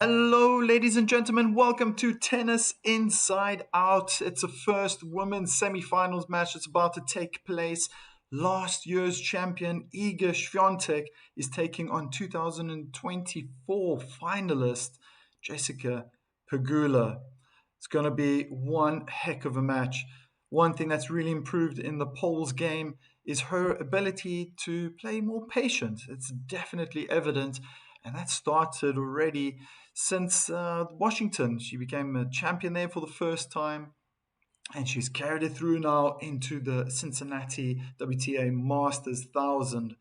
Hello, ladies and gentlemen. Welcome to Tennis Inside Out. It's the first women's semi-finals match that's about to take place. Last year's champion Iga Swiatek is taking on 2024 finalist Jessica Pegula. It's going to be one heck of a match. One thing that's really improved in the Poles game is her ability to play more patient. It's definitely evident, and that started already since Washington. She became a champion there for the first time, and she's carried it through now into the Cincinnati WTA Masters 1000.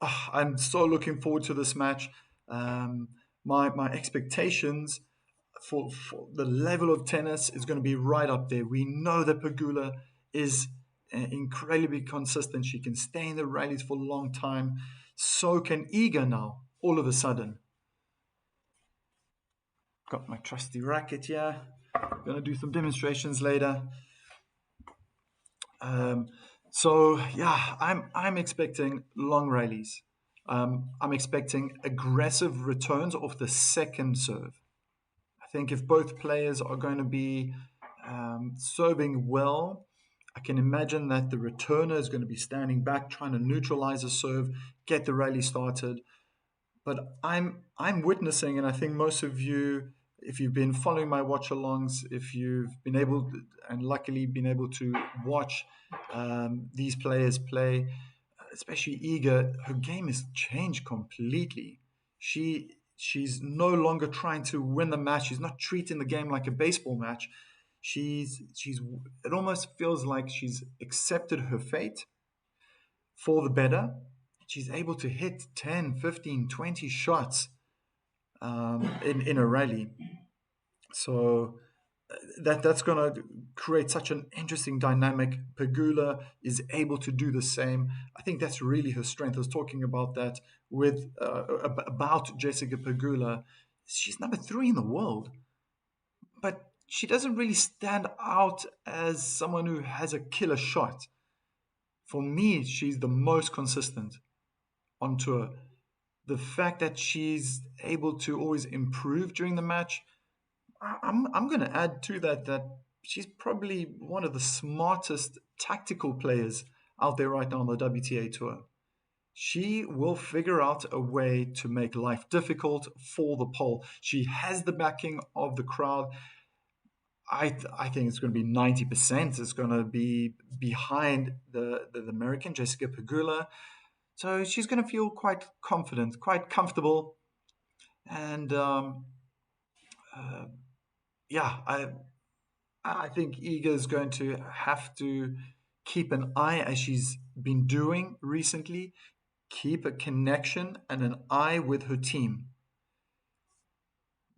I'm so looking forward to this match. My expectations for the level of tennis is going to be right up there. We know that Pegula is incredibly consistent. She can stay in the rallies for a long time. So can Iga now, all of a sudden. Got my trusty racket here. Going to do some demonstrations later. So yeah, I'm expecting long rallies. I'm expecting aggressive returns off the second serve. I think if both players are going to be serving well, I can imagine that the returner is going to be standing back, trying to neutralize a serve, get the rally started. But I'm witnessing, and I think most of you, if you've been following my watch-alongs, if you've been able and luckily been able to watch these players play, especially Iga, her game has changed completely. She's no longer trying to win the match. She's not treating the game like a baseball match. She's it almost feels like she's accepted her fate for the better. She's able to hit 10, 15, 20 shots in a rally. So that's going to create such an interesting dynamic. Pegula is able to do the same. I think that's really her strength. I was talking about that with about Jessica Pegula. She's number 3 in the world, but she doesn't really stand out as someone who has a killer shot. For me, she's the most consistent on tour. The fact that she's able to always improve during the match, I'm going to add to that she's probably one of the smartest tactical players out there right now on the WTA tour. She will figure out a way to make life difficult for the pole. She has the backing of the crowd. I think it's going to be 90%. It's going to be behind the American Jessica Pegula. So she's going to feel quite confident, quite comfortable. And yeah, I think Iga is going to have to keep an eye, as she's been doing recently, keep a connection and an eye with her team.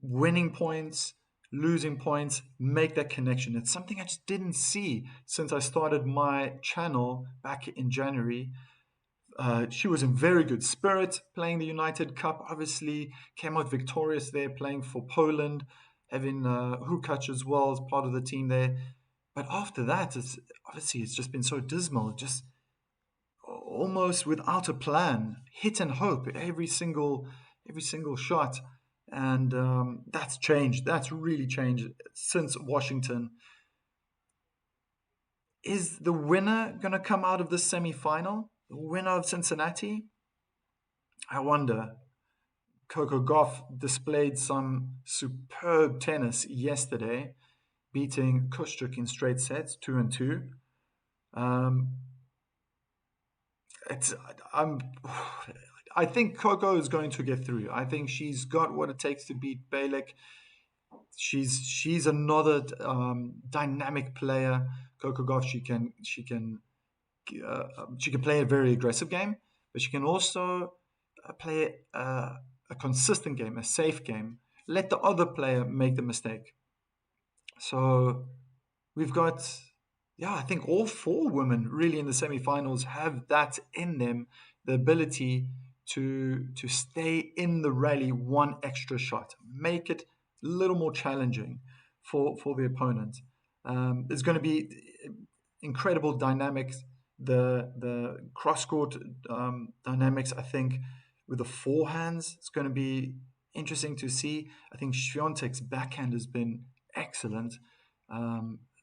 Winning points, losing points, make that connection. It's something I just didn't see since I started my channel back in January. She was in very good spirit playing the United Cup, obviously came out victorious there playing for Poland, having Hukac as well as part of the team there. But after that, it's just been so dismal, just almost without a plan, hit and hope every single shot. And that's changed. That's really changed since Washington. Is the winner going to come out of the semi-final? The winner of Cincinnati? I wonder. Coco Gauff displayed some superb tennis yesterday, beating Kushchuk in straight sets, 2-2. Um, it's I'm I think Coco is going to get through. I think she's got what it takes to beat Balick. She's another dynamic player. Coco Gauff, she can play a very aggressive game, but she can also play a consistent game, a safe game. Let the other player make the mistake. So we've got, yeah, I think all 4 women really in the semifinals have that in them, the ability to stay in the rally one extra shot, make it a little more challenging for the opponent. There's going to be incredible dynamics, the cross court dynamics. I think with the forehands, it's going to be interesting to see. I think Swiatek's backhand has been excellent.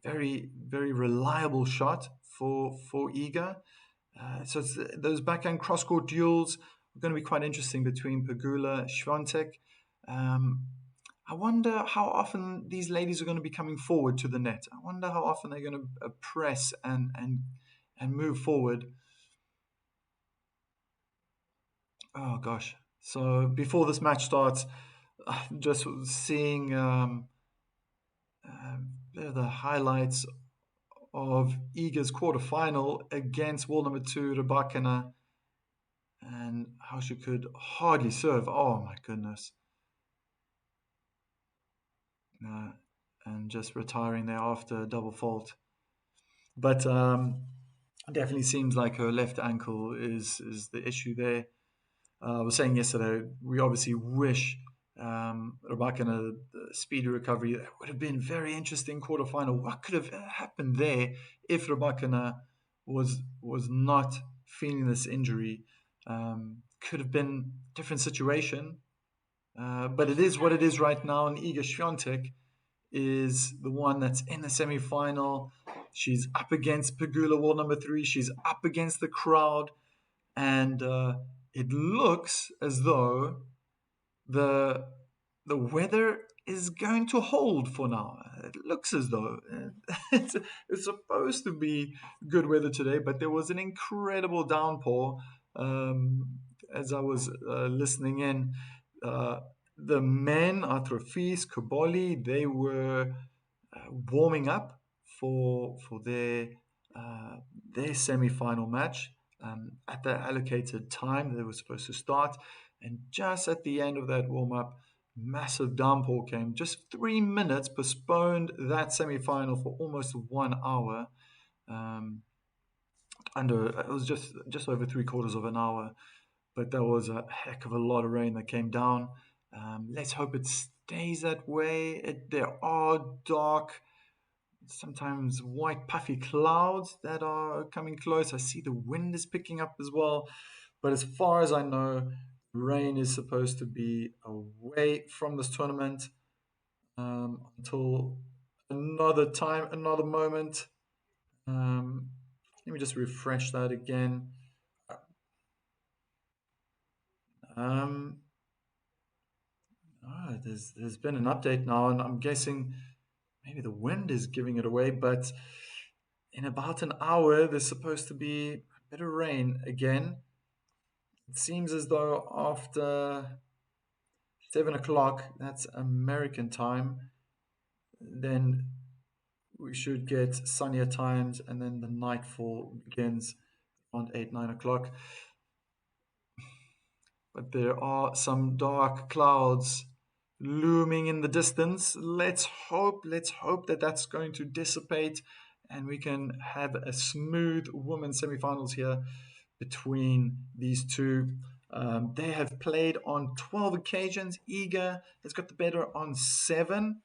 Very, very reliable shot for Iga. So it's, those backhand cross-court duels are going to be quite interesting between Pegula, Swiatek. Um, I wonder how often these ladies are going to be coming forward to the net. I wonder how often they're going to press and move forward. Oh gosh! So before this match starts, just seeing the highlights of Iga's quarterfinal against world number two Rebakina, and how she could hardly serve. Oh my goodness! Uh, and just retiring there after a double fault. But definitely seems like her left ankle is the issue there. I was saying yesterday, we obviously wish Rabakina a speedy recovery. That would have been very interesting quarterfinal. What could have happened there if Rabakina was not feeling this injury? Could have been a different situation. But it is what it is right now. And Iga Swiatek is the one that's in the semi-final. She's up against Pegula, world number three. She's up against the crowd, and it looks as though the the weather is going to hold for now. It looks as though it's supposed to be good weather today, but there was an incredible downpour as I was listening in. Uh, the men, Atrofis, Koboli, they were warming up for their semi-final match at the allocated time they were supposed to start, and just at the end of that warm-up, massive downpour came. Just 3 minutes postponed that semi-final for almost 1 hour. Um, Under it was just over 3/4 of an hour, but there was a heck of a lot of rain that came down. Let's hope it stays that way. There are dark, sometimes white puffy clouds that are coming close. I see the wind is picking up as well. But as far as I know, rain is supposed to be away from this tournament until another time, another moment. Um, Let me just refresh that again. Um, there's been an update now, and I'm guessing maybe the wind is giving it away, but in about an hour, there's supposed to be a bit of rain again. It seems as though after 7 o'clock, that's American time, then we should get sunnier times, and then the nightfall begins around 8, 9 o'clock. But there are some dark clouds looming in the distance. Let's hope that that's going to dissipate and we can have a smooth women's semifinals here between these two. They have played on 12 occasions. Iga has got the better on 7.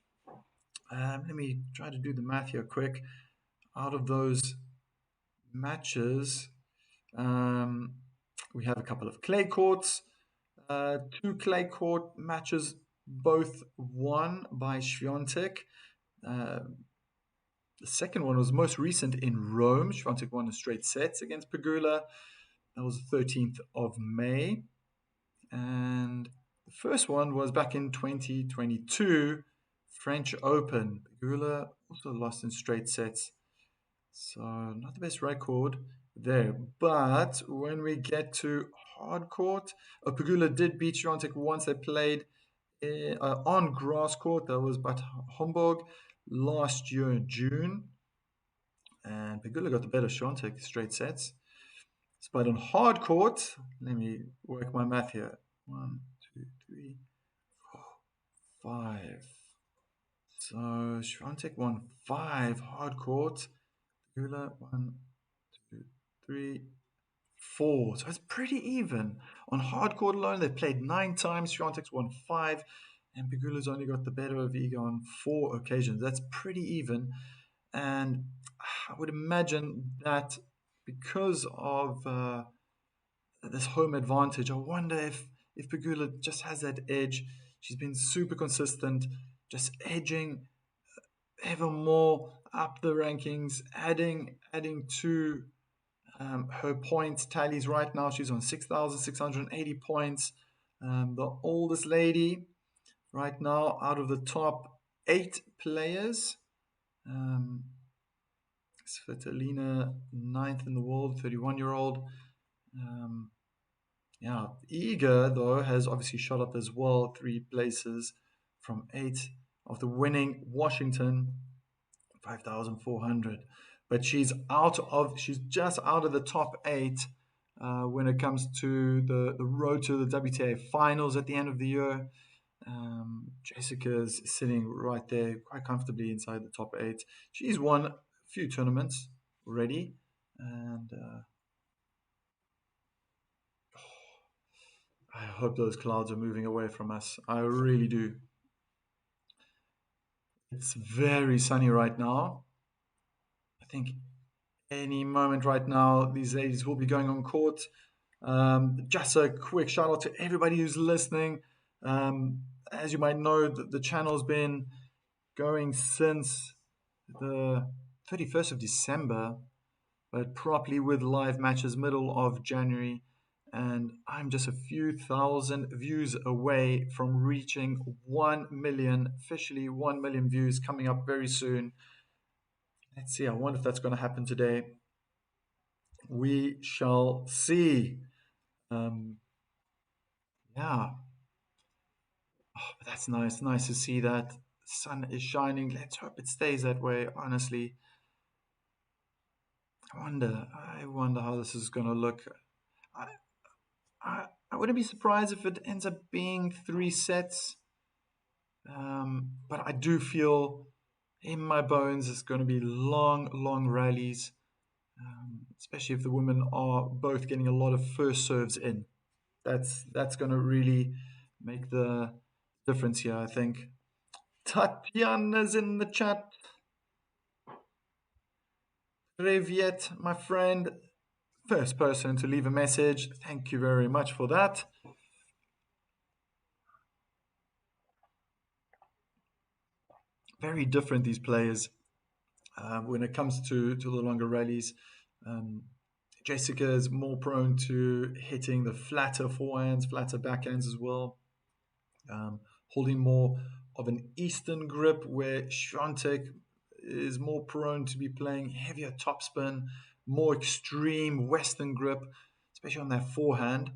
Let me try to do the math here quick. Out of those matches, we have a couple of clay courts. 2 clay court matches, both won by Swiatek. The second one was most recent in Rome. Swiatek won in straight sets against Pegula. That was the 13th of May. And the first one was back in 2022, French Open. Pegula also lost in straight sets. So not the best record there. But when we get to hard court, Pegula did beat Swiatek once. They played on grass court. That was Bad Homburg last year in June. And Pegula got the better Swiatek straight sets. But on hard court, let me work my math here. 1, 2, 3, 4, 5. So Swiatek won 5 hard court. Pegula 1, 2, 3, 4. So it's pretty even. On hard court alone, they played 9 times. Swiatek's won 5. And Pegula's only got the better of Iga on 4 occasions. That's pretty even. And I would imagine that because of this home advantage, I wonder if Pegula just has that edge. She's been super consistent, just edging ever more up the rankings, adding to her points tallies. Right now she's on 6,680 points. The oldest lady right now out of the top 8 players. Um, Svitolina, ninth in the world, 31-year-old. Um, yeah, Iga, though, has obviously shot up as well, 3 places from 8 of the winning Washington, 5,400. But she's just out of the top 8 when it comes to the road to the WTA finals at the end of the year. Jessica's sitting right there quite comfortably inside the top 8. She's won a few tournaments already, and I hope those clouds are moving away from us. I really do. It's very sunny right now. I think any moment right now, these ladies will be going on court. Just a quick shout out to everybody who's listening. As you might know, the channel's been going since the 31st of December, but properly with live matches middle of January. And I'm just a few thousand views away from reaching 1 million, officially 1 million views coming up very soon. Let's see, I wonder if that's going to happen today. We shall see. Um, yeah, that's nice. Nice to see that sun is shining. Let's hope it stays that way, honestly. I wonder how this is going to look. I, I wouldn't be surprised if it ends up being 3 sets. But I do feel in my bones it's going to be long, long rallies, especially if the women are both getting a lot of first serves in. That's going to really make the difference here, I think. Tatiana's in the chat. Reviet, my friend, first person to leave a message. Thank you very much for that. Very different, these players, when it comes to the longer rallies. Um, Jessica is more prone to hitting the flatter forehands, flatter backhands as well, holding more of an Eastern grip, where Swiatek is more prone to be playing heavier topspin, more extreme Western grip, especially on that forehand.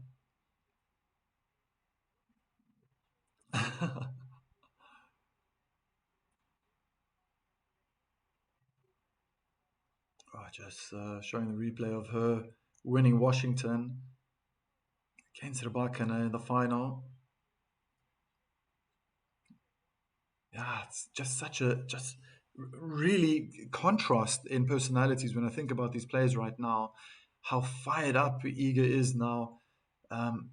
Oh, just showing the replay of her winning Washington against Rabakana in the final. Yeah, it's just such a just really contrast in personalities when I think about these players right now. How fired up Iga is now. Um,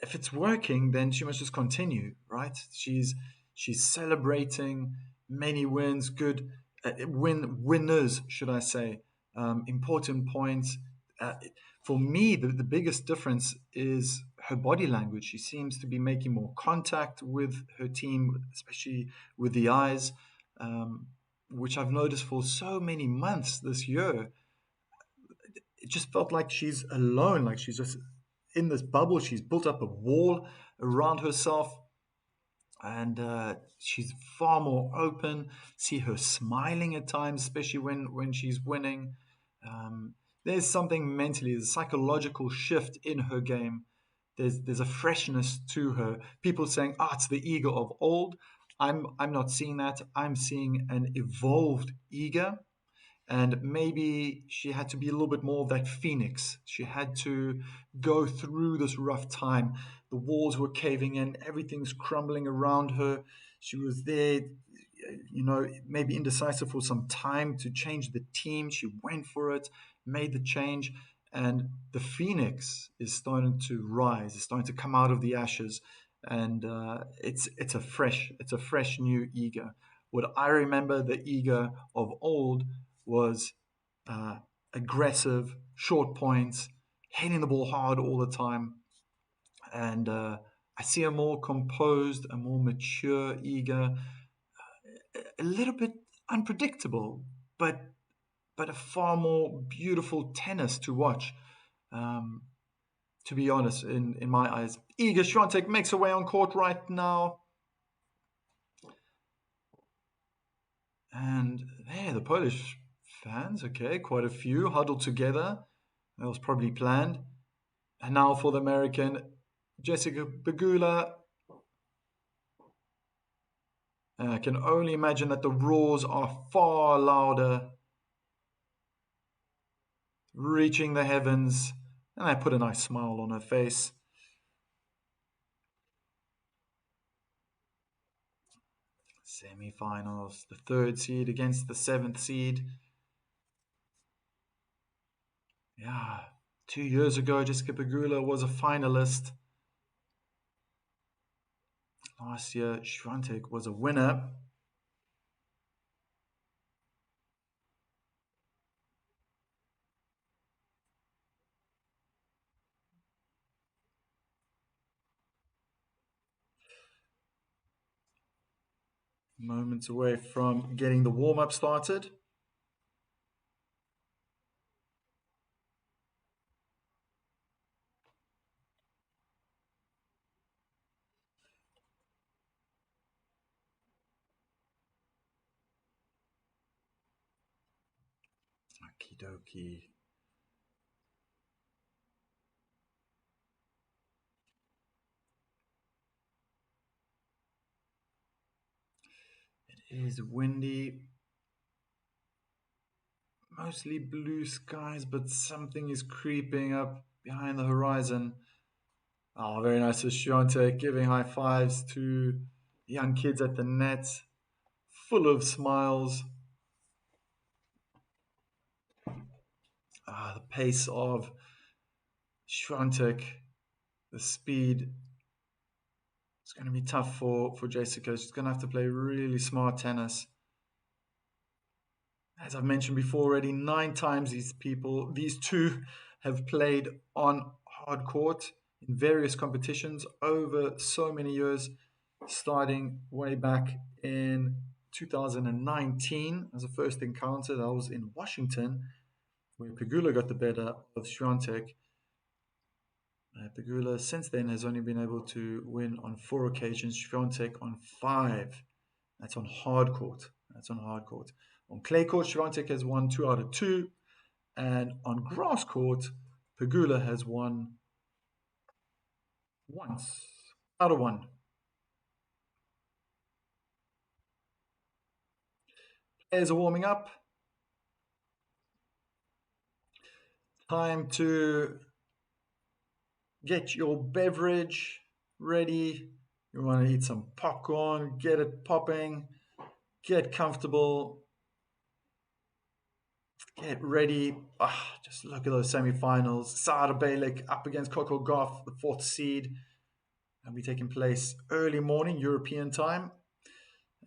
if it's working, then she must just continue, right? She's celebrating many wins, good winners, should I say? Important points. Uh, for me, the biggest difference is her body language. She seems to be making more contact with her team, especially with the eyes, which I've noticed for so many months this year. It just felt like she's alone, like she's just in this bubble. She's built up a wall around herself, and she's far more open. See her smiling at times, especially when she's winning. Um, there's something mentally, there's a psychological shift in her game. There's a freshness to her. People saying, "Ah, it's the Iga of old." I'm not seeing that. I'm seeing an evolved Iga, and maybe she had to be a little bit more of that phoenix. She had to go through this rough time. The walls were caving in, everything's crumbling around her. She was there, maybe indecisive for some time to change the team. She went for it, made the change, and the phoenix is starting to rise. It's starting to come out of the ashes, and it's a fresh new Iga. What I remember the Iga of old was uh, aggressive, short points, hitting the ball hard all the time, and I see a more composed, a more mature, eager, a little bit unpredictable, but a far more beautiful tennis to watch. Um, to be honest, in my eyes, Iga Swiatek makes her way on court right now, and there the Polish fans, okay, quite a few huddled together. That was probably planned. And now for the American, Jessica Pegula. I can only imagine that the roars are far louder, reaching the heavens. And I put a nice smile on her face. Semi-finals, the third seed against the seventh seed. Yeah, 2 years ago, Jessica Pegula was a finalist. Last year, Swiatek was a winner. Moments away from getting the warm-up started. Okie dokie. It is windy, mostly blue skies, but something is creeping up behind the horizon. Oh, very nice of Swiatek giving high fives to young kids at the net, full of smiles. The pace of Swiatek, the speed. It's going to be tough for Jessica. She's going to have to play really smart tennis. As I've mentioned before already, 9 times these two have played on hard court in various competitions over so many years, starting way back in 2019 as a first encounter. That was in Washington, where Pegula got the better of Swiatek. Pegula since then has only been able to win on 4 occasions, Swiatek on 5. That's on hard court. On clay court, Swiatek has won 2 out of 2. And on grass court, Pegula has won once out of 1. Players are warming up. Time to get your beverage ready. You want to eat some popcorn, get it popping, get comfortable, get ready. Just look at those semi-finals. Sada Balik up against Coco Gauff, the 4th seed. That'll be taking place early morning European time.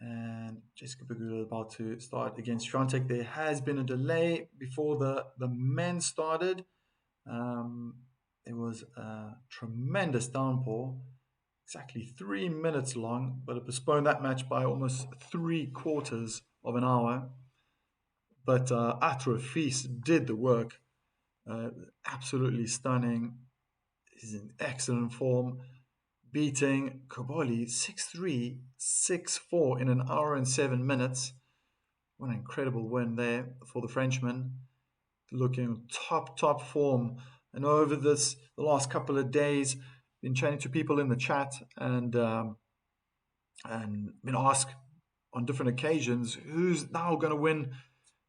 And Jessica Pegula about to start against Swiatek. There has been a delay before the men started. There was a tremendous downpour, exactly 3 minutes long, but it postponed that match by almost 3/4 of an hour. But Atrofis did the work. Absolutely stunning. He's in excellent form, beating Koboli 6-3, 6-4 in an hour and 7 minutes. What an incredible win there for the Frenchman. Looking top form. And over the last couple of days, been chatting to people in the chat and been asked on different occasions who's now going to win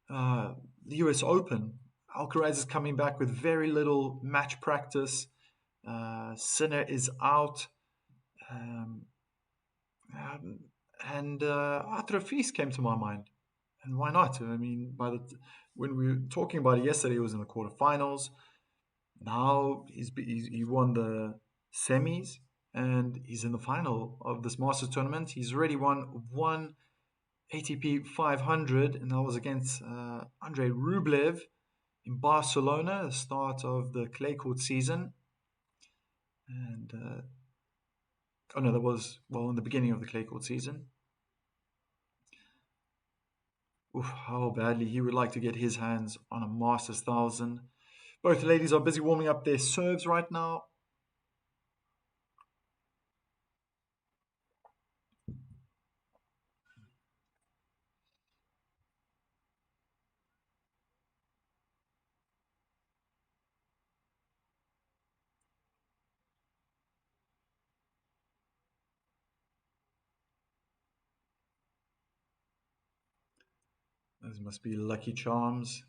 the US Open. Alcaraz is coming back with very little match practice. Sinner is out. And Atrofis came to my mind. And why not? I mean, when we were talking about it yesterday, he was in the quarterfinals. Now he won the semis and he's in the final of this Masters tournament. He's already won one ATP 500, and that was against Andrei Rublev in Barcelona, the start of the clay court season. And Oh no, that was, well, in the beginning of the clay court season. Oof, how badly he would like to get his hands on a Masters 1000. Both ladies are busy warming up their serves right now. Those must be lucky charms.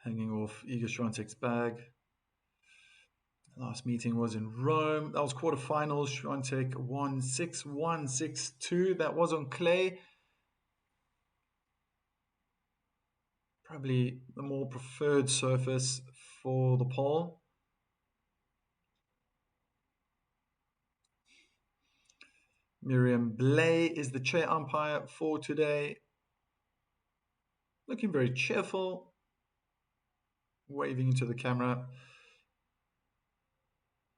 Hanging off Iga Swiatek's bag. Last meeting was in Rome. That was quarterfinals. Swiatek won 6-1, 6-2. That was on clay. Probably the more preferred surface for the pole. Miriam Blay is the chair umpire for today. Looking very cheerful. Waving into the camera.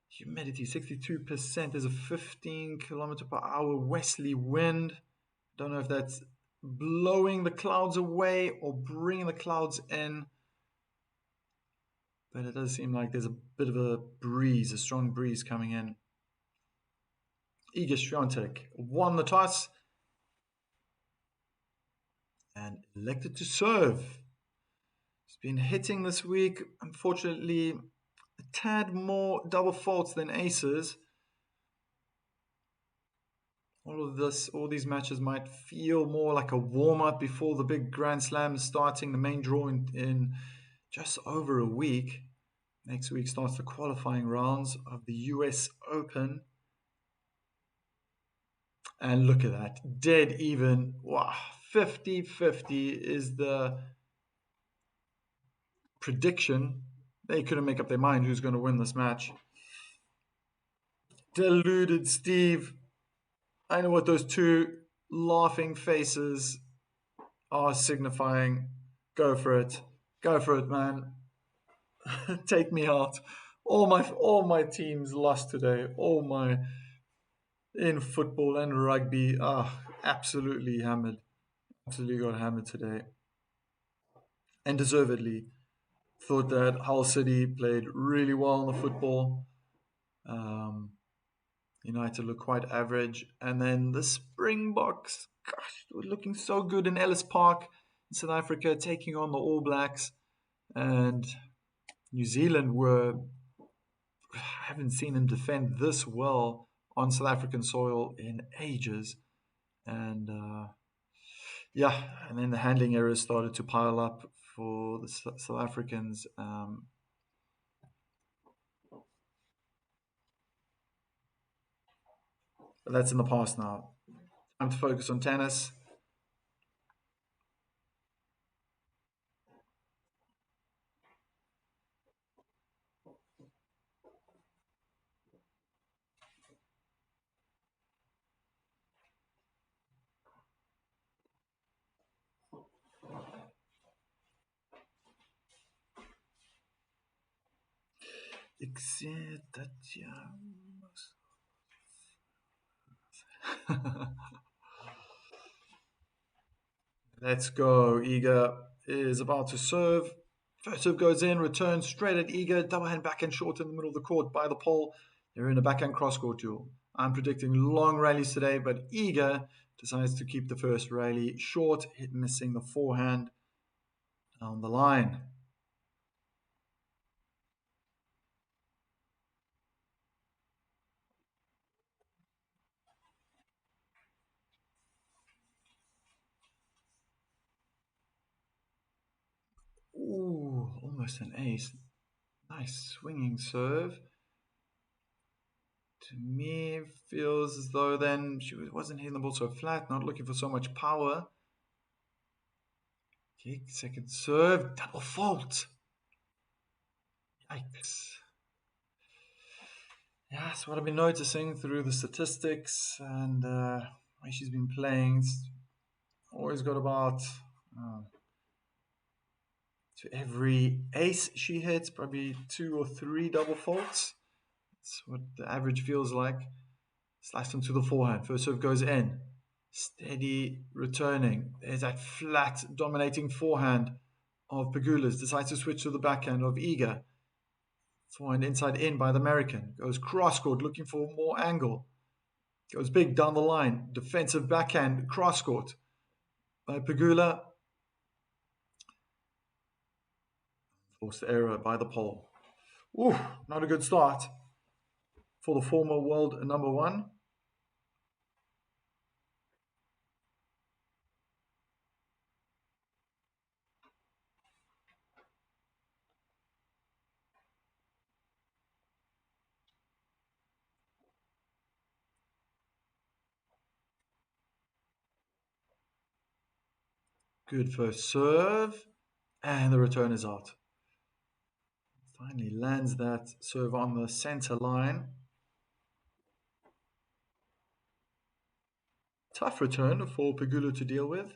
Humidity 62%. There's a 15 km/h westerly wind. Don't know if that's blowing the clouds away or bringing the clouds in. But it does seem like there's a bit of a breeze, a strong breeze coming in. Iga Swiatek won the toss and elected to serve. He's been hitting this week, unfortunately, a tad more double faults than aces. All these matches might feel more like a warm-up before the big Grand Slam starting, the main draw in just over a week. Next week starts the qualifying rounds of the US Open. And look at that, dead even. Wow, 50-50 is the prediction. They couldn't make up their mind who's going to win this match. Deluded Steve. I know what those two laughing faces are signifying. Go for it. Go for it, man. Take me out. All my teams lost today. All my in football and rugby. Absolutely hammered. Absolutely got hammered today. And deservedly. Thought that Hull City played really well in the football. United looked quite average. And then the Springboks, gosh, were looking so good in Ellis Park in South Africa, taking on the All Blacks. And New Zealand I haven't seen them defend this well on South African soil in ages. And and then the handling errors started to pile up for the South Africans. But that's in the past now. Time to focus on tennis. Let's go. Iga is about to serve. First serve goes in, returns straight at Iga. Double hand backhand short in the middle of the court by the pole. They're in a backhand cross court duel. I'm predicting long rallies today, but Iga decides to keep the first rally short, missing the forehand down the line. Ooh, almost an ace. Nice swinging serve. To me, feels as though then she wasn't hitting the ball so flat, not looking for so much power. Kick, second serve, double fault. Yikes. Yeah, that's what I've been noticing through the statistics and way she's been playing. It's always got about To every ace she hits, probably 2 or 3 double faults. That's what the average feels like. Slice onto the forehand. First serve goes in. Steady returning. There's that flat dominating forehand of Pegula's. Decides to switch to the backhand of Iga. Forehand inside in by the American. Goes cross court looking for more angle. Goes big down the line. Defensive backhand cross court by Pegula. Forced error by the pole. Ooh, not a good start for the former world number one. Good first serve. And the return is out. Finally lands that serve on the center line. Tough return for Pegula to deal with.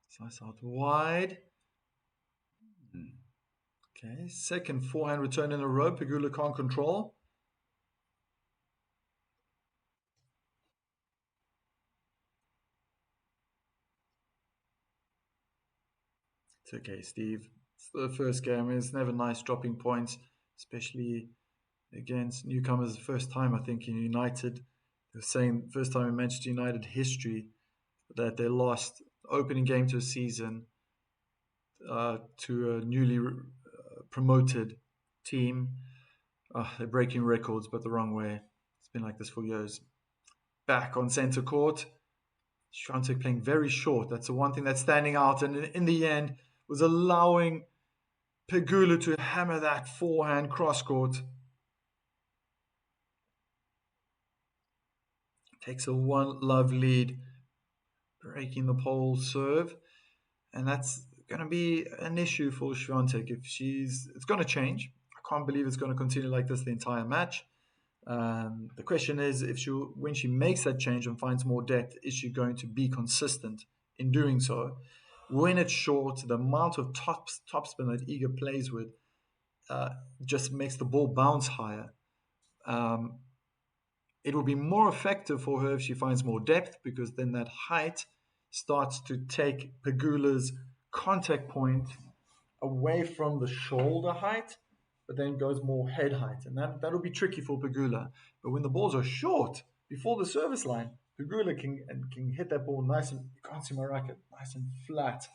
Slice out wide. Okay, second forehand return in a row. Pegula can't control. It's okay, Steve. It's the first game. It's never nice dropping points, especially against newcomers. The first time, I think, in United. They were saying first time in Manchester United history that they lost opening game to a season to a newly promoted team. They're breaking records, but the wrong way. It's been like this for years. Back on centre court. Swiatek playing very short. That's the one thing that's standing out. And in the end, was allowing Pegula to hammer that forehand cross court. Takes a 1-love lead. Breaking the pole serve. And that's going to be an issue for Swiatek. It's going to change. I can't believe it's going to continue like this the entire match. The question is, when she makes that change and finds more depth, is she going to be consistent in doing so? When it's short, the amount of topspin that Iga plays with just makes the ball bounce higher. It will be more effective for her if she finds more depth, because then that height starts to take Pegula's contact point away from the shoulder height, but then goes more head height. And that'll be tricky for Pegula. But when the balls are short, before the service line, Pegula can hit that ball nice and, you can't see my racket, nice and flat.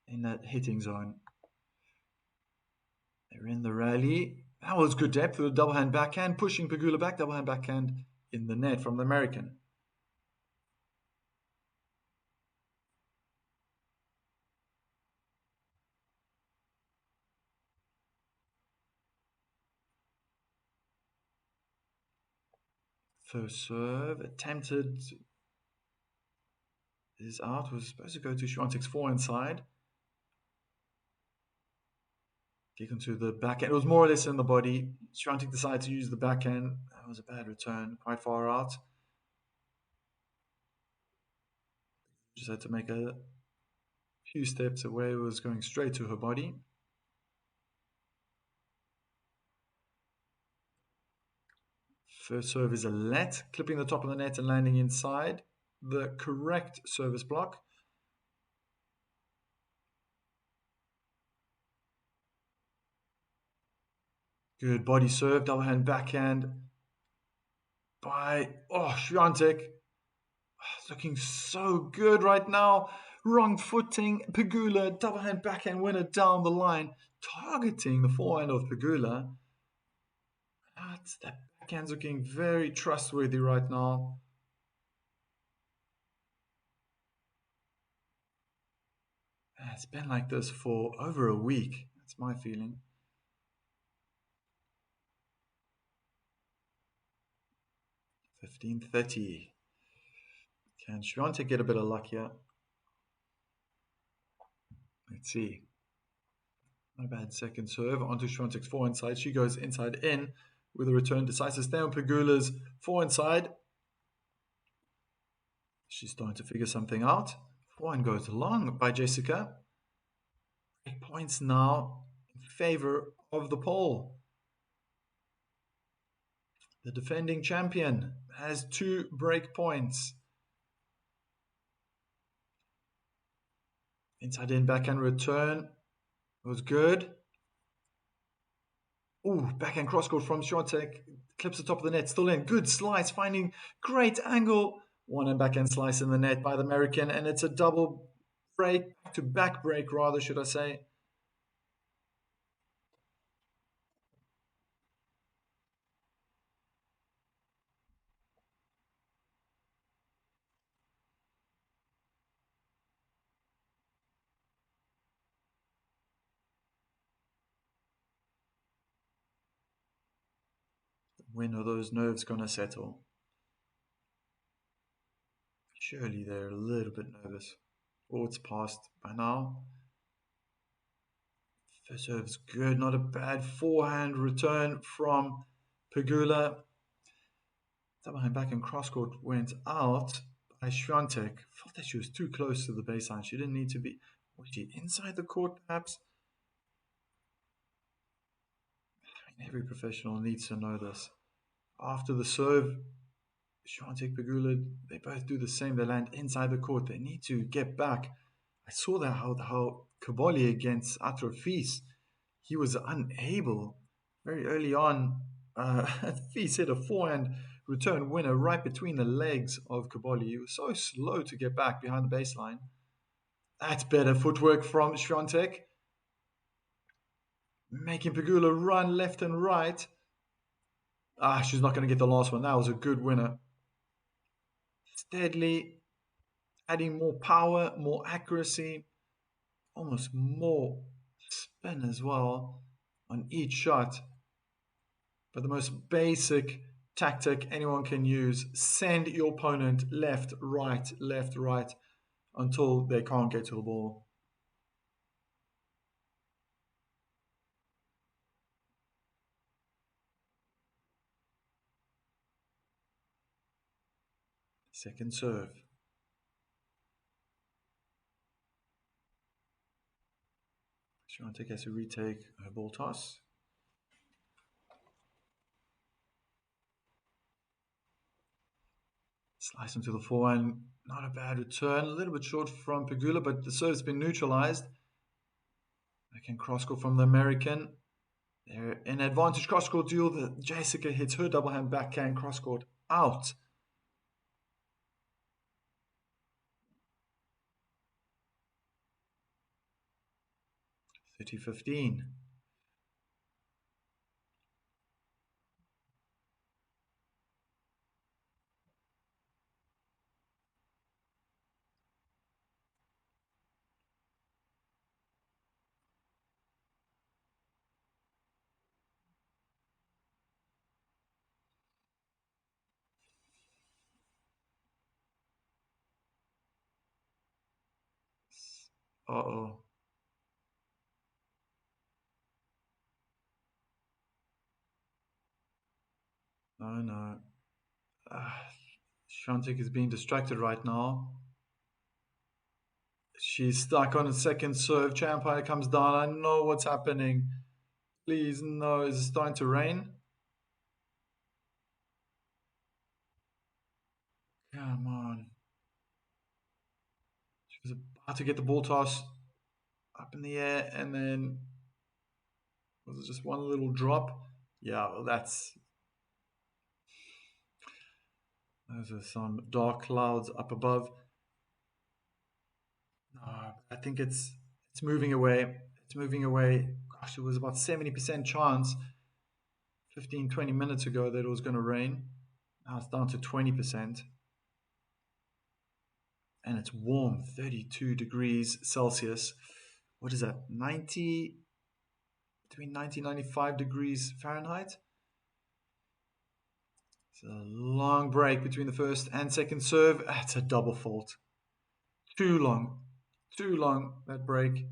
In that hitting zone. They're in the rally. That was good depth with a double hand backhand, pushing Pegula back, double hand backhand in the net from the American. First serve, attempted, is out, was supposed to go to Swiatek's forehand side. Kick onto the backhand. It was more or less in the body. Swiatek decided to use the backhand. That was a bad return, quite far out. Just had to make a few steps away. It was going straight to her body. First serve is a let, clipping the top of the net and landing inside the correct service block. Good body serve, double hand backhand by Swiatek. Looking so good right now. Wrong footing. Pegula, double hand backhand winner down the line, targeting the forehand of Pegula. That backhand's looking very trustworthy right now. It's been like this for over a week. That's my feeling. 15:30. Can Swiatek get a bit of luck here? Let's see. Not a bad second serve. Onto Swiatek's forehand side. She goes inside in with a return. Decides to stay on Pegula's forehand side. She's starting to figure something out. Forehand goes long by Jessica. 8 points now in favor of the pole. The defending champion has 2 break points. Inside in, backhand return was good. Ooh, backhand cross-court from Swiatek. Clips the top of the net, still in. Good slice, finding great angle. One and backhand slice in the net by the American, and it's a double break, to back break rather, should I say. When are those nerves going to settle? Surely they're a little bit nervous. Oh, it's passed by now. First serve's good, not a bad forehand return from Pegula. Double hand back and cross court went out by Swiatek. Felt that she was too close to the baseline. She didn't need to be. Was she inside the court perhaps? I mean, every professional needs to know this. After the serve, Swiatek, Pegula, they both do the same. They land inside the court. They need to get back. I saw that how Kabali against Atrofis, he was unable very early on. Fis hit a forehand return winner right between the legs of Kabali. He was so slow to get back behind the baseline. That's better footwork from Swiatek, making Pegula run left and right. She's not going to get the last one. That was a good winner. Steadily adding more power, more accuracy, almost more spin as well on each shot. But the most basic tactic anyone can use, send your opponent left, right, until they can't get to the ball. Second serve. Swiatek has to retake her ball toss. Slice into the forehand. Not a bad return. A little bit short from Pegula, but the serve's been neutralized. Backhand cross-court from the American. They're in advantage cross-court duel. Jessica hits her double-hand backhand cross-court out. 30-15. Uh-oh. No, no. Swiatek is being distracted right now. She's stuck on a second serve. Champire comes down. I know what's happening. Please, no. Is it starting to rain? Come on. She was about to get the ball toss up in the air, and then was it just one little drop? Yeah, well, those are some dark clouds up above. I think it's moving away. It's moving away. Gosh, it was about 70% chance 15, 20 minutes ago that it was going to rain. Now it's down to 20%. And it's warm, 32 degrees Celsius. What is that? 90, between 90 and 95 degrees Fahrenheit. It's a long break between the first and second serve. It's a double fault. Too long. Too long, that break.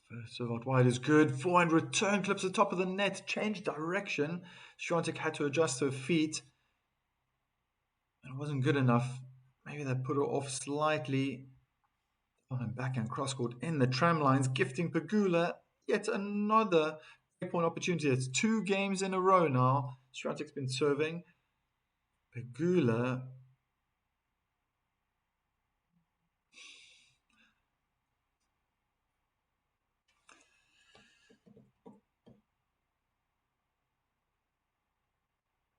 First serve out wide is good. Forehand return clips the top of the net. Change direction. Swiatek had to adjust her feet. It wasn't good enough. Maybe that put her off slightly. And backhand cross court in the tram lines, gifting Pegula yet another point opportunity. It's 2 games in a row now. Swiatek's been serving. Pegula.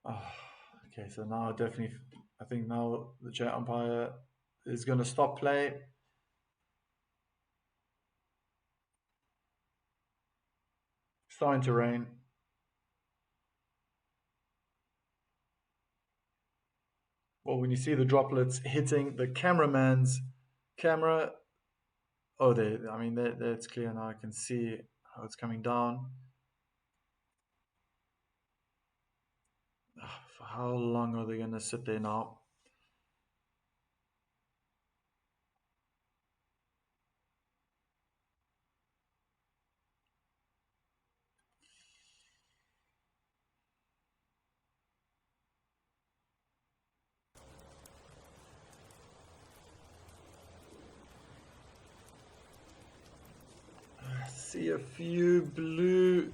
Oh, okay, so now definitely, I think now the chair umpire is going to stop play. Starting to rain. Well, when you see the droplets hitting the cameraman's camera, oh, I mean, it's clear now. I can see how it's coming down. For how long are they going to sit there now? See a few blue,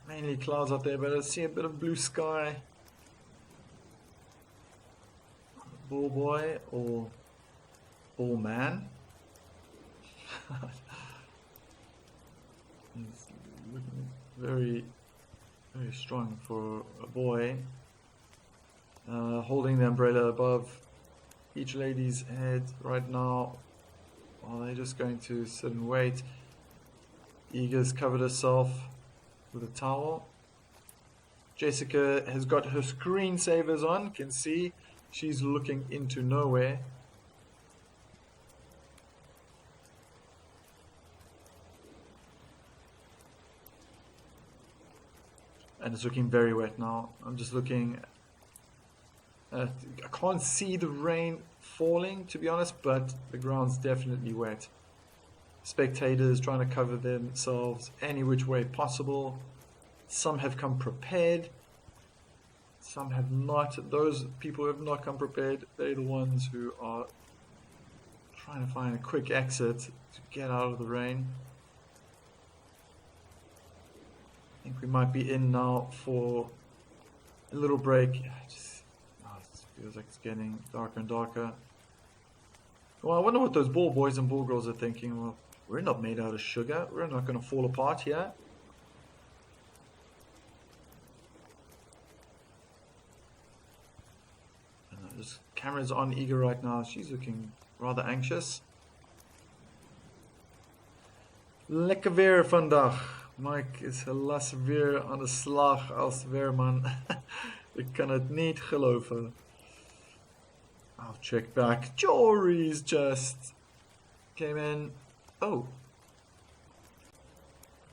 mainly clouds out there, but I see a bit of blue sky. Ball boy or ball man. He's looking very, very strong for a boy. Holding the umbrella above each lady's head right now. Well, they're just going to sit and wait. Iga's covered herself with a towel. Jessica has got her screensavers on. Can see she's looking into nowhere. And it's looking very wet now. I'm just looking I can't see the rain falling, to be honest, but the ground's definitely wet. Spectators trying to cover themselves any which way possible. Some have come prepared. Some have not. Those people who have not come prepared, they're the ones who are trying to find a quick exit to get out of the rain. I think we might be in now for a little break. It feels like it's getting darker and darker. Well, I wonder what those ball boys and ball girls are thinking. Well, we're not made out of sugar. We're not going to fall apart here. There's cameras on Iga right now. She's looking rather anxious. Lekker weer vandaag. Mike is helaas weer aan de slag als weerman. Ik kan het niet geloven. I'll check back. Jory's just came in. Oh.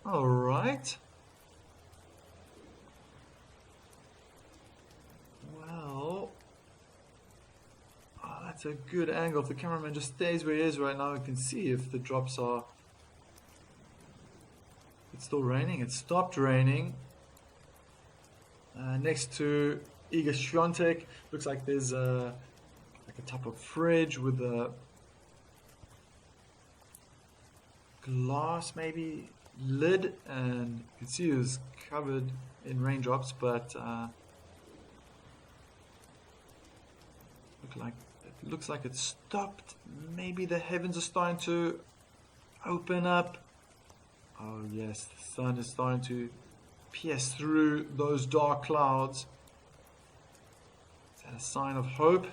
Alright. Well. Oh, that's a good angle. If the cameraman just stays where he is right now, we can see if the drops are... It's still raining. It stopped raining. Next to Iga Swiatek, looks like there's like a type of fridge with a glass maybe lid, and you can see it was covered in raindrops, but it looks like it stopped. Maybe the heavens are starting to open up. Oh yes, the sun is starting to pierce through those dark clouds. Is that a sign of hope?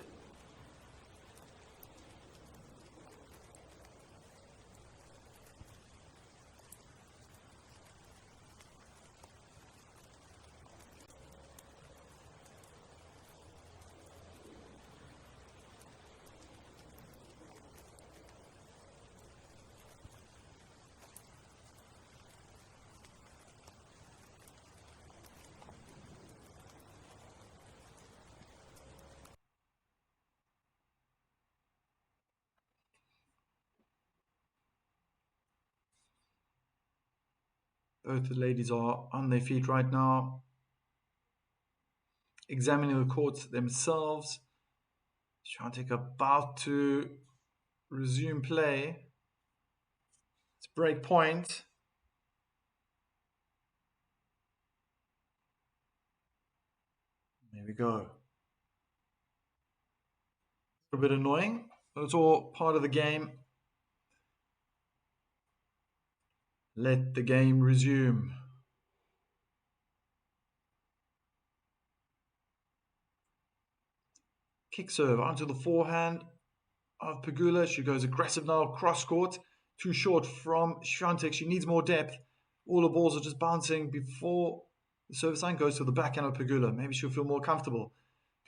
Both the ladies are on their feet right now, examining the courts themselves. Swiatek about to resume play. It's break point. There we go. A bit annoying, but it's all part of the game. Let the game resume. Kick serve onto the forehand of Pegula. She goes aggressive now, cross court. Too short from Swiatek. She needs more depth. All the balls are just bouncing before the service line goes to the backhand of Pegula. Maybe she'll feel more comfortable.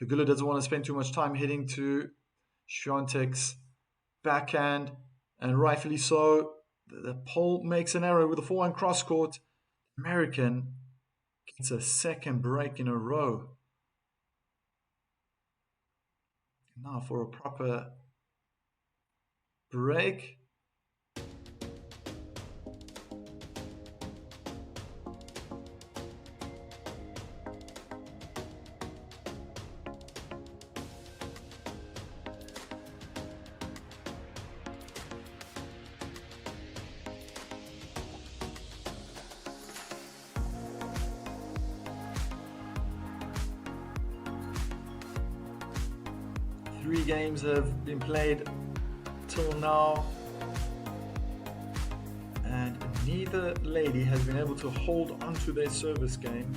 Pegula doesn't want to spend too much time hitting to Swiatek's backhand, and rightfully so. The Pole makes an error with the forehand cross court. American gets a second break in a row. Now for a proper break. Three games have been played till now, and neither lady has been able to hold onto their service game.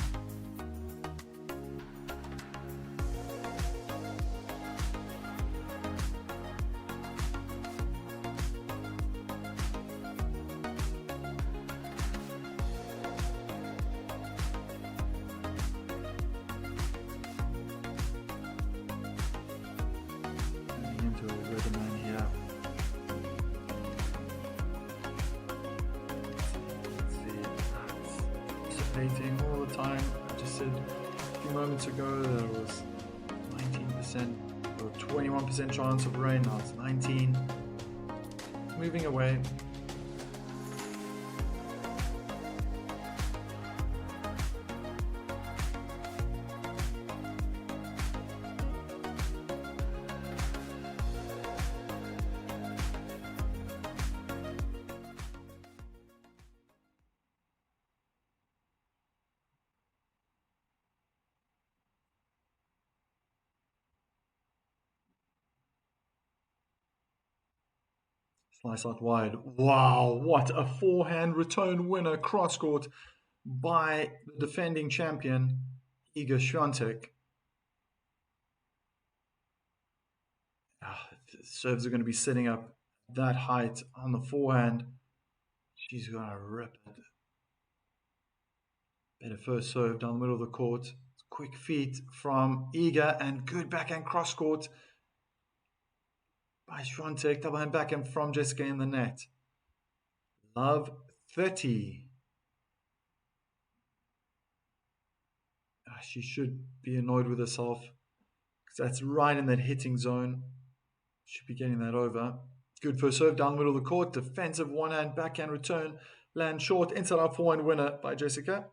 Into a rhythm in here. Let's see, that's dissipating all the time. I just said a few moments ago there was 19% or 21% chance of rain. Now it's 19. Moving away. Slice out wide. Wow, what a forehand return winner cross court by the defending champion, Iga Swiatek. Serves are going to be sitting up that height on the forehand. She's going to rip it. Better first serve down the middle of the court. Quick feet from Iga and good backhand cross court by Swiatek. Double hand backhand from Jessica in the net. Love 30. She should be annoyed with herself because that's right in that hitting zone. Should be getting that over. Good first serve down the middle of the court. Defensive one-hand backhand return. Land short. Inside out forehand winner by Jessica.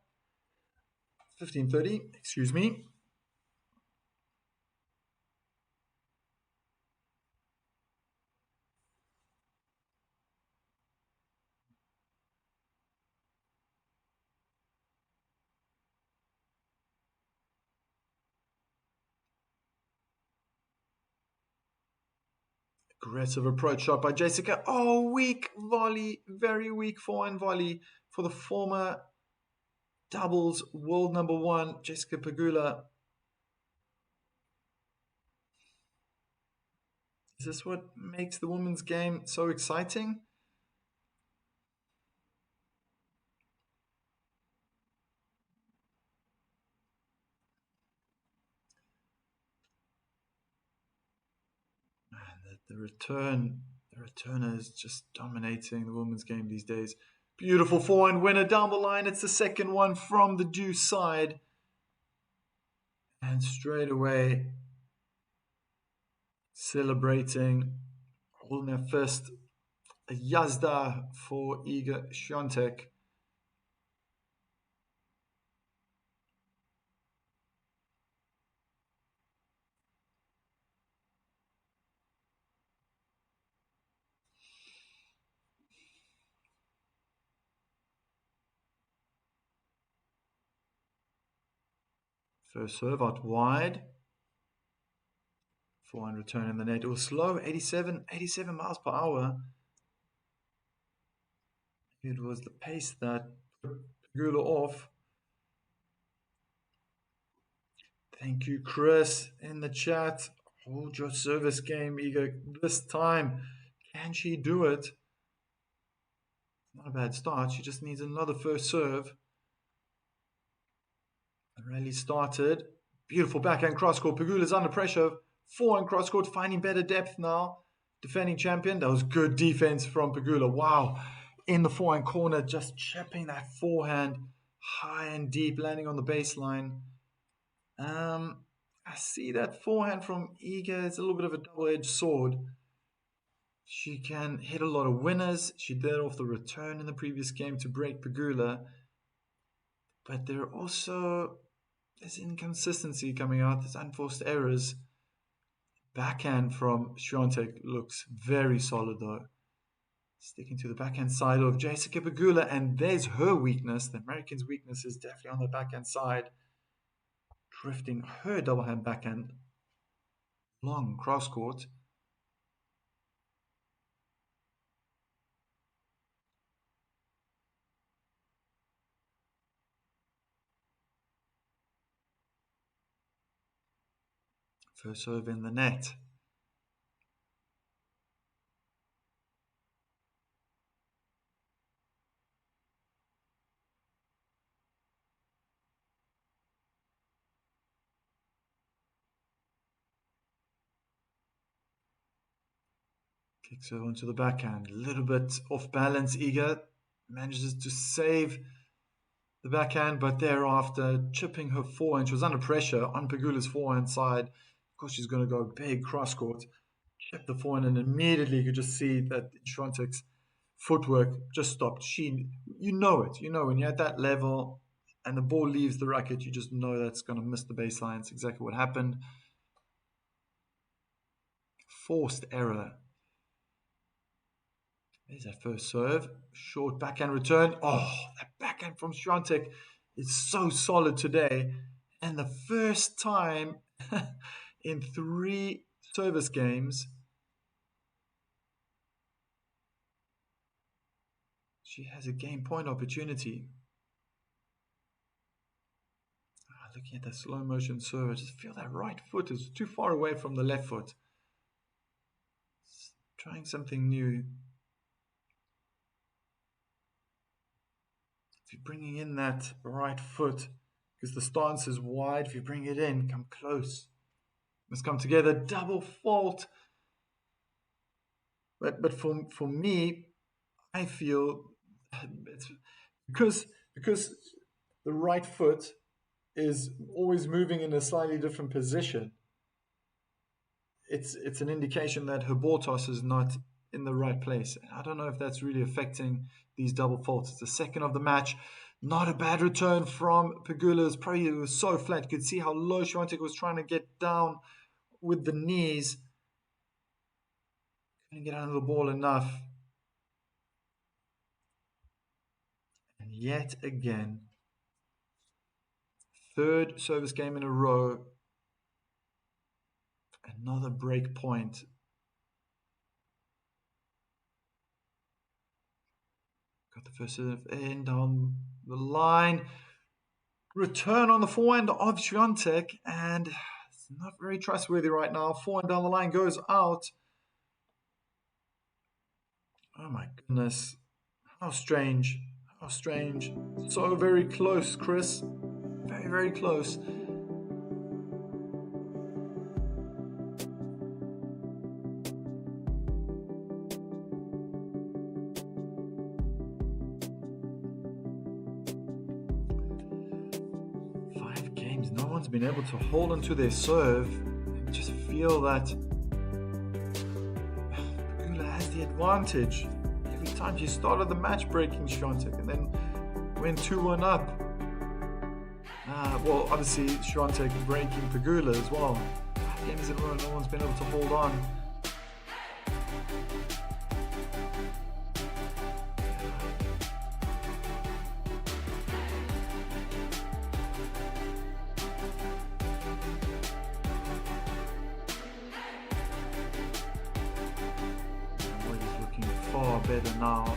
15-30. Excuse me. Aggressive approach shot by Jessica. Oh, weak volley. Very weak forehand volley for the former doubles world number one, Jessica Pegula. Is this what makes the women's game so exciting? Man, the returner is just dominating the women's game these days. Beautiful forehand winner down the line. It's the second one from the deuce side. And straight away, celebrating, holding her fist. A Yazda for Iga Swiatek. First serve out wide. Forehand return in the net. It was slow, 87 miles per hour. It was the pace that put Pegula off. Thank you, Chris, in the chat. Hold your service game, Iga. This time, can she do it? Not a bad start. She just needs another first serve. The rally started. Beautiful backhand cross court. Pegula's under pressure. Forehand cross court, finding better depth now. Defending champion. That was good defense from Pegula. Wow. In the forehand corner, just chipping that forehand high and deep, landing on the baseline. I see that forehand from Iga is a little bit of a double-edged sword. She can hit a lot of winners. She did off the return in the previous game to break Pegula. But there's inconsistency coming out. There's unforced errors. Backhand from Swiatek looks very solid though. Sticking to the backhand side of Jessica Pegula, and there's her weakness. The American's weakness is definitely on the backhand side. Drifting her double hand backhand long cross court. First serve in the net. Kicks her onto the backhand. A little bit off balance. Iga manages to save the backhand, but thereafter chipping her forehand. She was under pressure on Pegula's forehand side. Of course, she's going to go big cross court. Chip the forehand, and immediately you could just see that Swiatek's footwork just stopped. You know it. You know when you're at that level and the ball leaves the racket, you just know that's going to miss the baseline. It's exactly what happened. Forced error. There's that first serve. Short backhand return. Oh, that backhand from Swiatek is so solid today. And the first time in 3 service games, she has a game point opportunity. Looking at that slow motion serve, I just feel that right foot is too far away from the left foot. Trying something new. If you're bringing in that right foot, because the stance is wide, if you bring it in, come close. Must come together, double fault. But for me, I feel it's because the right foot is always moving in a slightly different position. It's an indication that her ball toss is not in the right place. I don't know if that's really affecting these double faults. It's the second of the match. Not a bad return from Pegula. It was so flat. You could see how low Swiatek was trying to get down with the knees. Couldn't get under the ball enough. And yet again, third service game in a row. Another break point. Got the first serve in, down the line. Return on the forehand of Swiatek, and it's not very trustworthy right now. Forehand down the line goes out. Oh my goodness. How strange. How strange. So very close, Chris. Very, very close. No one's been able to hold onto their serve. I just feel that Pegula has the advantage. Every time she started the match breaking Swiatek and then went 2-1 up. Well, obviously Swiatek breaking Pegula as well. 5 games in a row, no one's been able to hold on. far better now.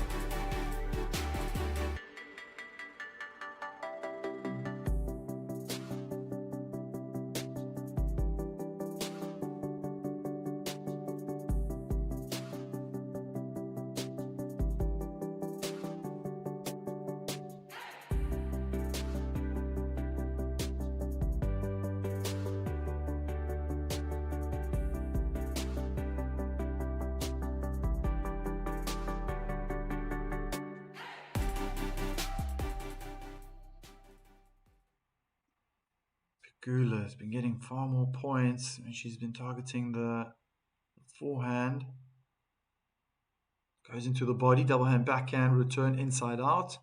Pegula has been getting far more points and she's been targeting the forehand. Goes into the body, double hand backhand, return inside out.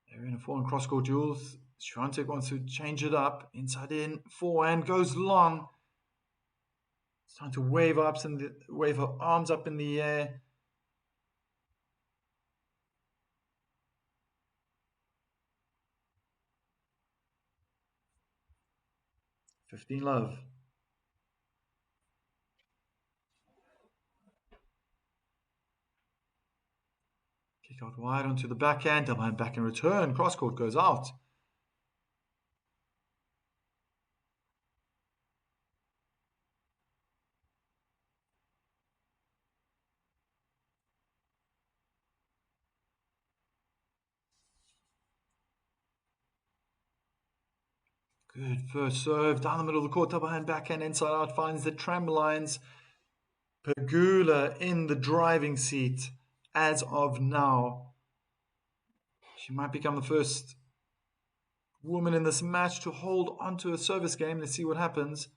They're in a forehand cross court duel. Swiatek wants to change it up. Inside in, forehand goes long. It's time to wave her arms up in the air. "15 love." Kick out wide onto the backhand, double hand backhand return. Cross court goes out. Good first serve, down the middle of the court, double hand backhand inside out, finds the tram lines. Pegula in the driving seat as of now. She might become the first woman in this match to hold onto a service game. Let's see what happens.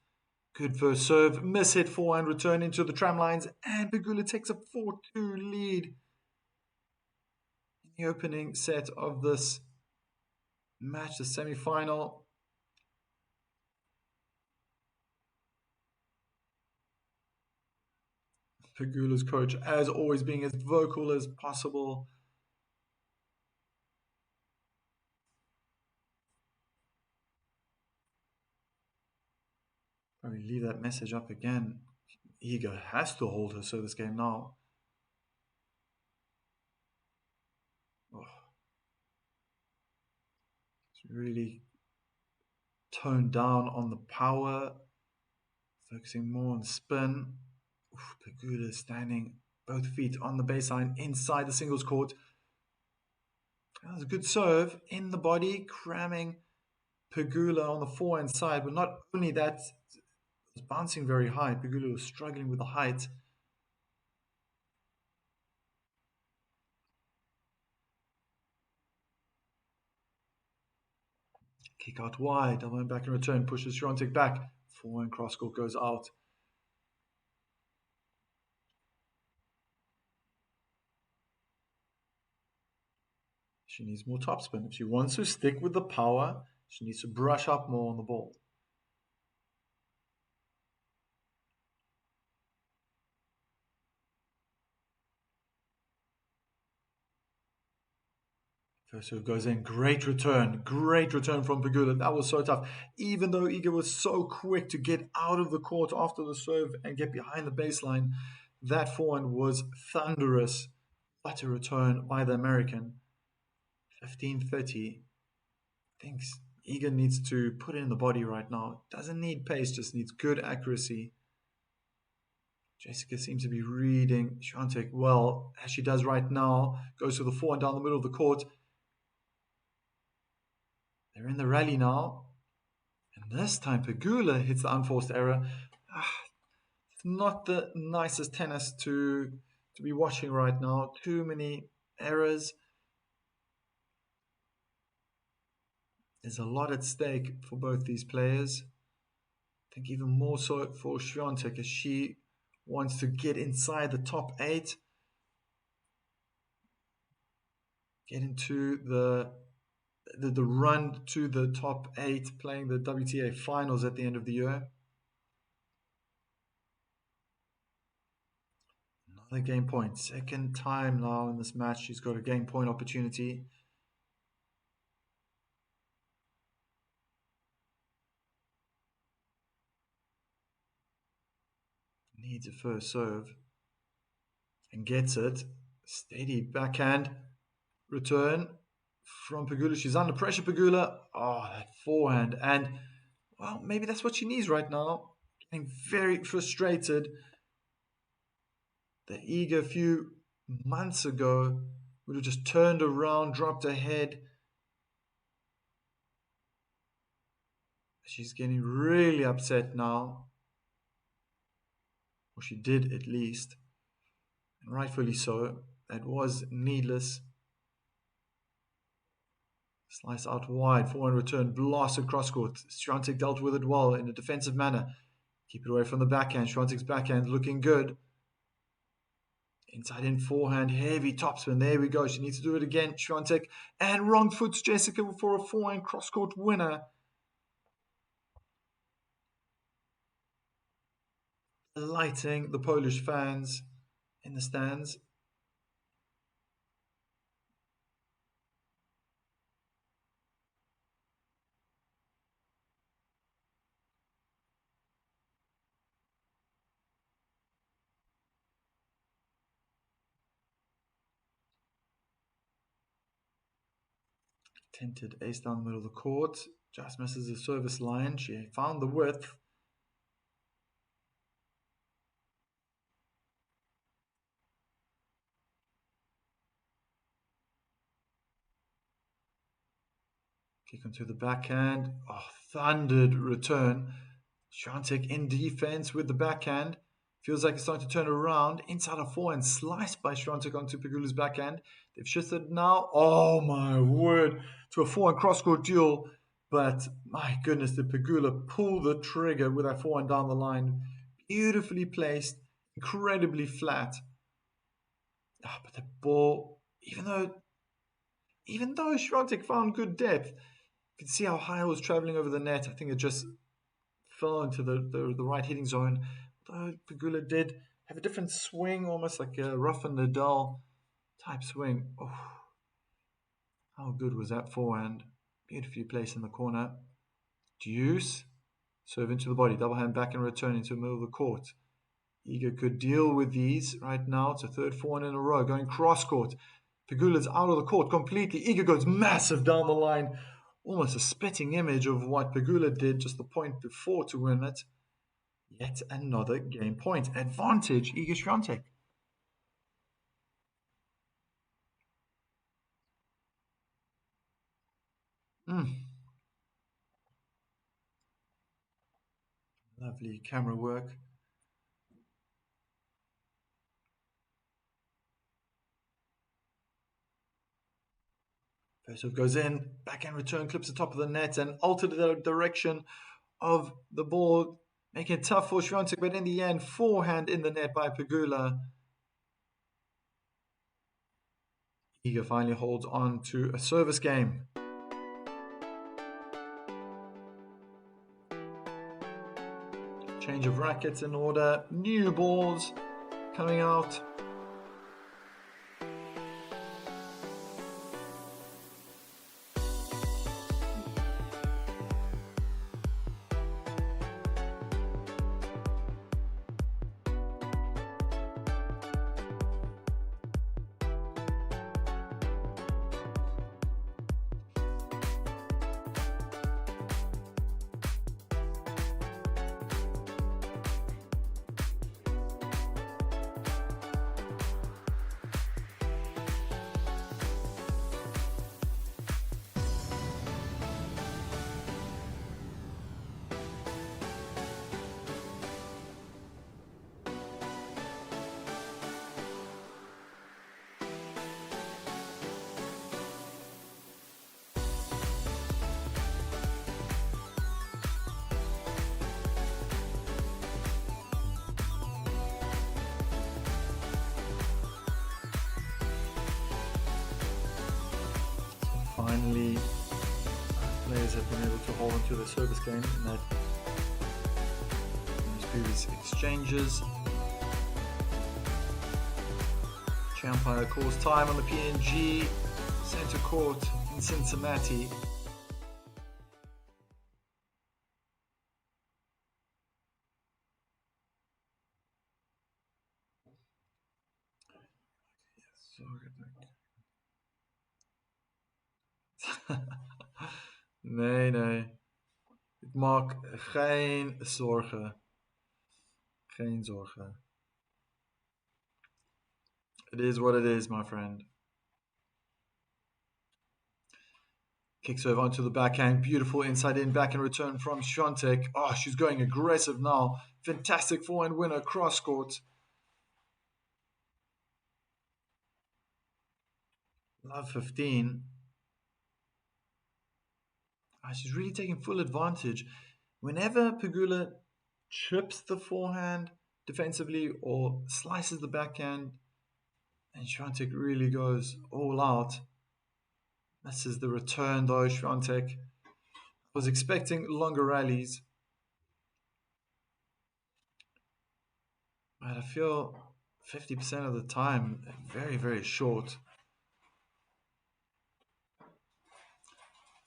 Good first serve, miss hit forehand, return into the tram lines, and Pegula takes a 4-2 lead in the opening set of this match, the semi-final. Pegula's coach, as always, being as vocal as possible. Probably leave that message up again. Iga has to hold her service game now. Oh. It's really toned down on the power, focusing more on spin. Pegula standing both feet on the baseline inside the singles court. That was a good serve in the body, cramming Pegula on the forehand side. But not only that, it was bouncing very high. Pegula was struggling with the height. Kick out wide, double hand back in return, pushes Swiatek back. Forehand cross court goes out. She needs more topspin. If she wants to stick with the power, she needs to brush up more on the ball. First serve goes in. Great return. Great return from Pegula. That was so tough. Even though Iga was so quick to get out of the court after the serve and get behind the baseline, that forehand was thunderous. What a return by the American. 15-30. Thinks Iga needs to put it in the body right now. Doesn't need pace, just needs good accuracy. Jessica seems to be reading Swiatek well, as she does right now. Goes to the forehand down the middle of the court. They're in the rally now. And this time Pegula hits the unforced error. It's not the nicest tennis to be watching right now. Too many errors. There's a lot at stake for both these players. I think even more so for Swiatek, as she wants to get inside the top 8. Get into the run to the top 8, playing the WTA finals at the end of the year. Another game point. Second time now in this match she's got a game point opportunity. Needs a first serve. and gets it. Steady backhand return from Pegula. She's under pressure, Pegula. Oh, that forehand. And, well, maybe that's what she needs right now. Getting very frustrated. The Iga a few months ago would have just turned around, dropped her head. She's getting really upset now. Or she did, at least. And rightfully so. That was needless. Slice out wide, forehand return, blast across court. Swiatek dealt with it well in a defensive manner. Keep it away from the backhand. Swiatek's backhand looking good. Inside in forehand, heavy topspin. There we go. She needs to do it again. Swiatek and wrong foots Jessica for a forehand cross court winner. Lighting the Polish fans in the stands. Tinted ace down the middle of the court. Just misses the service line. She found the width. Kick onto the backhand. Oh, thundered return. Swiatek in defense with the backhand. Feels like it's starting to turn around. Inside a forehand, sliced by Swiatek onto Pegula's backhand. They've shifted now. Oh my word. To a forehand cross-court duel. But my goodness, did Pegula pull the trigger with that forehand down the line. Beautifully placed. Incredibly flat. Oh, but the ball, even though Swiatek found good depth, you can see how high it was traveling over the net. I think it just fell into the right hitting zone. Though Pegula did have a different swing, almost like a Rafa Nadal type swing. Oh, how good was that forehand? Beautifully placed in the corner. Deuce. Serve into the body. Double hand back and return into the middle of the court. Iga could deal with these right now. It's a third forehand in a row. Going cross court. Pegula's out of the court completely. Iga goes massive down the line. Almost a spitting image of what Pegula did just the point before to win it. Yet another game point. Advantage, Iga Swiatek. Lovely camera work. First serve goes in, backhand return, clips the top of the net and altered the direction of the ball, making it tough for Swiatek, but in the end, forehand in the net by Pegula. Iga finally holds on to a service game. Change of rackets in order, new balls coming out. Finally, players have been able to hold on to the service game in these previous exchanges. Umpire calls time on the PNG Center Court in Cincinnati. Nee, nee. Ik maak geen zorgen. Geen zorgen. It is what it is, my friend. Kicks over onto the backhand. Beautiful inside in backhand return from Swiatek. Oh, she's going aggressive now. Fantastic forehand winner, cross court. Love 15. She's really taking full advantage. Whenever Pegula chips the forehand defensively or slices the backhand, and Swiatek really goes all out. This is the return though, Swiatek. Was expecting longer rallies, but I feel 50% of the time very, very short.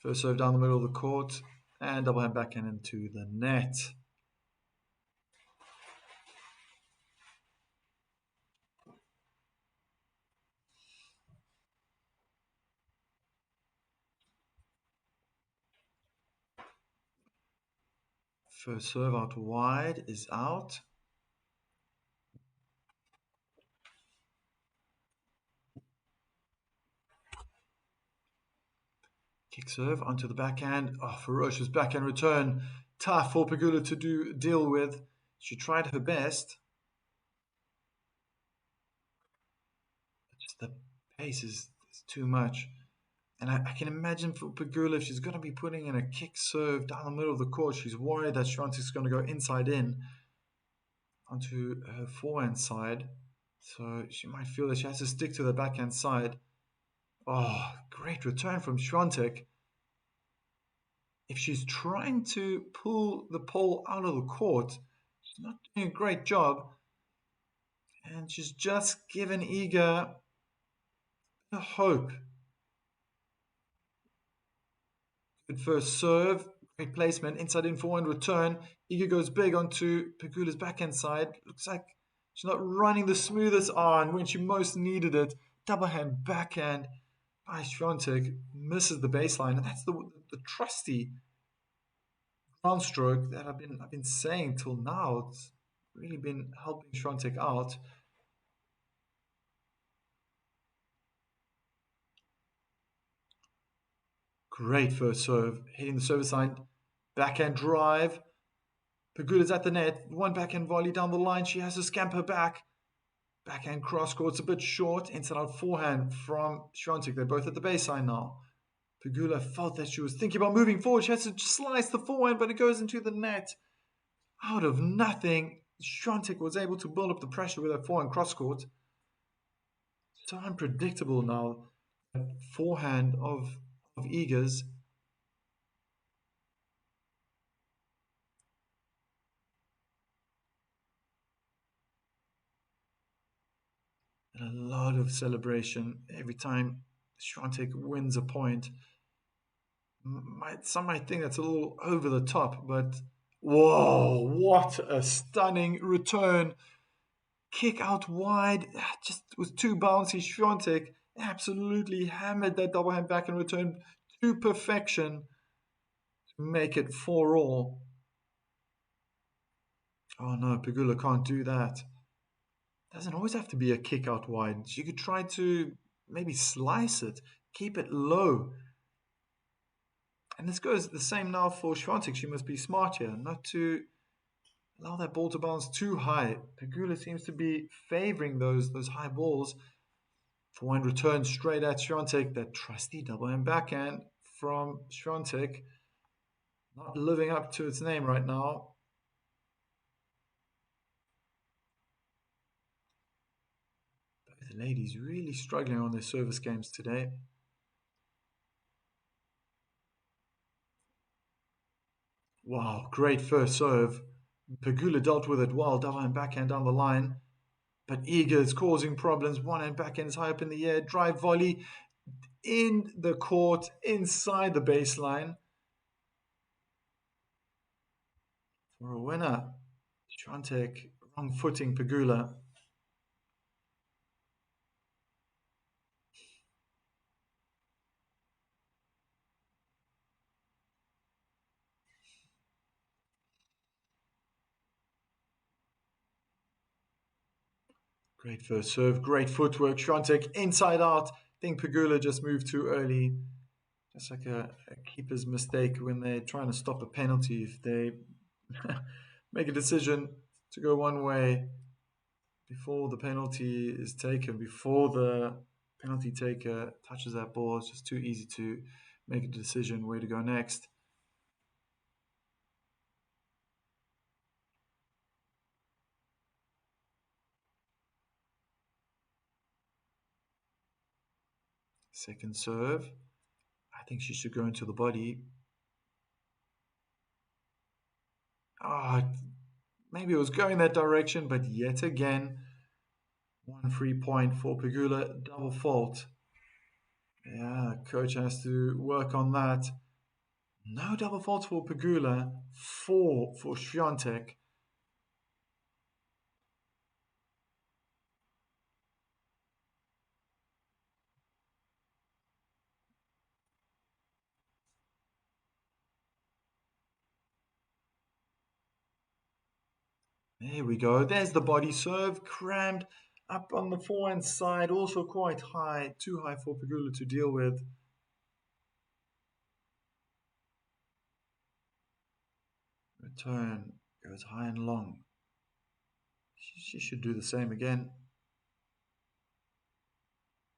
First serve down the middle of the court and double hand backhand into the net. First serve out wide is out. Kick serve onto the backhand. Oh, ferocious backhand return. Tough for Pegula to deal with. She tried her best. Just the pace is too much. And I can imagine for Pegula, if she's going to be putting in a kick serve down the middle of the court, she's worried that Swiatek's going to go inside in onto her forehand side. So she might feel that she has to stick to the backhand side. Oh, great return from Swiatek. If she's trying to pull the pole out of the court, she's not doing a great job. And she's just given Iga a hope. Good first serve, great placement, inside in forehand return. Iga goes big onto Pegula's backhand side. Looks like she's not running the smoothest on when she most needed it. Double hand backhand by Swiatek misses the baseline, and that's the trusty ground stroke that I've been saying till now. It's really been helping Swiatek out. Great first serve, hitting the service line, backhand drive. Pegula's at the net, one backhand volley down the line. She has to scamper back. Backhand cross court's a bit short. Inside out forehand from Swiatek. They're both at the baseline now. Pegula felt that she was thinking about moving forward. She has to slice the forehand, but it goes into the net. Out of nothing, Swiatek was able to build up the pressure with her forehand cross court. So unpredictable now. Forehand of Iga's. And a lot of celebration every time Swiatek wins a point. Some might think that's a little over the top, but whoa, what a stunning return. Kick out wide, just was too bouncy. Swiatek absolutely hammered that double hand back and return to perfection to make it 4-all. Oh no, Pegula can't do that. Doesn't always have to be a kick out wide. She could try to maybe slice it, keep it low. And this goes the same now for Swiatek. She must be smart here, not to allow that ball to bounce too high. Pegula seems to be favoring those high balls. Forehand return straight at Swiatek. That trusty double hand backhand from Swiatek. Not living up to its name right now. Both the ladies really struggling on their service games today. Wow, great first serve. Pegula dealt with it well, double hand backhand down the line. But Iga is causing problems. One hand backhand is high up in the air. Drive volley in the court, inside the baseline. For a winner, Swiatek wrong footing Pegula. Great first serve, great footwork. Swiatek inside out. I think Pegula just moved too early. Just like a keeper's mistake when they're trying to stop a penalty. If they make a decision to go one way before the penalty is taken, before the penalty taker touches that ball, it's just too easy to make a decision where to go next. Second serve. I think she should go into the body. Ah, maybe it was going that direction, but yet again, one free point for Pegula, double fault. Yeah, coach has to work on that. No double faults for Pegula, four for Swiatek. There we go. There's the body serve, crammed up on the forehand side, also quite high, too high for Pegula to deal with. Return goes high and long. She should do the same again.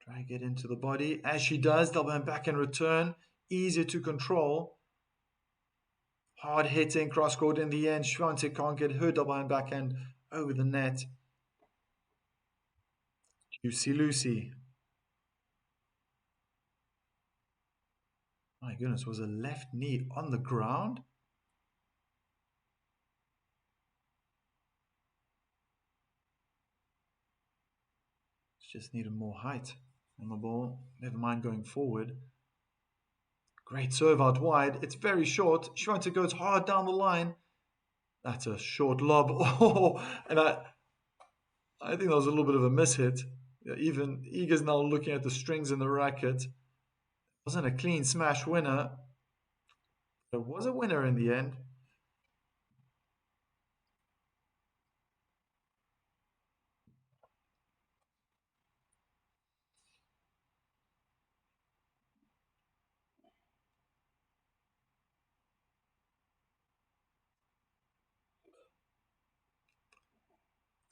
Try to get into the body. As she does, double hand back and return. Easier to control. Hard hitting, cross court in the end. Swiatek can't get her double hand backhand over the net. Juicy Lucy. My goodness, was a left knee on the ground? Just needed more height on the ball. Never mind going forward. Great serve out wide. It's very short. Swiatek goes hard down the line. That's a short lob. Oh, and I think that was a little bit of a mishit. Yeah, even Iga's now looking at the strings in the racket. It wasn't a clean smash winner. It was a winner in the end.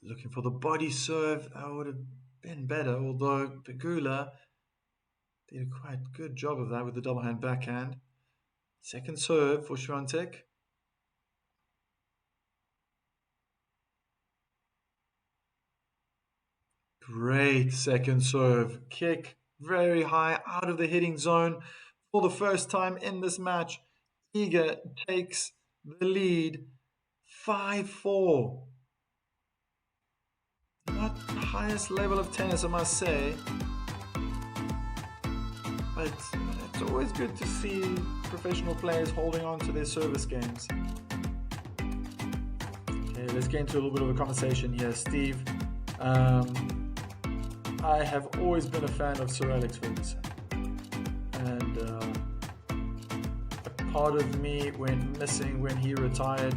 Looking for the body serve. That would have been better, although Pegula did a quite good job of that with the double hand backhand. Second serve for Swiatek. Great second serve. Kick very high out of the hitting zone for the first time in this match. Iga takes the lead 5-4. Not the highest level of tennis, I must say. But it's always good to see professional players holding on to their service games. Okay, let's get into a little bit of a conversation here. Steve, I have always been a fan of Sir Alex Ferguson. And a part of me went missing when he retired.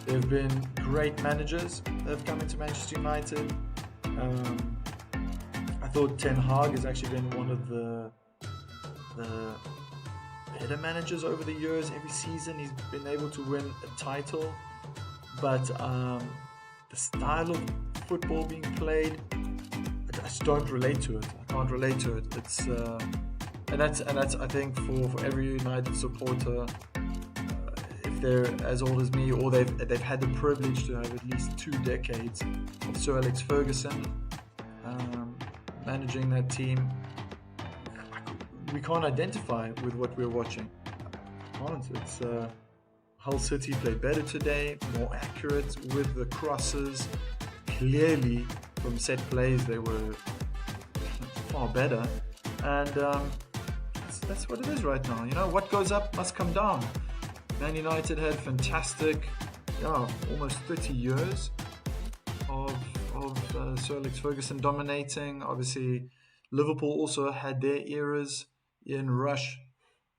There have been great managers that have come into Manchester United. I thought Ten Hag has actually been one of the better managers over the years. Every season he's been able to win a title. But the style of football being played, I just don't relate to it. I can't relate to it. It's and that's I think for every United supporter, if they're as old as me or they've had the privilege to have at least 2 decades of Sir Alex Ferguson managing that team, we can't identify with what we're watching. Can't. It's Hull City played better today, more accurate with the crosses. Clearly, from set plays, they were far better, and that's what it is right now. You know, what goes up must come down. Man United had fantastic, almost 30 years of Sir Alex Ferguson dominating. Obviously, Liverpool also had their eras. Ian Rush,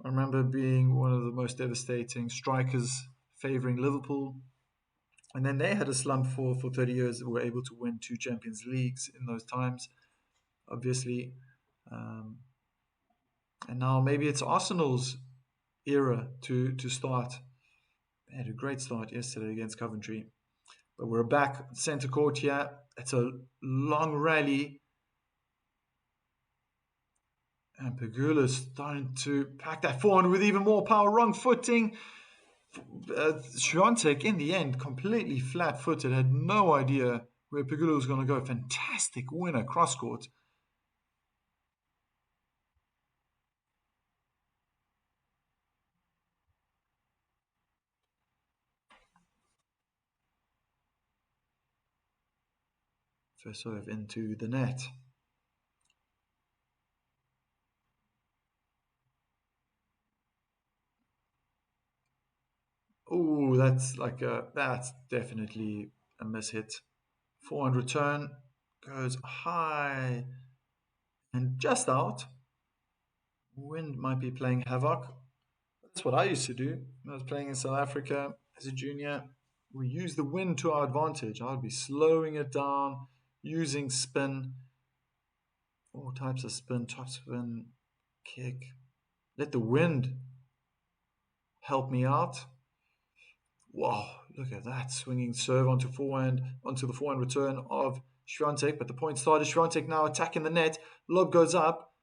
I remember being one of the most devastating strikers favouring Liverpool. And then they had a slump for 30 years, were able to win 2 Champions Leagues in those times, obviously. Um, and now maybe it's Arsenal's era to start. They had a great start yesterday against Coventry. But we're back centre court here. It's a long rally. And Pegula's starting to pack that forward with even more power. Wrong footing. Swiatek, in the end, completely flat-footed. Had no idea where Pegula was going to go. Fantastic winner, cross-court. First serve into the net. Oh, that's definitely a mishit. Forehand return goes high and just out. Wind might be playing havoc. That's what I used to do when I was playing in South Africa as a junior. We use the wind to our advantage. I would be slowing it down, using spin, all types of spin, top spin, kick. Let the wind help me out. Wow, look at that swinging serve onto the forehand return of Swiatek. But the point started. Swiatek now attacking the net. Lob goes up.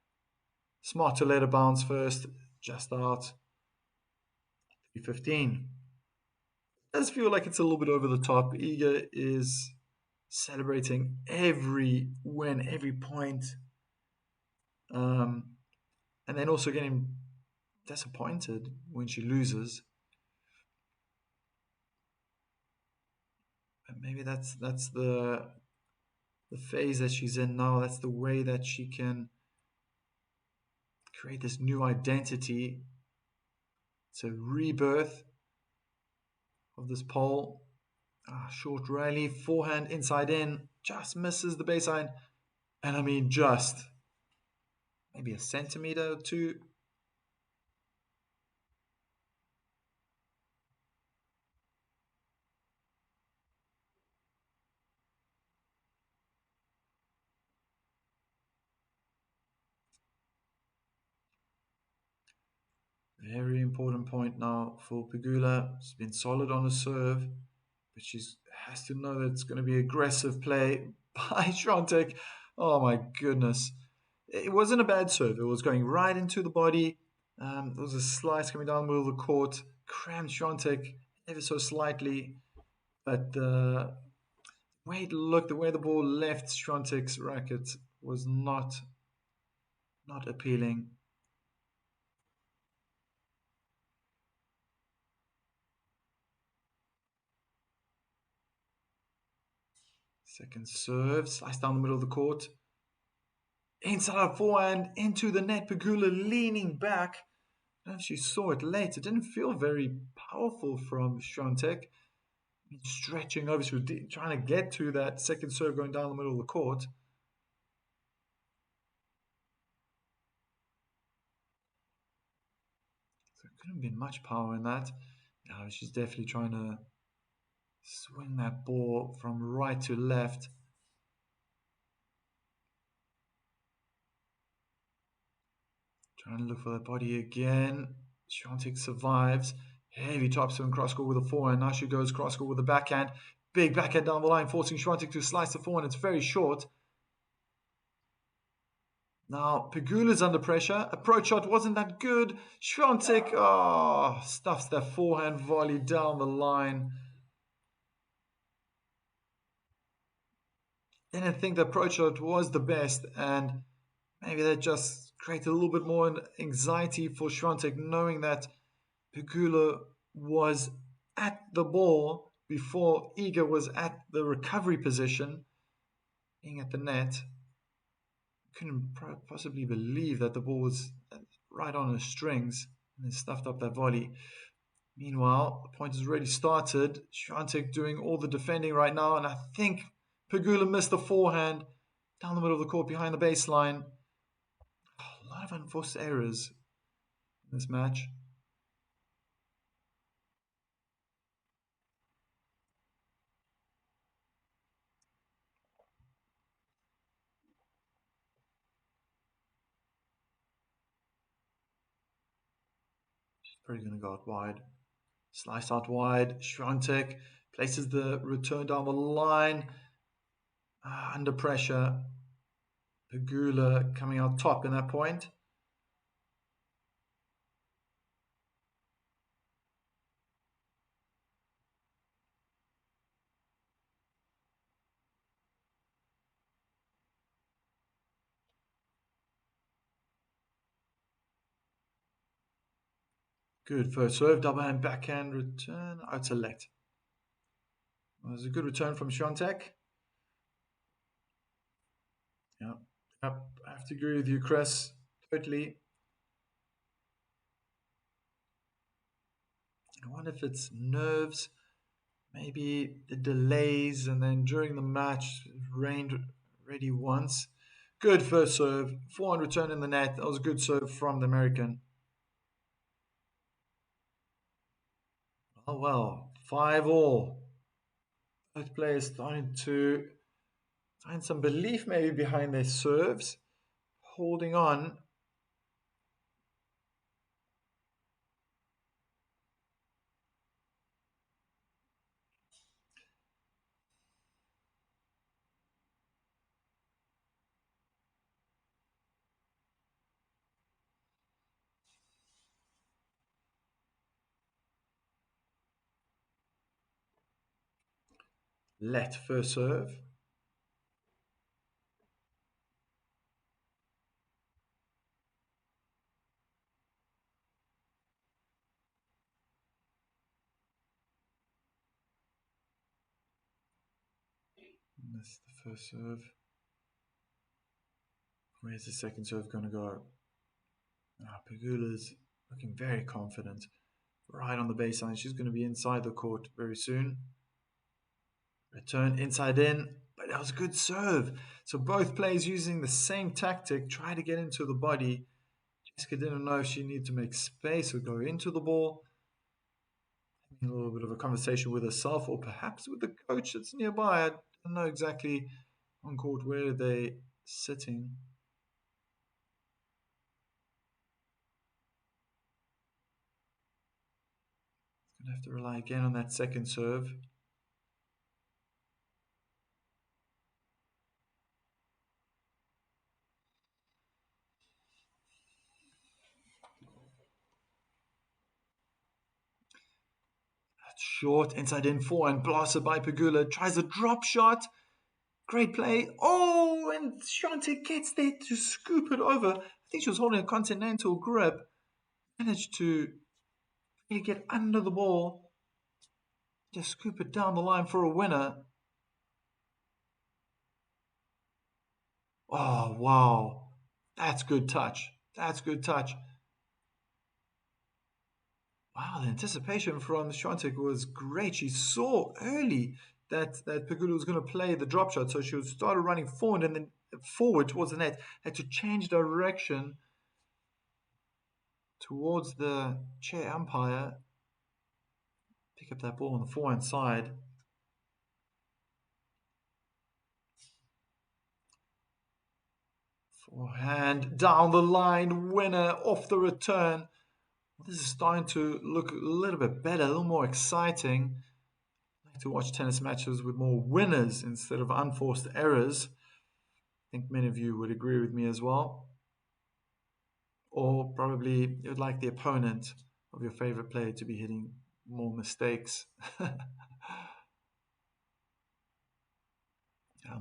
Smart to let it bounce first. Just out. 3-15. Does feel like it's a little bit over the top. Iga is celebrating every win, every point, and then also getting disappointed when she loses. And maybe that's the phase that she's in now. That's the way that she can create this new identity. It's a rebirth of this pole. Short rally, forehand inside in, just misses the baseline. And I mean just maybe a centimeter or two. Very important point now for Pegula. She's been solid on the serve, but she has to know that it's going to be aggressive play by Swiatek. Oh my goodness. It wasn't a bad serve. It was going right into the body. There was a slice coming down the middle of the court. Crammed Swiatek ever so slightly. But the way it looked, the way the ball left Swiatek's racket was not appealing. Second serve, slice down the middle of the court. Inside forehand, into the net. Pegula leaning back. I don't know if she saw it late. It didn't feel very powerful from Swiatek. Stretching over, she was trying to get to that second serve going down the middle of the court. So it couldn't have been much power in that. She's definitely trying to swing that ball from right to left. Trying to look for the body again. Swiatek survives. Heavy topspin cross court with a forehand. Now she goes cross court with a backhand. Big backhand down the line, forcing Swiatek to slice the forehand. It's very short. Now Pegula's under pressure. Approach shot wasn't that good. Swiatek, stuffs that forehand volley down the line. Didn't think the approach shot was the best, and maybe that just created a little bit more anxiety for Swiatek, knowing that Pegula was at the ball before Iga was at the recovery position, being at the net. Couldn't possibly believe that the ball was right on the strings and then stuffed up that volley. Meanwhile, the point has already started. Swiatek doing all the defending right now, and I think Pegula missed the forehand down the middle of the court behind the baseline. A lot of unforced errors in this match. Probably going to go out wide. Slice out wide. Swiatek places the return down the line. Under pressure. Pegula coming out top in that point. Good first serve, double hand, backhand, return. Oh, it's a let. It was a good return from Swiatek. Yeah, yep. I have to agree with you, Chris. Totally. I wonder if it's nerves, maybe the delays, and then during the match, it rained already once. Good first serve, forehand return in the net. That was a good serve from the American. Oh well, 5-all. Both players starting to find some belief maybe behind their serves, holding on. Let first serve. That's the first serve. Where's the second serve going to go? Pegula's looking very confident. Right on the baseline. She's going to be inside the court very soon. Return inside in. But that was a good serve. So both players using the same tactic. Try to get into the body. Jessica didn't know if she needed to make space or go into the ball. A little bit of a conversation with herself or perhaps with the coach that's nearby. I don't know exactly on court where they're sitting. Gonna have to rely again on that second serve. That's short, inside in forehand, blasted by Pegula. Tries a drop shot. Great play. Oh, and Swiatek gets there to scoop it over. I think she was holding a continental grip. Managed to really get under the ball. Just scoop it down the line for a winner. Oh, wow. That's good touch. That's good touch. Wow, the anticipation from Swiatek was great. She saw early that Pegula was going to play the drop shot, so she started running forward and then forward towards the net. Had to change direction towards the chair umpire. Pick up that ball on the forehand side. Forehand down the line, winner off the return. This is starting to look a little bit better, a little more exciting. I like to watch tennis matches with more winners instead of unforced errors. I think many of you would agree with me as well. Or probably you'd like the opponent of your favorite player to be hitting more mistakes. I'm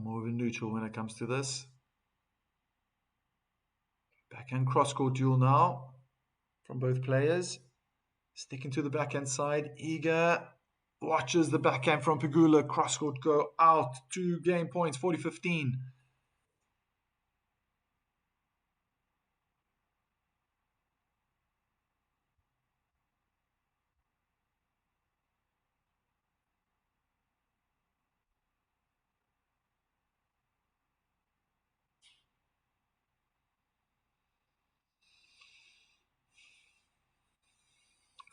more of a neutral when it comes to this. Backhand cross-court duel now from both players. Sticking to the backhand side. Eager watches the backhand from Pegula. Cross-court go out. 2 game points, 40-15.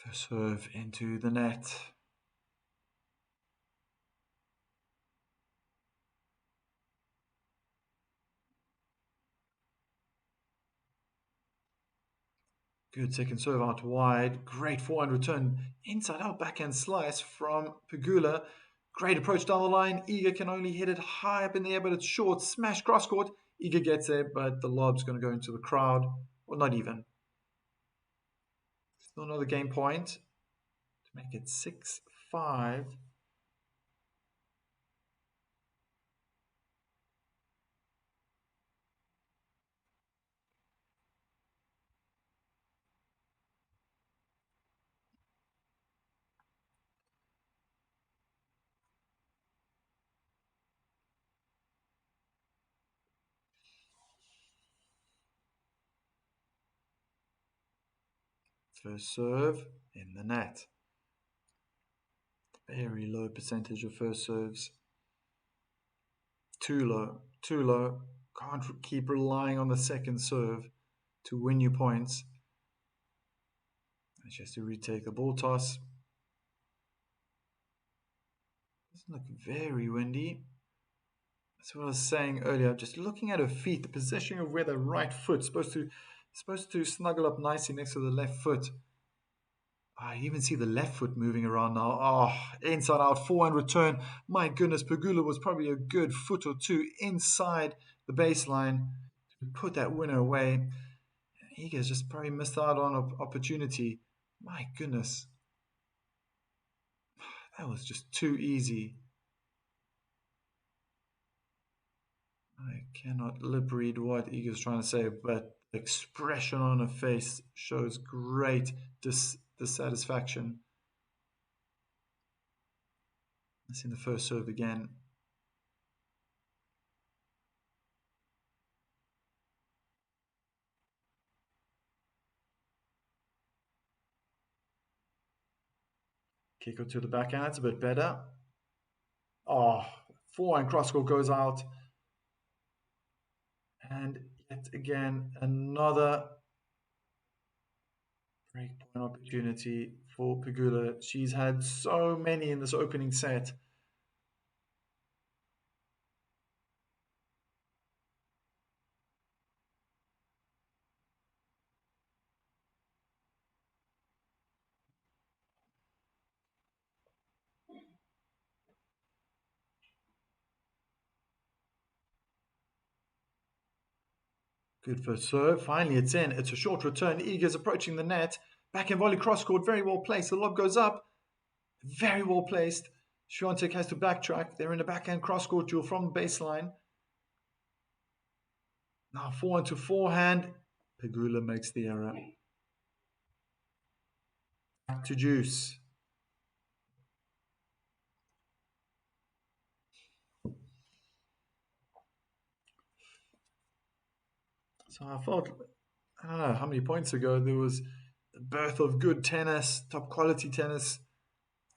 First serve into the net. Good second serve out wide. Great forehand return. Inside out backhand slice from Pegula. Great approach down the line. Iga can only hit it high up in the air, but it's short. Smash cross court. Iga gets there, but the lob's going to go into the crowd. Or not even. Still another game point to make it 6-5. First serve in the net. Very low percentage of first serves. Too low, too low. Can't keep relying on the second serve to win you points. And she has to retake the ball toss. Doesn't look very windy. That's what I was saying earlier. Just looking at her feet, the position of where the right foot's supposed to snuggle up nicely next to the left foot. I even see the left foot moving around now. Oh, inside out forehand return. My goodness, Pegula was probably a good foot or two inside the baseline to put that winner away. Iga's just probably missed out on an opportunity. My goodness. That was just too easy. I cannot lip read what Iga's trying to say, but the expression on her face shows great dissatisfaction. Let's see the first serve again. Kick her to the backhand, that's a bit better. Oh, forehand cross court goes out. And yet again, another breakpoint opportunity for Pegula. She's had so many in this opening set. Good first serve. Finally, it's in. It's a short return. Iga's approaching the net. Backhand volley cross court. Very well placed. The lob goes up. Very well placed. Swiatek has to backtrack. They're in a backhand cross court duel from the baseline. Now forehand to forehand. Pegula makes the error. Back to juice. So I thought, I don't know how many points ago, there was the birth of good tennis, top quality tennis,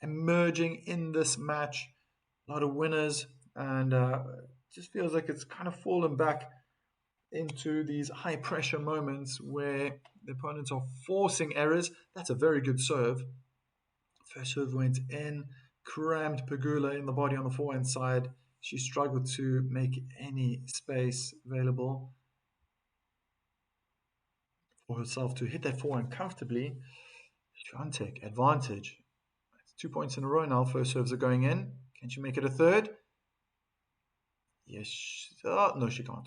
emerging in this match. A lot of winners, and just feels like it's kind of fallen back into these high pressure moments where the opponents are forcing errors. That's a very good serve. First serve went in, crammed Pegula in the body on the forehand side. She struggled to make any space available for herself to hit that forehand comfortably. Swiatek, advantage. It's 2 points in a row now. First serves are going in. Can she make it a third? Yes. Oh, no, she can't.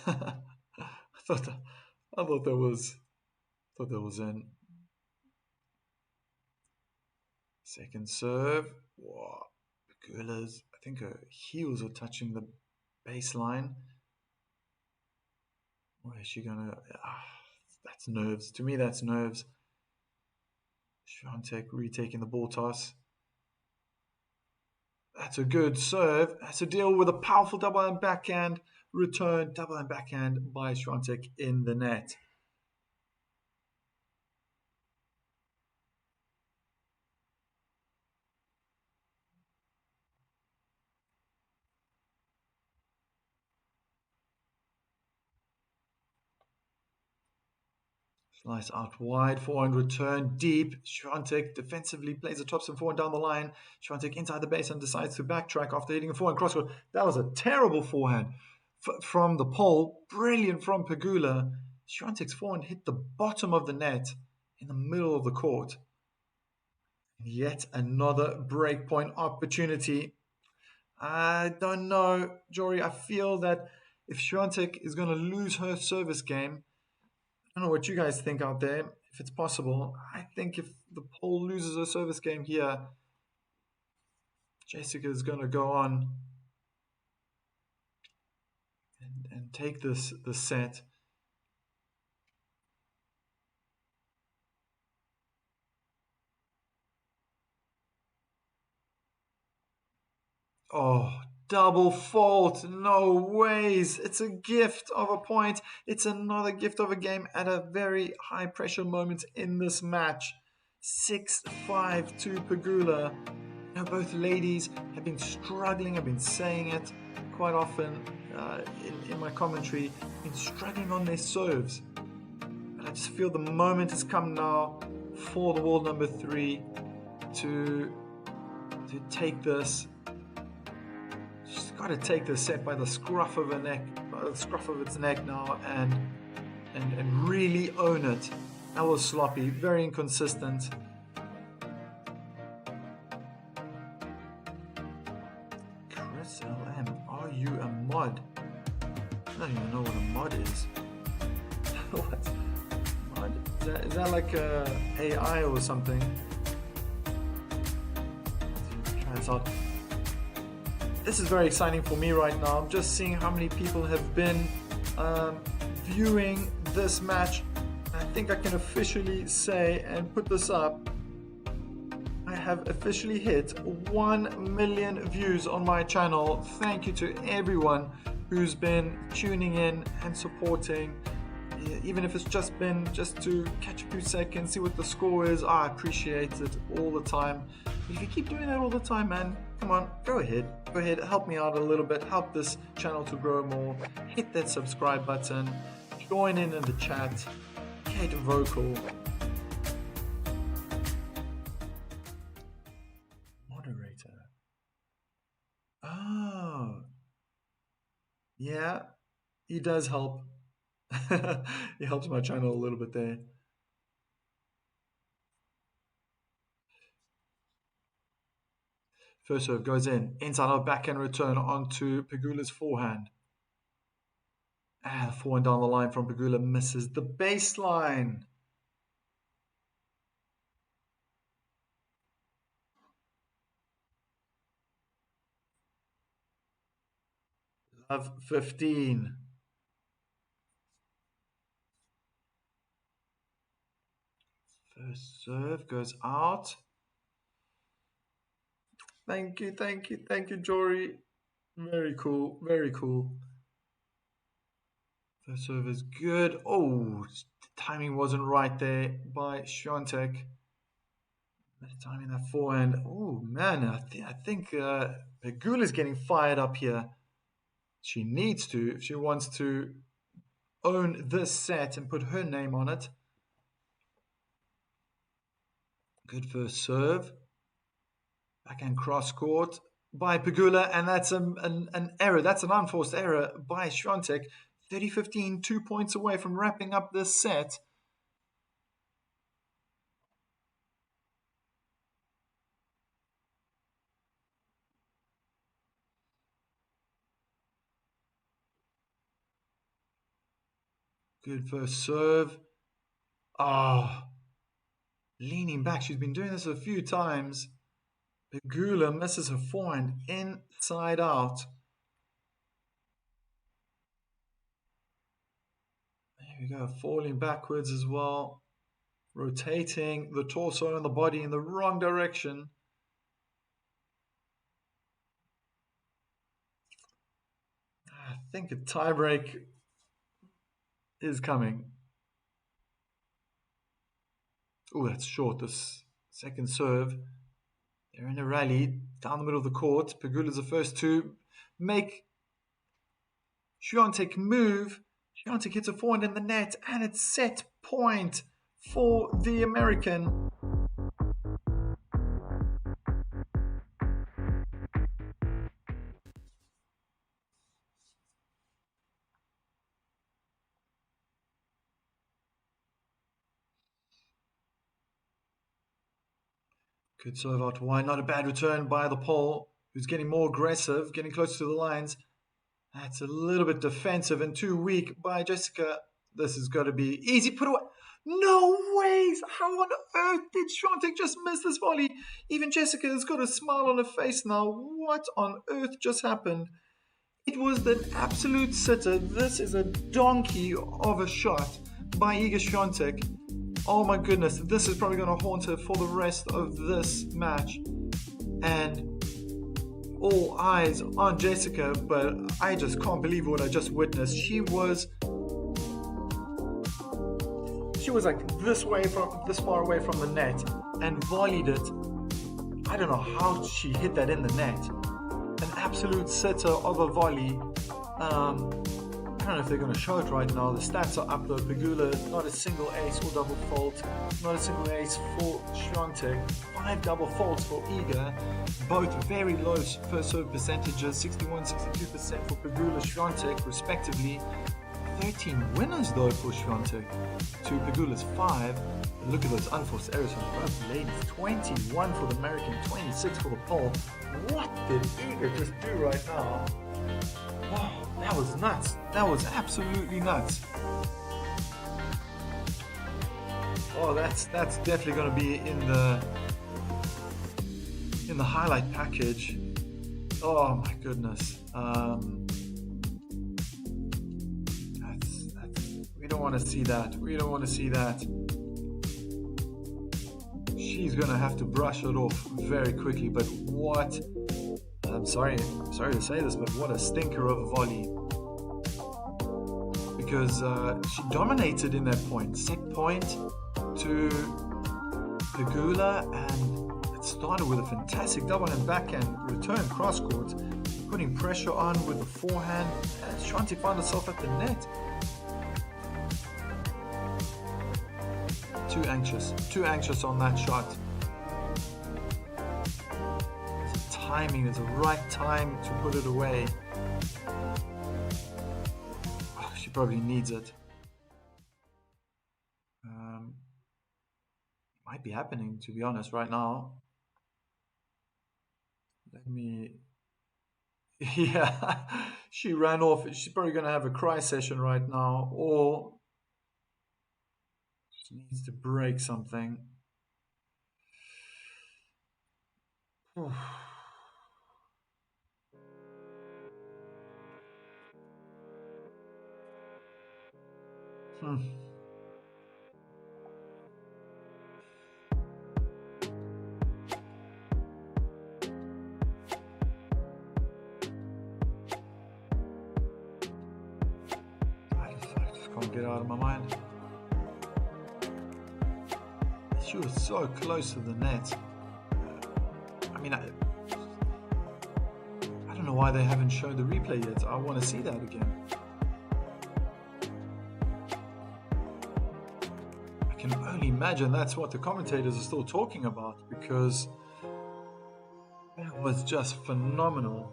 I thought that was in. Second serve. Wow. Pegula's, I think her heels are touching the baseline. Where is she gonna? That's nerves. To me, that's nerves. Swiatek retaking the ball toss. That's a good serve. That's a deal with a powerful double hand backhand return. Double hand backhand by Swiatek in the net. Slice out wide, forehand return, deep. Swiatek defensively plays the topspin forehand down the line. Swiatek inside the base and decides to backtrack after hitting a forehand crosscourt. That was a terrible forehand from the pole. Brilliant from Pegula. Swiatek's forehand hit the bottom of the net in the middle of the court. Yet another breakpoint opportunity. I don't know, Jory. I feel that if Swiatek is going to lose her service game, I don't know what you guys think out there, if it's possible. I think if the Pole loses her service game here, Jessica is going to go on and take this set. Oh, double fault. No ways. It's a gift of a point. It's another gift of a game at a very high pressure moment in this match. 6-5 to Pegula. Now, both ladies have been struggling. I've been saying it quite often in my commentary. Been struggling on their serves. But I just feel the moment has come now for the world number 3 to take this. She's got to take this set by the scruff of her neck, by the scruff of its neck now, and really own it. That was sloppy, very inconsistent. Chris LM, are you a mod? I don't even know what a mod is. What? Mod? Is that like a AI or something? Let's try this out. This is very exciting for me right now. I'm just seeing how many people have been viewing this match. I think I can officially say and put this up. I have officially hit 1 million views on my channel. Thank you to everyone who's been tuning in and supporting. Even if it's just been to catch a few seconds, see what the score is. I appreciate it all the time. If you keep doing that all the time, man, come on, go ahead, help me out a little bit, help this channel to grow more. Hit that subscribe button, join in the chat, Kate Vocal. Moderator. Oh, yeah, he does help. He helps my channel a little bit there. First serve goes in, inside of backhand return onto Pegula's forehand. And the forehand down the line from Pegula misses the baseline. Love 15. First serve goes out. Thank you, Jory. Very cool, very cool. First serve is good. Oh, the timing wasn't right there by Swiatek. Timing that forehand. Oh, man, I think Pegula is getting fired up here. She needs to, if she wants to own this set and put her name on it. Good first serve. Backhand cross court by Pegula, and that's an error. That's an unforced error by Swiatek. 30-15, 2 points away from wrapping up this set. Good first serve. Oh, leaning back. She's been doing this a few times. Pegula misses her forehand inside out. There we go, falling backwards as well. Rotating the torso and the body in the wrong direction. I think a tiebreak is coming. Oh, that's short, this second serve. They're in a rally down the middle of the court. Pegula's the first to make Swiatek move. Swiatek hits a forehand in the net, and it's set point for the American. Good serve out wide. Not a bad return by the pole, who's getting more aggressive, getting closer to the lines. That's a little bit defensive and too weak by Jessica. This has got to be easy. Put away. No ways! How on earth did Swiatek just miss this volley? Even Jessica has got a smile on her face now. What on earth just happened? It was the absolute sitter. This is a donkey of a shot by Iga Swiatek. Oh my goodness, this is probably going to haunt her for the rest of this match. And all eyes on Jessica, but I just can't believe what I just witnessed. She was like this far away from the net and volleyed it. I don't know how she hit that in the net. An absolute sitter of a volley. I don't know if they're going to show it right now. The stats are up though. Pegula, not a single ace or double fault. Not a single ace for Swiatek. 5 double faults for Iga. Both very low first serve percentages. 61-62% for Pegula, Swiatek respectively. 13 winners though for Swiatek to Pegula's 5. Look at those unforced errors from both ladies. 21 for the American, 26 for the Pole. What did Iga just do right now? Oh, that was nuts. That was absolutely nuts. Oh, that's definitely going to be in the highlight package. Oh my goodness. We don't want to see that. We don't want to see that. She's going to have to brush it off very quickly. But what? I'm sorry to say this, but what a stinker of a volley. Because she dominated in that point. Set point to Pegula, and it started with a fantastic double and backhand return cross court, putting pressure on with the forehand, and Swiatek found herself at the net. Too anxious on that shot. Timing, there's a right time to put it away. Oh, she probably needs it. Might be happening, to be honest, right now. Yeah, she ran off. She's probably going to have a cry session right now, or she needs to break something. I just can't get out of my mind. She was so close to the net. I mean, I don't know why they haven't shown the replay yet. I want to see that again. I can only imagine that's what the commentators are still talking about, because that was just phenomenal.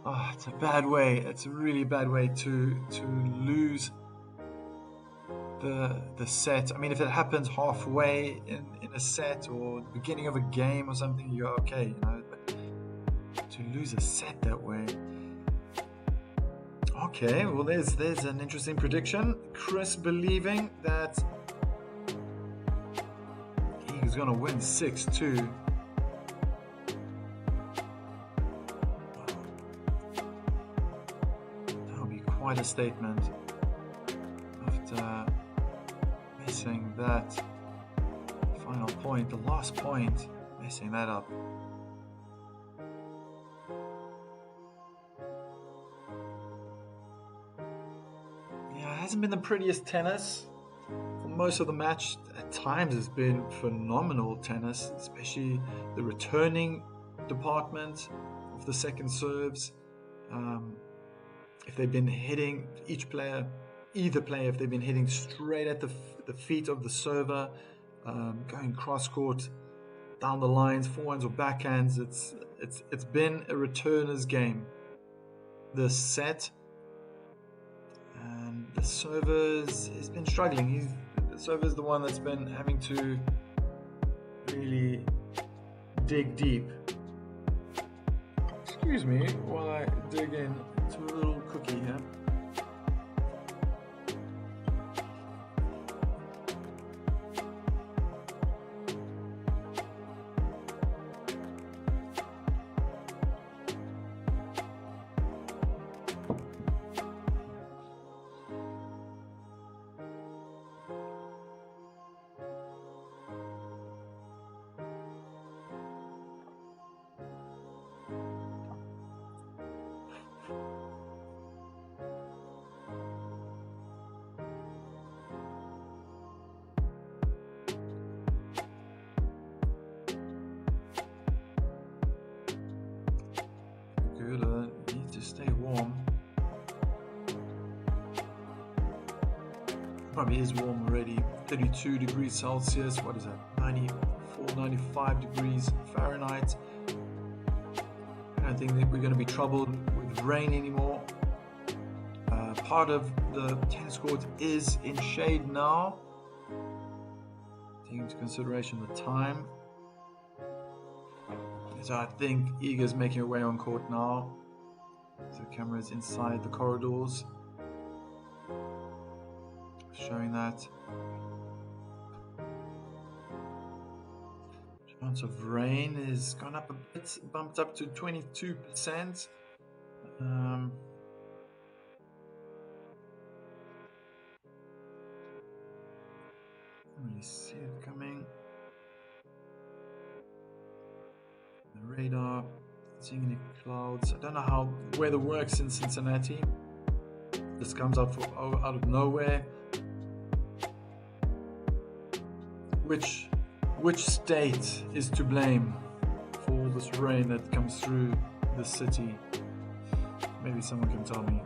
Oh, it's a bad way. It's a really bad way to lose the set. I mean, if it happens halfway in a set or the beginning of a game or something, you go, okay, you know, but to lose a set that way. Okay, well, there's an interesting prediction. Chris believing that he's going to win 6-2. That'll be quite a statement after messing that final point, the last point, messing that up. Yeah, it hasn't been the prettiest tennis for most of the match. At times it's been phenomenal tennis, especially the returning department of the second serves. If they've been hitting either player, if they've been hitting straight at the feet of the server, going cross court, down the lines, forehands or backhands, it's been a returner's game. The set, and the server's has been struggling. The server's the one that's been having to really dig deep. Excuse me while I dig in to a little cookie here. Need to stay warm. Probably is warm already. 32 degrees Celsius. What is that? 94, 95 degrees Fahrenheit. I don't think that we're going to be troubled with rain anymore. Part of the tennis court is in shade now. Taking into consideration the time. So I think Iga's making her way on court now. So the camera is inside the corridors, showing that. Chance of rain is gone up a bit, bumped up to 22%. Can't really see it coming. The radar, seeing any clouds. I don't know how weather works in Cincinnati. This comes out of nowhere. Which state is to blame for all this rain that comes through the city? Maybe someone can tell me.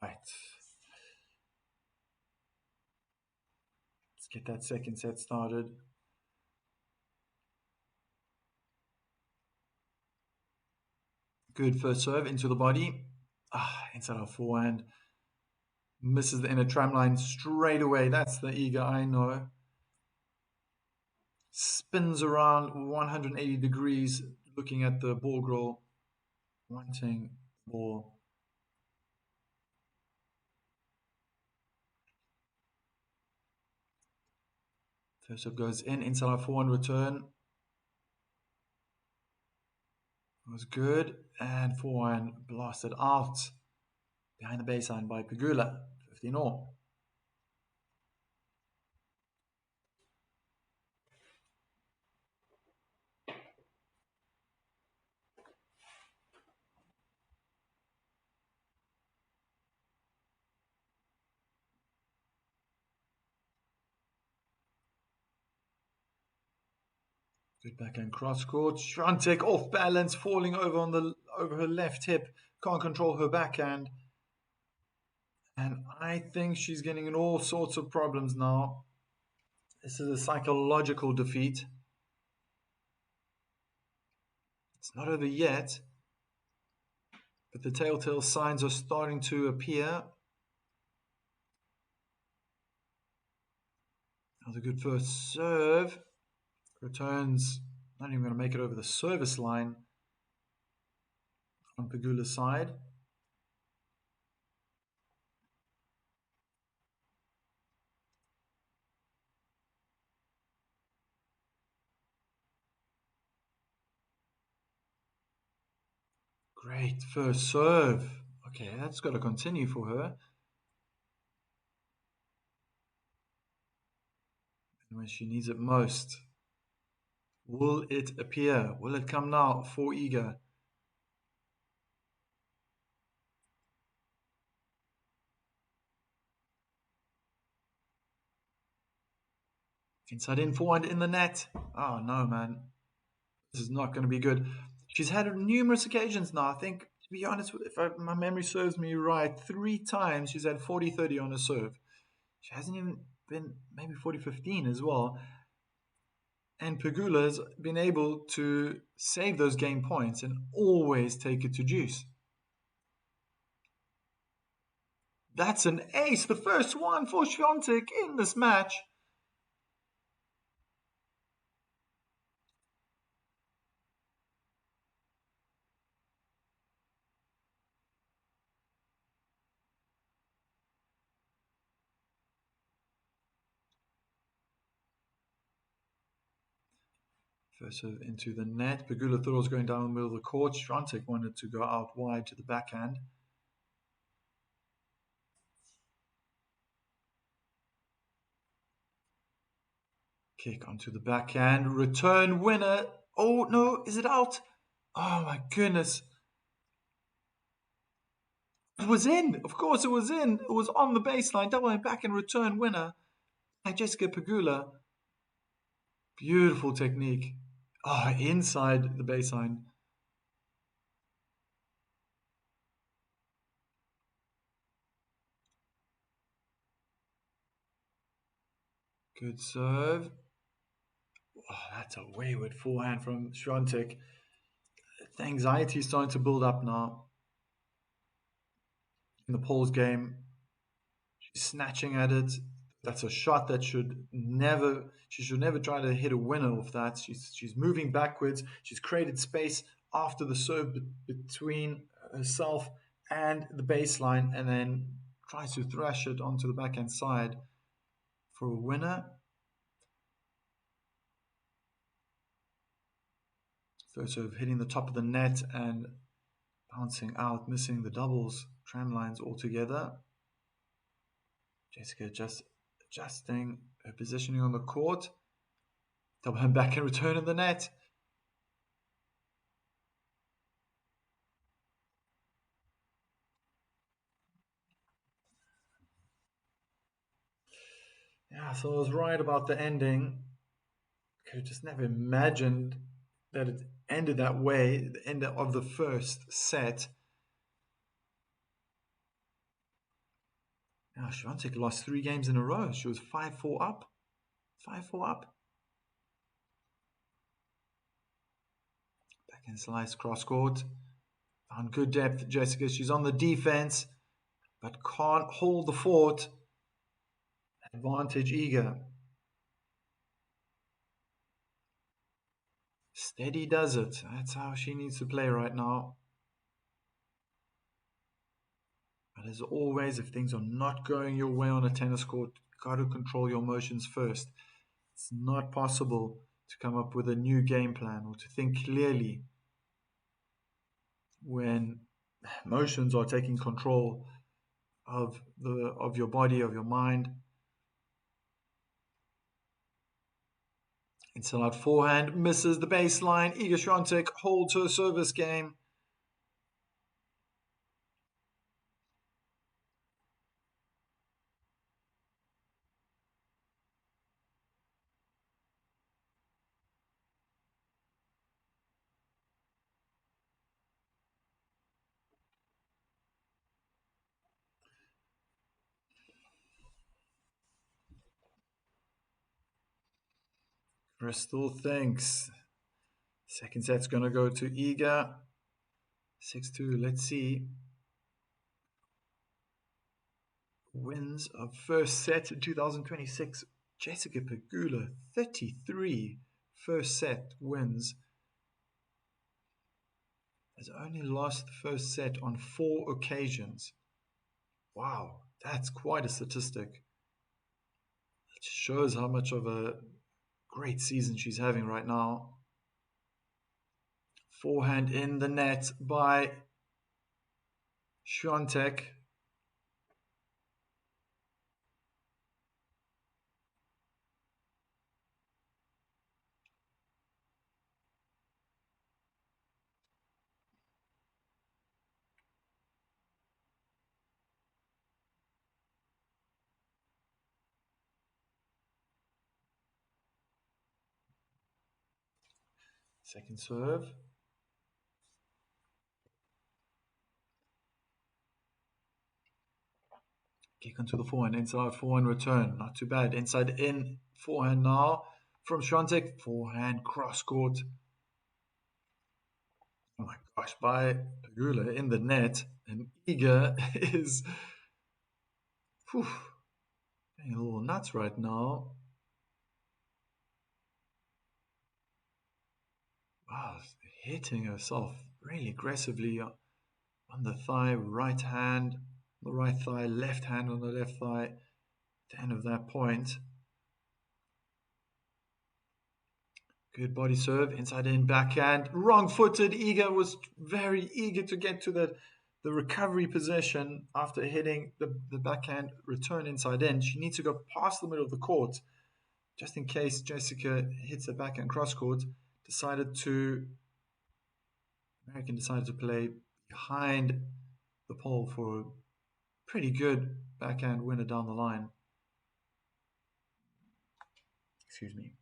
Right. Let's get that second set started. Good first serve into the body. Inside our forehand. Misses the inner tram line straight away. That's the Iga I know. Spins around 180 degrees looking at the ball girl, wanting the ball. First serve goes in, inside our forehand return. It was good, and forehand blasted out behind the baseline by Pegula, 15-all. Good backhand cross court. Swiatek off balance, falling over over her left hip. Can't control her backhand. And I think she's getting in all sorts of problems now. This is a psychological defeat. It's not over yet, but the telltale signs are starting to appear. That was a good first serve. Returns, not even going to make it over the service line on Pegula's side. Great first serve. Okay, that's got to continue for her. And when she needs it most. Will it appear? Will it come now for Iga? Inside in, forehand in the net. Oh no, man. This is not going to be good. She's had numerous occasions now. I think, to be honest, if my memory serves me right, 3 times she's had 40-30 on her serve. She hasn't even been maybe 40-15 as well. And Pegula's been able to save those game points and always take it to juice. That's an ace, the first one for Swiatek in this match. First serve into the net. Pegula thought it was going down the middle of the court. Swiatek wanted to go out wide to the backhand. Kick onto the backhand. Return winner. Oh no, is it out? Oh my goodness. It was in. Of course it was in. It was on the baseline. Double back and return winner by Jessica Pegula. Beautiful technique. Oh, inside the baseline. Good serve. Oh, that's a wayward forehand from Swiatek. The anxiety is starting to build up now. In the Poles game, she's snatching at it. That's a shot that she should never try to hit a winner of that. She's moving backwards. She's created space after the serve between herself and the baseline, and then tries to thrash it onto the backhand side for a winner. First serve hitting the top of the net and bouncing out, missing the doubles tram lines altogether. Jessica just adjusting her positioning on the court. Double hand back and return in the net. Yeah, so I was right about the ending. Could have just never imagined that it ended that way, the end of the first set. Now, Swiatek lost 3 games in a row. She was 5-4 up. 5-4 up. Backhand slice, cross court. Found good depth, Jessica. She's on the defense, but can't hold the fort. Advantage eager. Steady does it. That's how she needs to play right now. But as always, if things are not going your way on a tennis court, you've got to control your emotions first. It's not possible to come up with a new game plan or to think clearly when emotions are taking control of your body, of your mind. Inside out forehand, misses the baseline. Iga Swiatek holds her service game. Crystal thinks. Second set's going to go to Iga. 6-2. Let's see. Wins of first set in 2026. Jessica Pegula, 33 first set wins. Has only lost the first set on 4 occasions. Wow, that's quite a statistic. It shows how much of a great season she's having right now. Forehand in the net by Swiatek. Second serve. Kick onto the forehand, inside forehand return. Not too bad. Inside in, forehand now from Swiatek. Forehand cross court. Oh my gosh, by Pegula in the net. And Iga is whew, getting a little nuts right now. Wow, hitting herself really aggressively on the thigh, right hand, the right thigh, left hand on the left thigh. At the end of that point. Good body serve, inside in, backhand, wrong-footed. Iga was very eager to get to the recovery position after hitting the backhand return inside in. She needs to go past the middle of the court, just in case Jessica hits the backhand cross court. American decided to play behind the pole for a pretty good backhand winner down the line. Excuse me.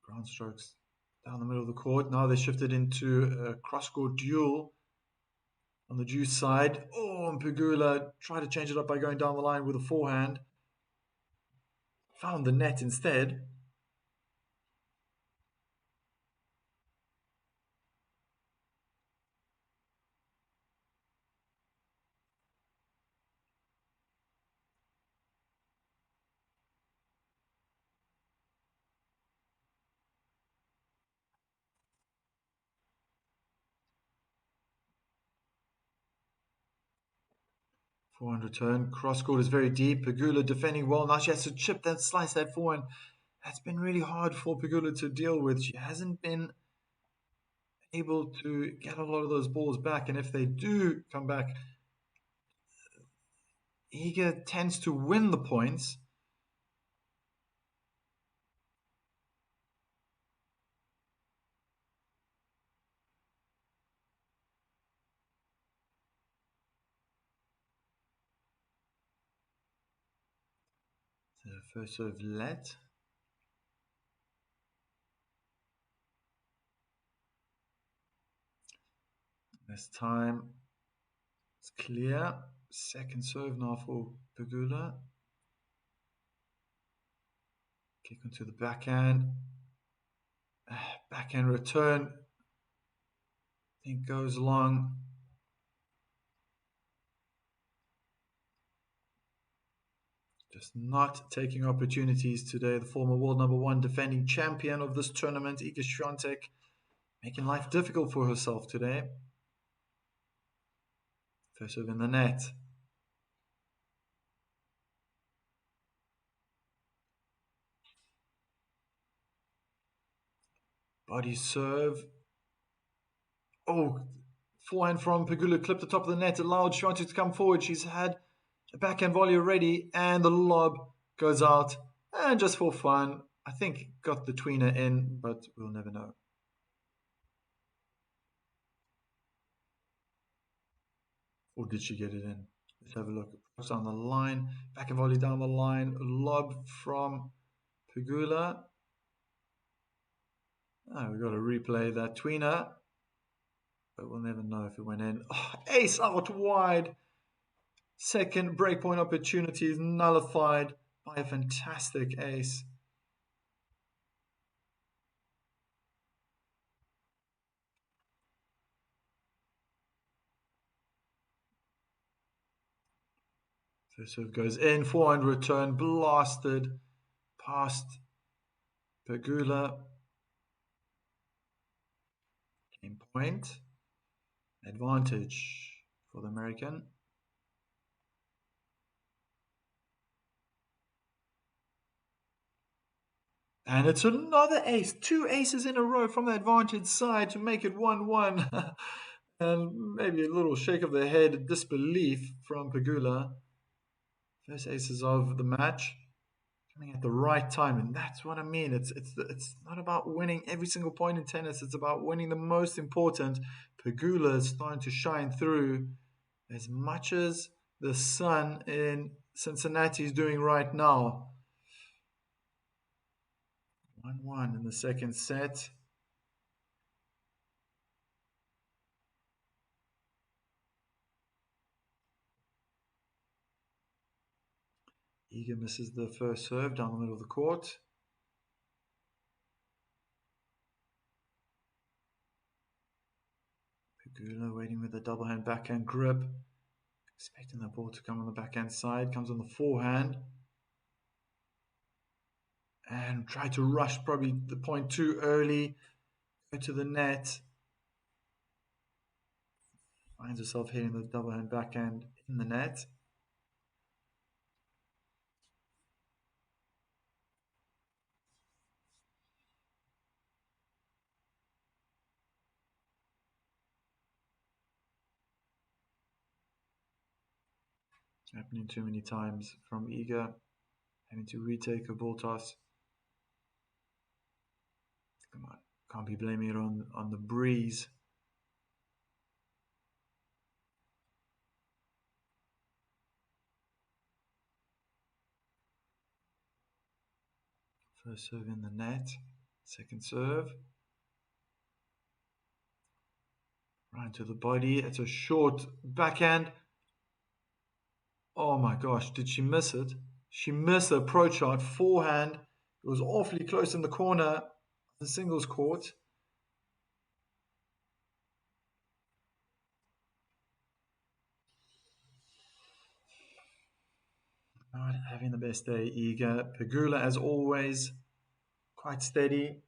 Ground strokes down the middle of the court. Now they shifted into a cross-court duel on the juice side. Oh, and Pegula tried to change it up by going down the line with a forehand. Found the net instead. Forehand return. Cross-court is very deep. Pegula defending well. Now she has to chip that, slice that forehand. That's been really hard for Pegula to deal with. She hasn't been able to get a lot of those balls back. And if they do come back, Iga tends to win the points. So first serve let. This time it's clear. Second serve now for Pegula. Kick onto the backhand. Backhand return. I think goes long. Just not taking opportunities today. The former world number one defending champion of this tournament, Iga Swiatek, making life difficult for herself today. First serve in the net. Body serve. Oh, forehand from Pegula clipped the top of the net, allowed Swiatek to come forward. She's had a backhand volley already, and the lob goes out. And just for fun, I think got the tweener in, but we'll never know. Or did she get it in? Let's have a look. Cross down the line, backhand volley down the line, lob from Pegula. Oh, we've got to replay that tweener, but we'll never know if it went in. Oh, ace out wide. Second breakpoint opportunity is nullified by a fantastic ace. First serve goes in, forehand return, blasted past Pegula. Game point. Advantage for the American. And it's another ace. Two aces in a row from the advantage side to make it 1-1. And maybe a little shake of the head, disbelief from Pegula. First aces of the match. Coming at the right time, and that's what I mean. It's not about winning every single point in tennis. It's about winning the most important. Pegula is starting to shine through as much as the sun in Cincinnati is doing right now. 1-1 in the second set. Iga misses the first serve down the middle of the court. Pegula waiting with the double hand backhand grip. Expecting the ball to come on the backhand side. Comes on the forehand. And try to rush probably the point too early. Go to the net. Finds herself hitting the double hand backhand in the net. Happening too many times from Iga. Having to retake a ball toss. Come on. Can't be blaming it on the breeze. First serve in the net. Second serve. Right to the body. It's a short backhand. Oh my gosh, did she miss it? She missed the approach shot. Forehand. It was awfully close in the corner. The singles court. Not having the best day, Iga. Pegula, as always, quite steady.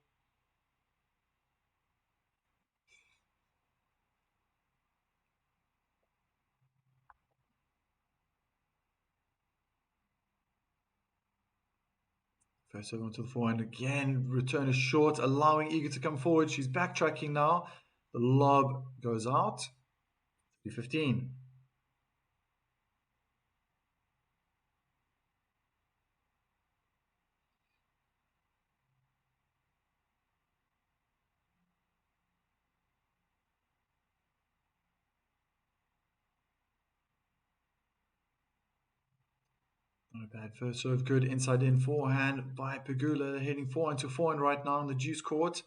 First over onto the forehand again. Return is short, allowing Iga to come forward. She's backtracking now. The lob goes out. 3-15. Not a bad first serve. Good inside in forehand by Pegula. Hitting forehand to forehand right now in the juice court.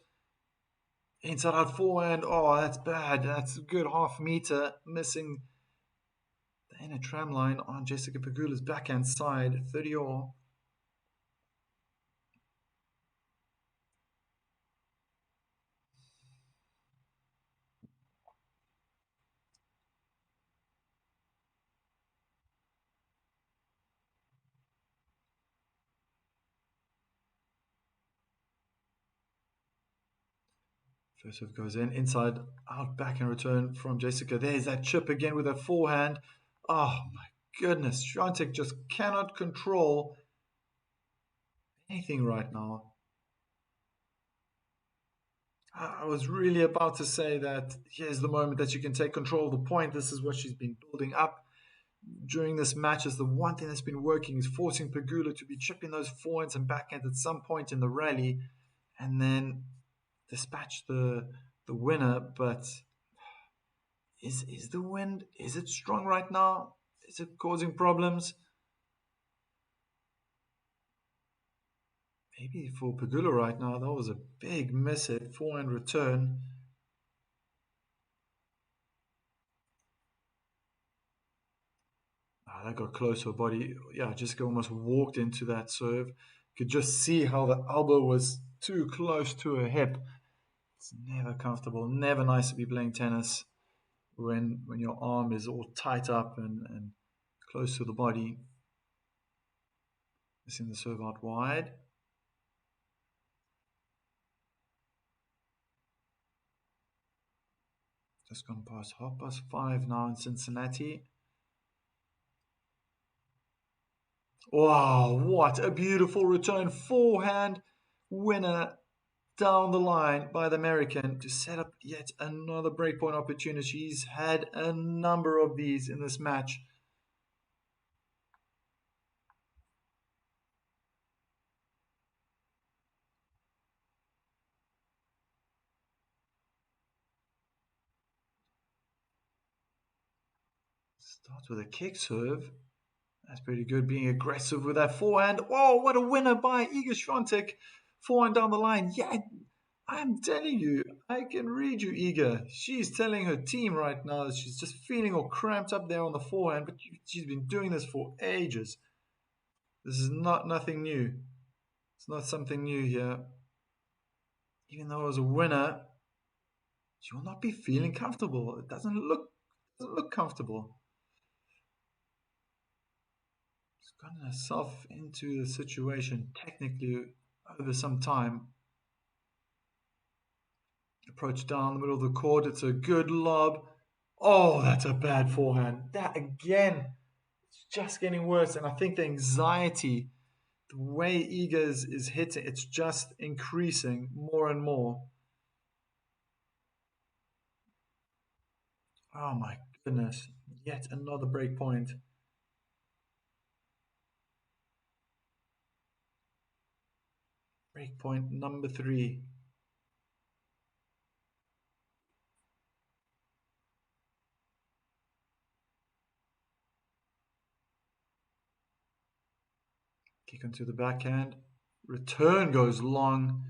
Inside out forehand. Oh, that's bad. That's a good half meter. Missing the inner tram line on Jessica Pegula's backhand side. 30 all. First serve goes in, inside, out, back and return from Jessica. There's that chip again with a forehand. Oh my goodness, Swiatek just cannot control anything right now. I was really about to say that here's the moment that you can take control of the point. This is what she's been building up during this match. Is the one thing that's been working is forcing Pegula to be chipping those forehands and backhands at some point in the rally, and then dispatch the winner. But is the wind, is it strong right now? Is it causing problems? Maybe for Pegula right now, that was a big miss at forehand return. That got close to her body. Yeah, Jessica almost walked into that serve. Could just see how the elbow was too close to her hip. It's never comfortable, never nice to be playing tennis when your arm is all tight up and close to the body. Missing the serve out wide. Just gone past 5:30 now in Cincinnati. Wow, what a beautiful return. Forehand winner down the line by the American to set up yet another breakpoint opportunity. He's had a number of these in this match. Starts with a kick serve. That's pretty good, being aggressive with that forehand. Oh, what a winner by Iga Swiatek. Forehand down the line. Yeah, I'm telling you, I can read you, Iga. She's telling her team right now that she's just feeling all cramped up there on the forehand, but she's been doing this for ages. This is not nothing new. It's not something new here. Even though I was a winner, she will not be feeling comfortable. It doesn't look comfortable. She's gotten herself into the situation technically over some time. Approach down the middle of the court. It's a good lob. Oh, that's a bad forehand. That again, it's just getting worse. And I think the anxiety, the way Iga is hitting, it's just increasing more and more. Oh my goodness. Yet another break point. Break point number 3. Kick onto the backhand. Return goes long.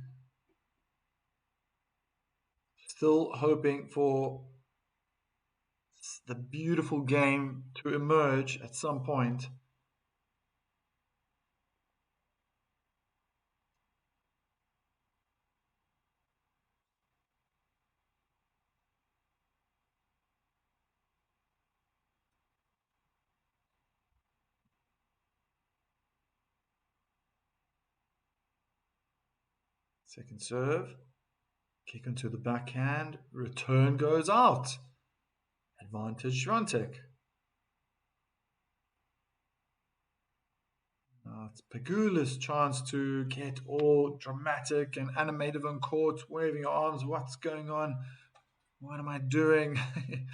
Still hoping for the beautiful game to emerge at some point. Second serve. Kick onto the backhand. Return goes out. Advantage Swiatek. It's Pegula's chance to get all dramatic and animated on court, waving your arms. What's going on? What am I doing? I'm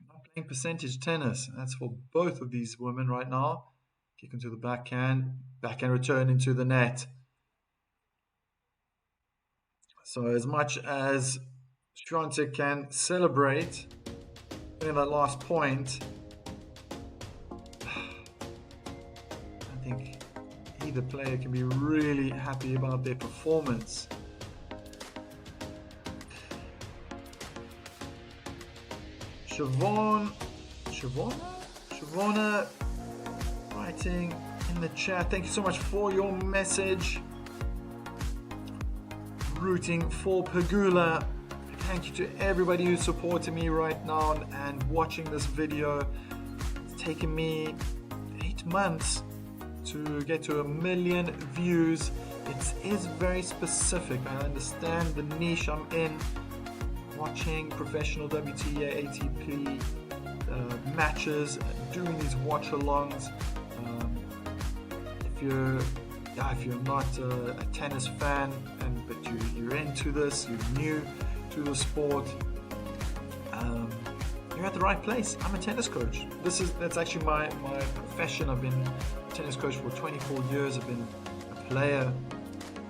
not playing percentage tennis. That's for both of these women right now. Kick into the backhand return into the net. So as much as Swiatek can celebrate winning that last point, I think either player can be really happy about their performance. Shavona writing in the chat. Thank you so much for your message. Rooting for Pegula. Thank you to everybody who's supporting me right now and watching this video. It's taken me 8 months to get to 1 million views. It is very specific. I understand the niche I'm in. Watching professional WTA, ATP matches, doing these watch-alongs. If you're not a tennis fan, but you're into this, you're new to the sport, you're at the right place. I'm a tennis coach. That's actually my profession. I've been a tennis coach for 24 years. I've been a player,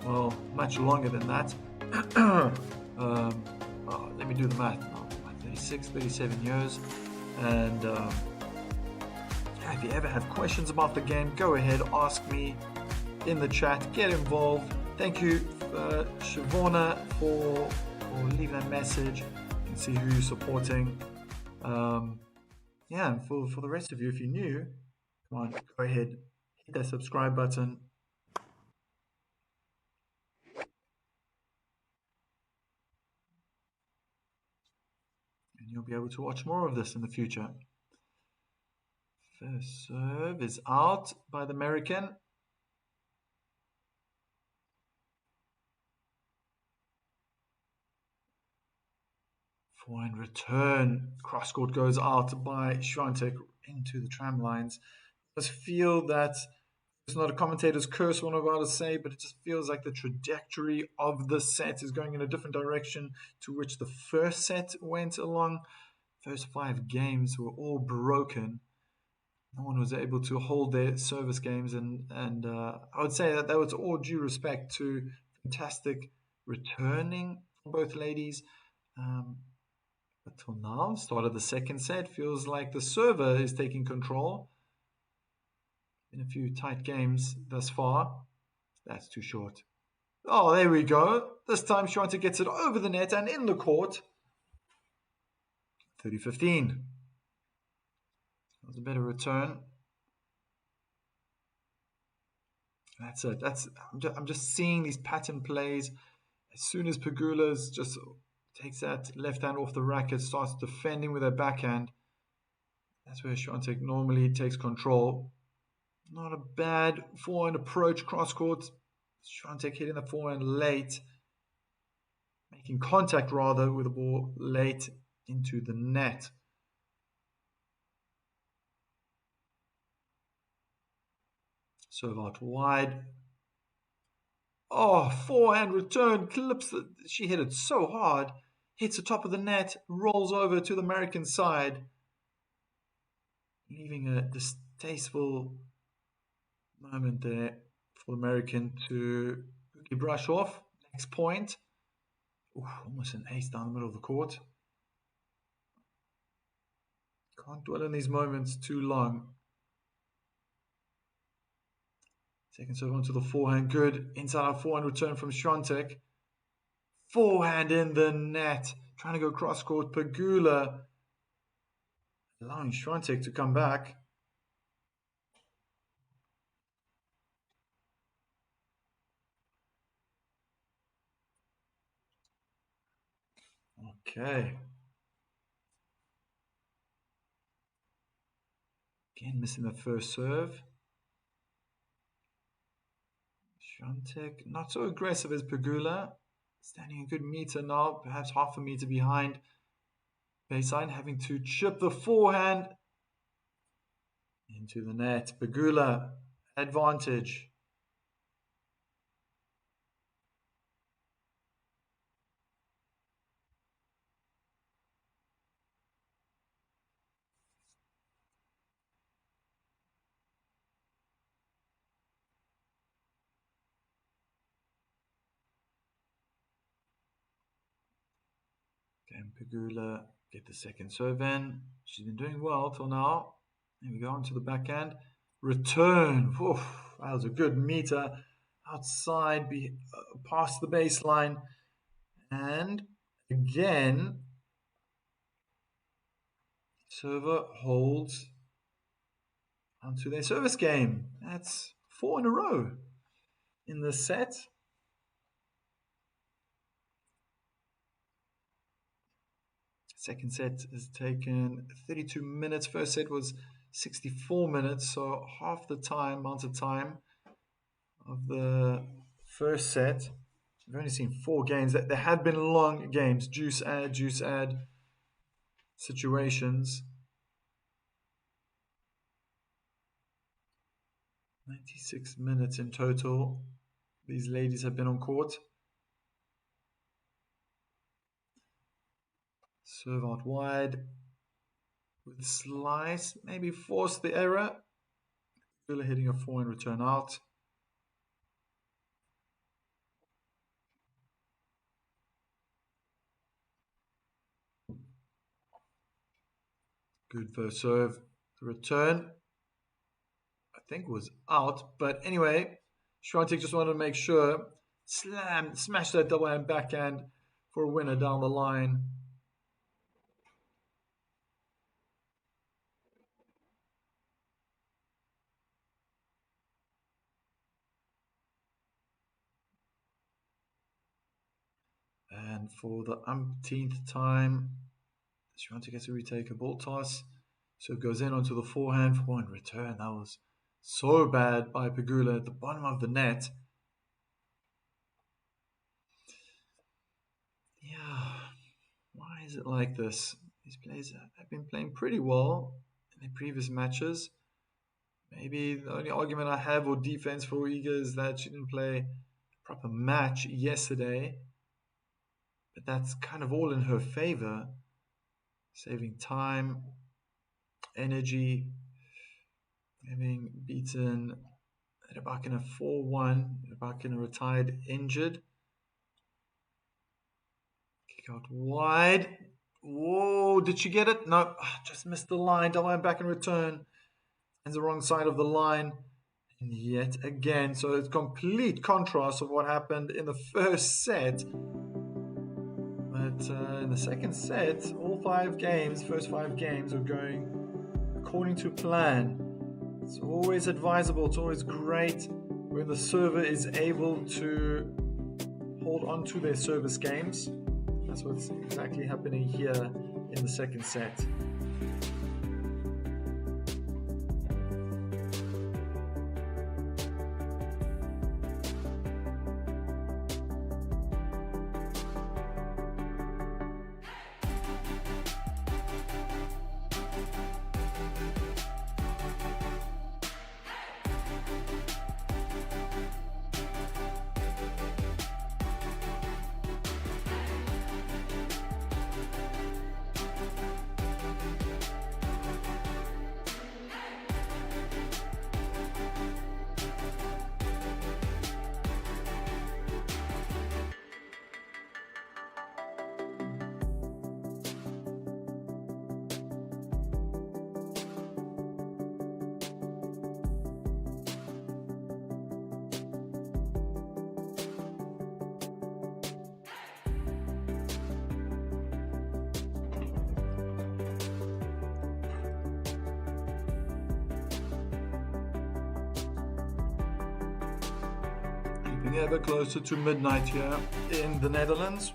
well, much longer than that. Let me do the math now. 36, 37 years. And if you ever have questions about the game, go ahead, ask me in the chat, get involved. Thank you, Shavona, for leaving that message. You can see who you're supporting. And for the rest of you, if you're new, come on, go ahead, hit that subscribe button. And you'll be able to watch more of this in the future. First serve is out by the American. Forehand return. Cross court goes out by Swiatek into the tram lines. I just feel that it's not a commentator's curse, what I'm about to say, but it just feels like the trajectory of the set is going in a different direction to which the first set went along. First 5 games were all broken. No one was able to hold their service games, and I would say that was all due respect to fantastic returning from both ladies. But till now, start of the second set, feels like the server is taking control. In a few tight games thus far. That's too short. Oh, there we go. This time Swiatek gets it over the net and in the court. 30-15. That was a better return. That's it. I'm just seeing these pattern plays. As soon as Pegula's just takes that left hand off the racket, starts defending with her backhand, that's where Swiatek normally takes control. Not a bad forehand approach cross court. Swiatek hitting the forehand late, making contact rather with the ball late into the net. Serve out wide. Oh, forehand return, clips it. She hit it so hard. Hits the top of the net, rolls over to the American side, leaving a distasteful moment there for the American to brush off. Next point. Ooh, almost an ace down the middle of the court. Can't dwell on these moments too long. Second serve onto the forehand. Good. Inside out forehand return from Swiatek. Forehand in the net. Trying to go cross court. Pegula allowing Swiatek to come back. Okay. Again, missing the first serve. Swiatek, not so aggressive as Pegula. Standing a good meter now, perhaps half a meter behind baseline, having to chip the forehand into the net. Pegula, advantage. Can Pegula get the second serve in? She's been doing well till now. Here we go onto the backhand. Return. Oof, that was a good meter. Outside, past the baseline. And again, server holds onto their service game. That's 4 in a row in the set. Second set has taken 32 minutes. First set was 64 minutes, so half the amount of time of the first set. We've only seen 4 games. There have been long games, juice add situations. 96 minutes in total. These ladies have been on court. Serve out wide with slice, maybe force the error. Really hitting a forehand return out. Good first serve. The return, I think, was out. But anyway, Swiatek just wanted to make sure. Smash that double hand backhand for a winner down the line. And for the umpteenth time, Swiatek gets to retake a ball toss. So it goes in onto the forehand return. That was so bad by Pegula at the bottom of the net. Yeah, why is it like this? These players have been playing pretty well in their previous matches. Maybe the only argument I have for defense for Iga is that she didn't play a proper match yesterday. But that's kind of all in her favor. Saving time, energy, having beaten Rybakina 4-1. Rybakina retired injured. Kick out wide. Whoa, did she get it? No, just missed the line. Double hand back in return. And the wrong side of the line. And yet again, so it's complete contrast of what happened in the first set. But in the second set, all 5 games, first 5 games are going according to plan. It's always advisable, it's always great where the server is able to hold on to their service games. That's what's exactly happening here in the second set. Getting ever closer to midnight here in the Netherlands,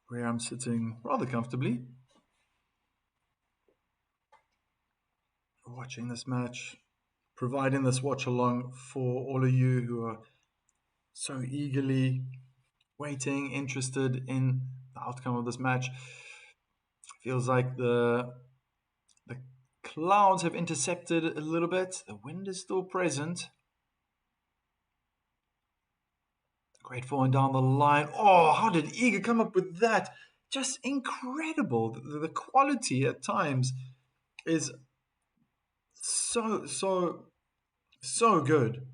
where I'm sitting rather comfortably, watching this match, providing this watch along for all of you who are so eagerly waiting, interested in the outcome of this match. Feels like the clouds have intercepted a little bit. The wind is still present. Great forehand down the line. Oh, how did Iga come up with that? Just incredible. The quality at times is so good.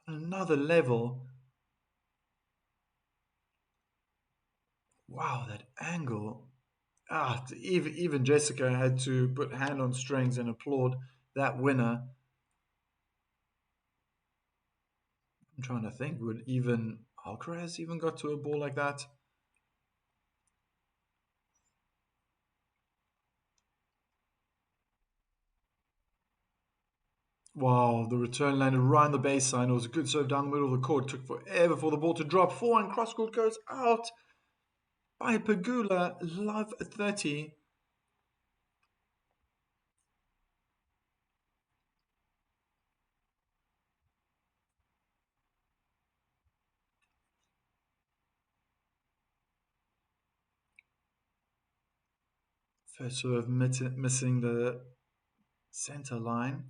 Another level. Wow, that angle. Even Jessica had to put hand on strings and applaud that winner. I'm trying to think, would even Alcaraz even got to a ball like that? Wow, the return landed right on the baseline. It was a good serve down the middle of the court. Took forever for the ball to drop. Forehand cross court goes out by Pegula. Love 30. First serve missing the center line.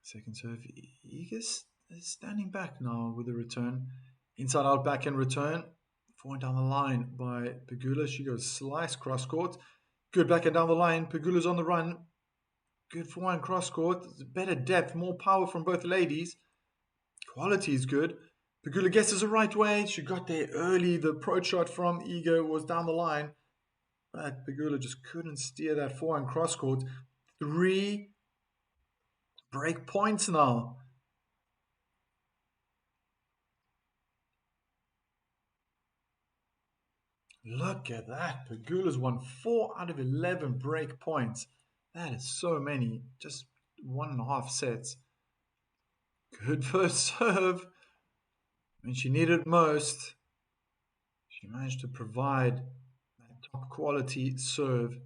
Second serve, Igas is standing back now with the return. Inside out backhand return. Forehand down the line by Pegula. She goes slice cross court. Good backhand down the line. Pegula's on the run. Good forehand cross court. Better depth, more power from both ladies. Quality is good. Pegula guesses the right way. She got there early. The approach shot from Iga was down the line. But Pegula just couldn't steer that forehand cross court. 3 break points now. Look at that. Pegula's won 4 out of 11 break points. That is so many. Just 1.5 sets. Good first serve. When she needed it most, she managed to provide that top quality serve.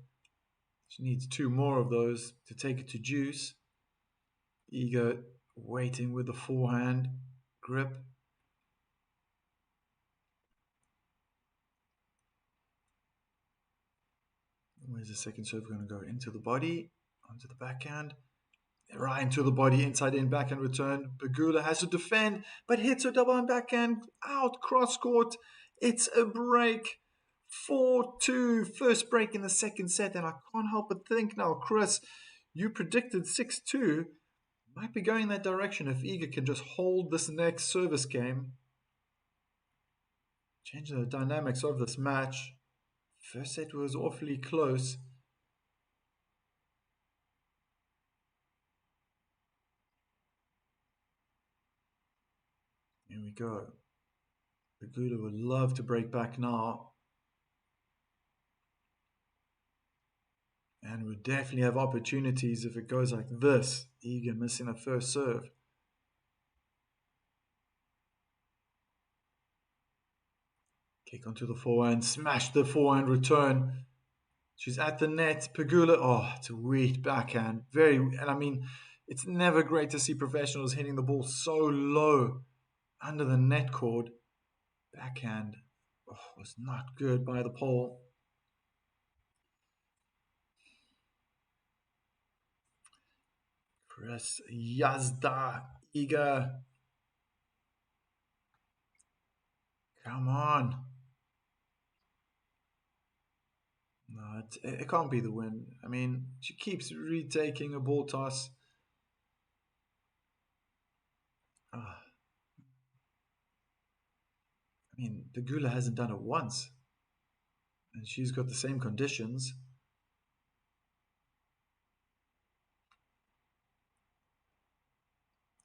She needs 2 more of those to take it to juice. Iga waiting with the forehand grip. Where's the second serve going to go? Into the body, onto the backhand, right into the body, inside in, backhand return. Pegula has to defend, but hits her double and backhand out, cross court. It's a break. 4-2, first break in the second set, and I can't help but think now, Chris, you predicted 6-2. Might be going that direction if Iga can just hold this next service game. Changing the dynamics of this match. First set was awfully close. Here we go. Pegula would love to break back now. And we definitely have opportunities if it goes like this. Eager missing a first serve. Kick onto the forehand, smash the forehand return. She's at the net. Pegula, oh, it's a weak backhand. And I mean, it's never great to see professionals hitting the ball so low under the net cord. Backhand was not good by the pole. Chris Yazda, Iga. Come on. No, it can't be the win. I mean, she keeps retaking a ball toss. I mean, Pegula hasn't done it once. And she's got the same conditions.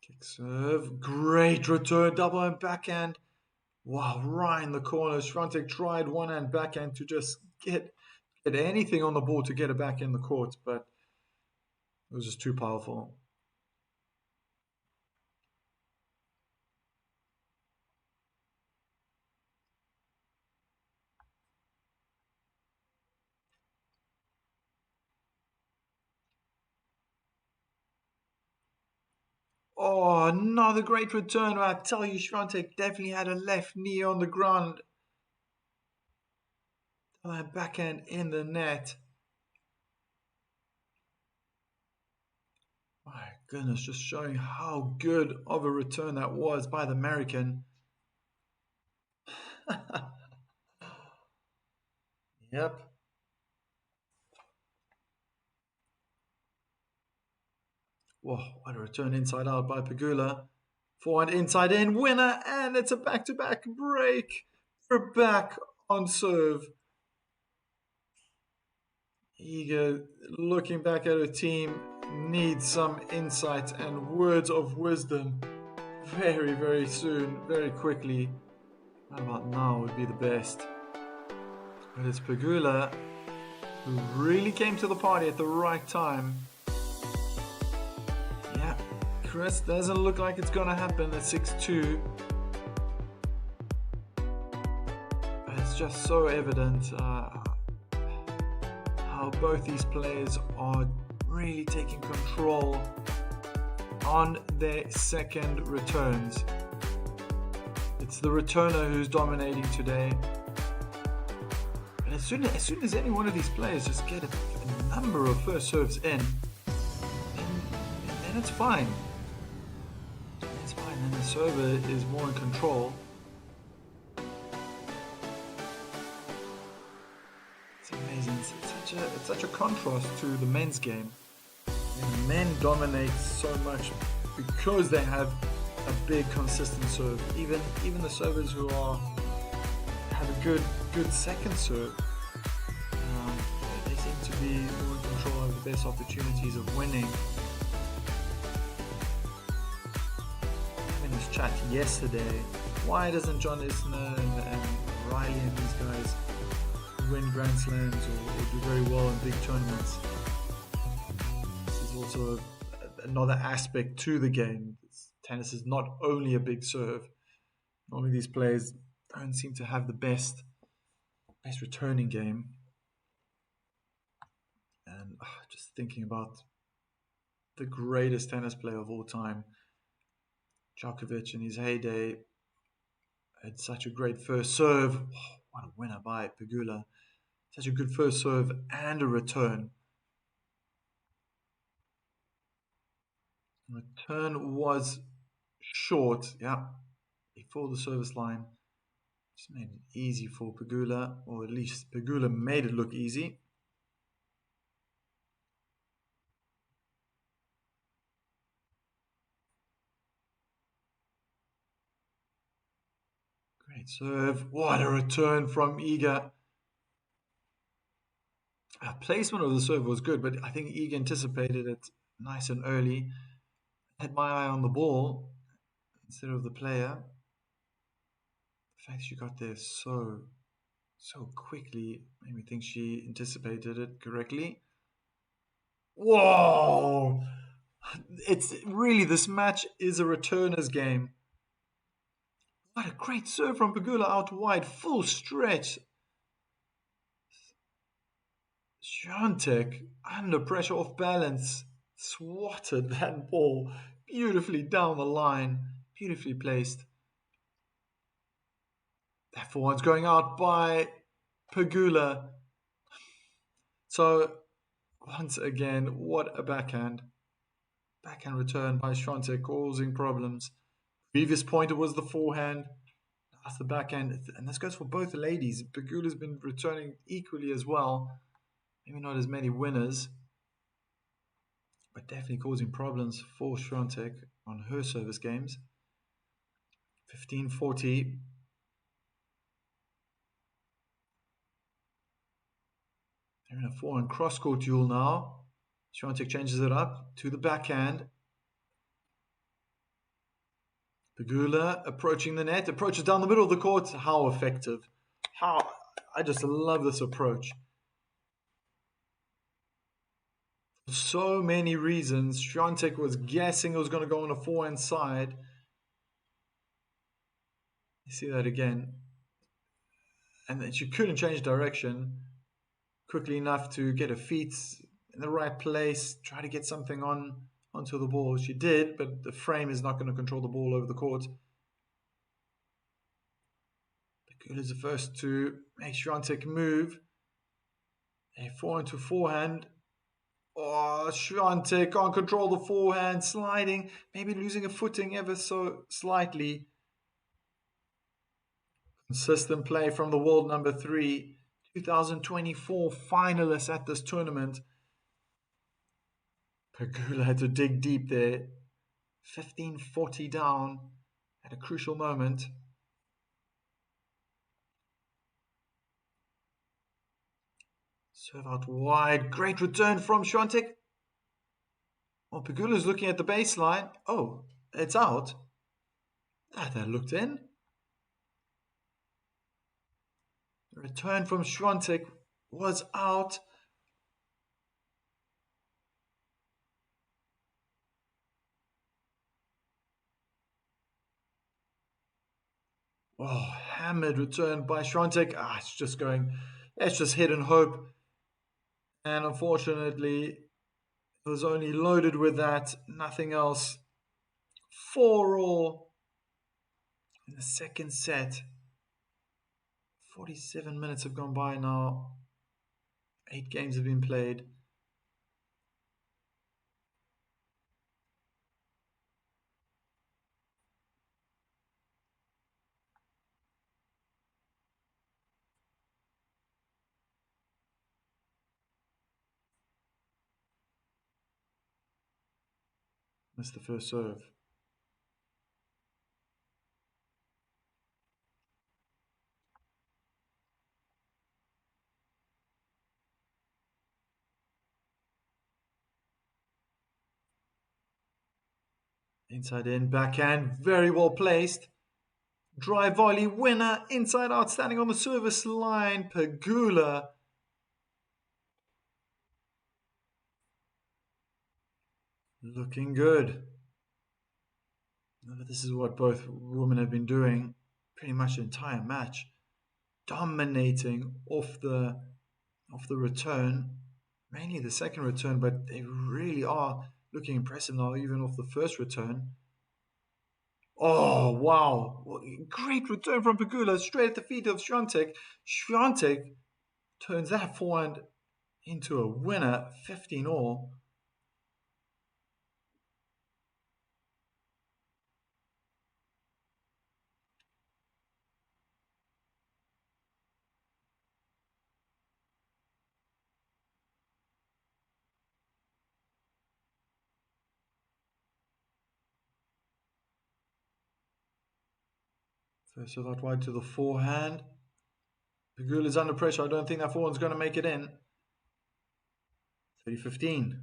Kick serve. Great return. Double and backhand. Wow, right in the corner. Swiatek tried one hand backhand to just get anything on the ball to get it back in the court, but it was just too powerful. Oh, another great return. I tell you, Swiatek definitely had a left knee on the ground. Backhand in the net. My goodness, just showing how good of a return that was by the American. Yep. Whoa, what a return inside out by Pegula. Forehand inside in, winner, and it's a back-to-back break. We're back on serve. Eager, looking back at her team, needs some insight and words of wisdom very, very soon, very quickly. Right about now would be the best. But it's Pegula who really came to the party at the right time. Yeah, Chris, doesn't look like it's gonna happen at 6-2. But it's just so evident how both these players are really taking control on their second returns. It's the returner who's dominating today. And as soon as any one of these players just get a number of first serves in, then it's fine. It's fine, and the server is more in control. It's amazing. It's such a contrast to the men's game. And men dominate so much because they have a big, consistent serve. Even the servers who have a good second serve, they seem to be more in control of the best opportunities of winning. Having this chat yesterday, why doesn't John Isner and Riley and these guys win Grand Slams or do very well in big tournaments? This is also another aspect to the game. Tennis is not only a big serve. Normally these players don't seem to have the best returning game. And just thinking about the greatest tennis player of all time, Djokovic in his heyday had such a great first serve. What a winner by Pegula. Such a good first serve and a return. Return was short, yeah, before the service line. Just made it easy for Pegula, or at least Pegula made it look easy. Great serve. What a return from Iga. Placement of the serve was good, but I think Iga anticipated it nice and early. Had my eye on the ball instead of the player. The fact she got there so quickly made me think she anticipated it correctly. Whoa! It's really, this match is a returner's game. What a great serve from Pegula out wide, full stretch. Swiatek, under pressure, off balance, swatted that ball beautifully down the line, beautifully placed. That forehand's going out by Pegula. So, once again, what a backhand. Backhand return by Swiatek causing problems. Previous point, it was the forehand. That's the backhand. And this goes for both the ladies. Pegula's been returning equally as well. Maybe not as many winners, but definitely causing problems for Swiatek on her service games. 15-40. They're in a forehand cross-court duel now. Swiatek changes it up to the backhand. Pegula approaching the net, approaches down the middle of the court. How effective. I just love this approach. For so many reasons. Swiatek was guessing it was going to go on a forehand side. You see that again. And then she couldn't change direction quickly enough to get her feet in the right place, try to get something onto the ball. She did, but the frame is not going to control the ball over the court. Pegula is the first to make Swiatek move. A forehand to forehand. Oh, Swiatek can't control the forehand, sliding, maybe losing a footing ever so slightly. Consistent play from the world number 3, 2024 finalists at this tournament. Pegula had to dig deep there. 15-40 down at a crucial moment. Serve out wide. Great return from Swiatek. Well, Pegula's looking at the baseline. Oh, it's out. That looked in. The return from Swiatek was out. Oh, hammered return by Swiatek. It's just hit and hope. And unfortunately, it was only loaded with that, nothing else. 4-all in the second set. 47 minutes have gone by now. 8 games have been played. Missed the first serve. Inside in, backhand, very well placed. Drive volley, winner, inside out, standing on the service line. Pegula. Looking good. This is what both women have been doing pretty much the entire match. Dominating off the return. Mainly the second return, but they really are looking impressive now, even off the first return. Oh, wow. Great return from Pegula, straight at the feet of Swiatek. Swiatek turns that forehand into a winner, 15-all. First serve out wide to the forehand. Pegula is under pressure. I don't think that forehand's going to make it in. 30-15.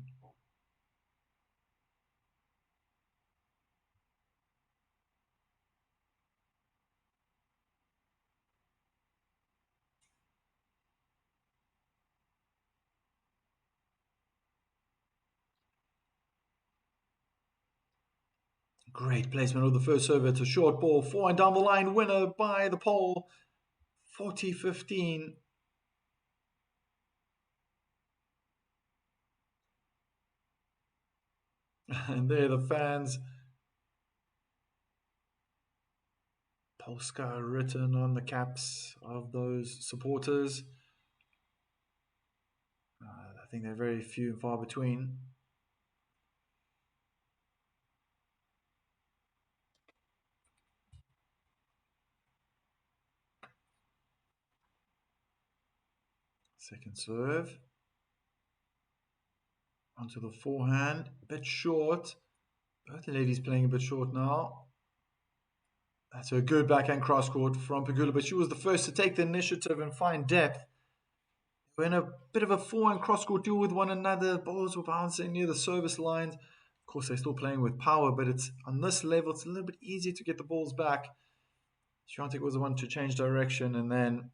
Great placement of the first serve. It's a short ball. Forehand down the line. Winner by the pole. 40-15. And there the fans. Polska written on the caps of those supporters. I think they're very few and far between. Second serve. Onto the forehand. A bit short. Both the ladies playing a bit short now. That's a good backhand cross court from Pegula, but she was the first to take the initiative and find depth. We're in a bit of a forehand cross court duel with one another. Balls were bouncing near the service lines. Of course, they're still playing with power, but it's on this level, it's a little bit easier to get the balls back. Swiatek was the one to change direction, and then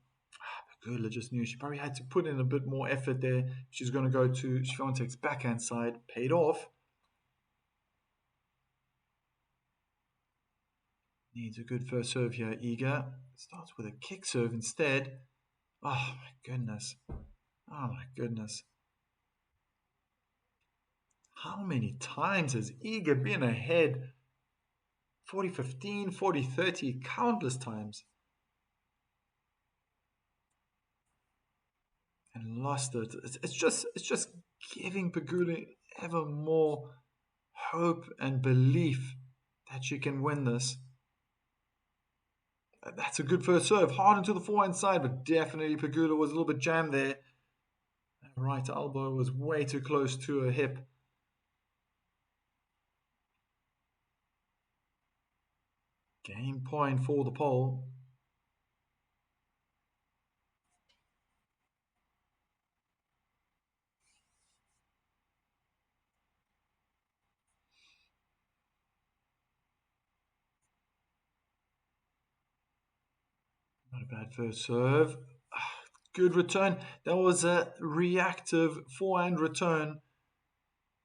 Pegula just knew she probably had to put in a bit more effort there. She's going to go to Swiatek's backhand side. Paid off. Needs a good first serve here. Iga starts with a kick serve instead. Oh my goodness. Oh my goodness. How many times has Iga been ahead? 40-15, 40-30, countless times. And lost it. It's just giving Pegula ever more hope and belief that she can win this. That's a good first serve. Hard into the forehand side, but definitely Pegula was a little bit jammed there. Right elbow was way too close to her hip. Game point for the pole. Not a bad first serve. Good return. That was a reactive forehand return.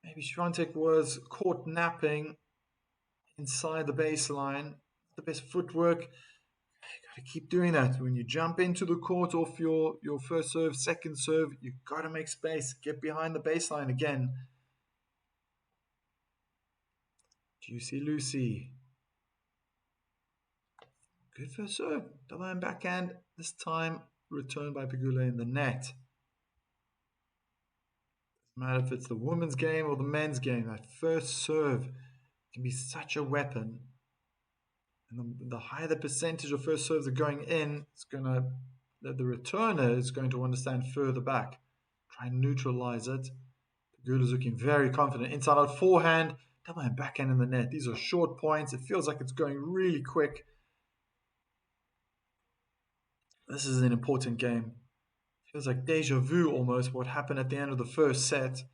Maybe Swiatek was caught napping inside the baseline. The best footwork. You got to keep doing that. When you jump into the court off your first serve, second serve, you got to make space. Get behind the baseline again. Juicy Lucy. Good first serve. Double hand backhand. This time returned by Pegula in the net. Doesn't matter if it's the women's game or the men's game. That first serve can be such a weapon. And the higher the percentage of first serves are going in, it's gonna the returner is going to understand further back. Try and neutralize it. Pegula's looking very confident. Inside out forehand, double hand backhand in the net. These are short points. It feels like it's going really quick. This is an important game. Feels like deja vu almost, what happened at the end of the first set.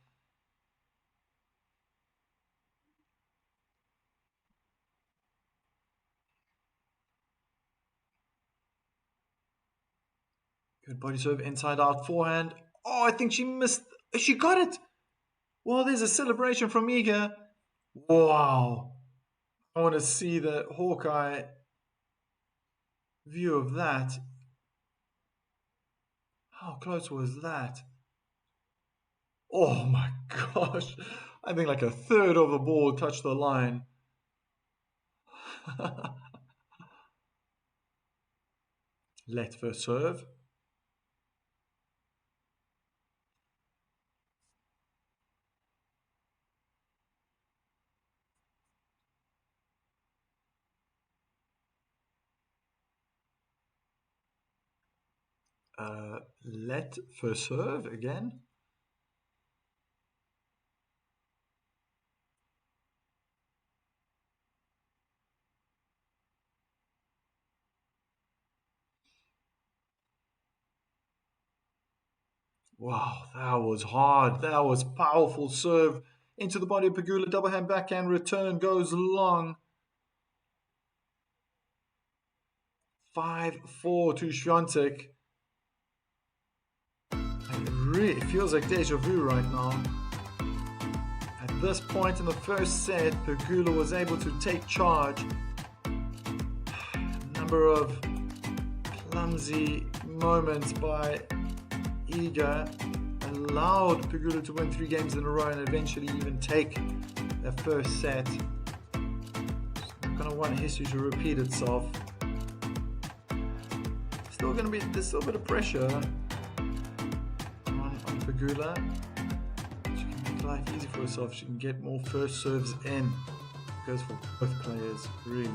Good body serve, inside out forehand. Oh, I think she missed. She got it. Well, there's a celebration from Iga. Wow. I want to see the Hawkeye view of that. How close was that? Oh my gosh. I think like a third of the ball touched the line. Let first serve. Let first serve again. Wow, that was hard. That was powerful serve into the body of Pegula. Double hand backhand return goes long. 5-4 to Swiatek. It really feels like deja vu right now. That this point in the first set, Pegula was able to take charge. A number of clumsy moments by Iga allowed Pegula to win 3 games in a row and eventually even take their first set. Not going to want history to repeat itself. There's still a bit of pressure on Pegula. She can make life easy for herself. She can get more first serves in. It goes for both players, really.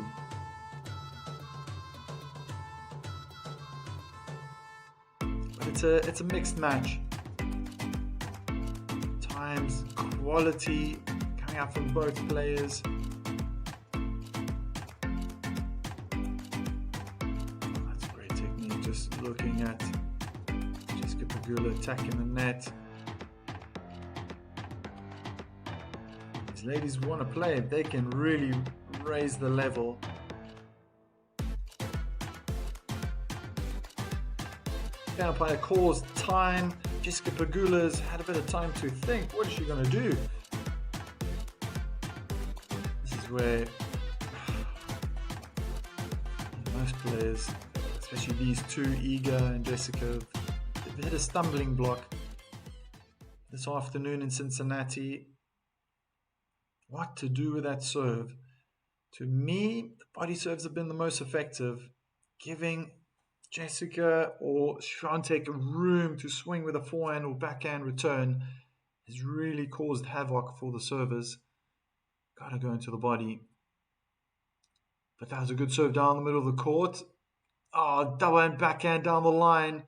But it's a mixed match. Times, quality coming out from both players. Just looking at Jessica Pegula attacking the net. These ladies want to play it. They can really raise the level. The umpire calls time. Jessica Pegula's had a bit of time to think. What is she going to do? This is where most players, especially these two, Iga and Jessica, they've hit a stumbling block this afternoon in Cincinnati. What to do with that serve? To me, the body serves have been the most effective, giving Jessica or Swiatek room to swing with a forehand or backhand return has really caused havoc for the servers. Got to go into the body. But that was a good serve down the middle of the court. Oh, double and backhand down the line.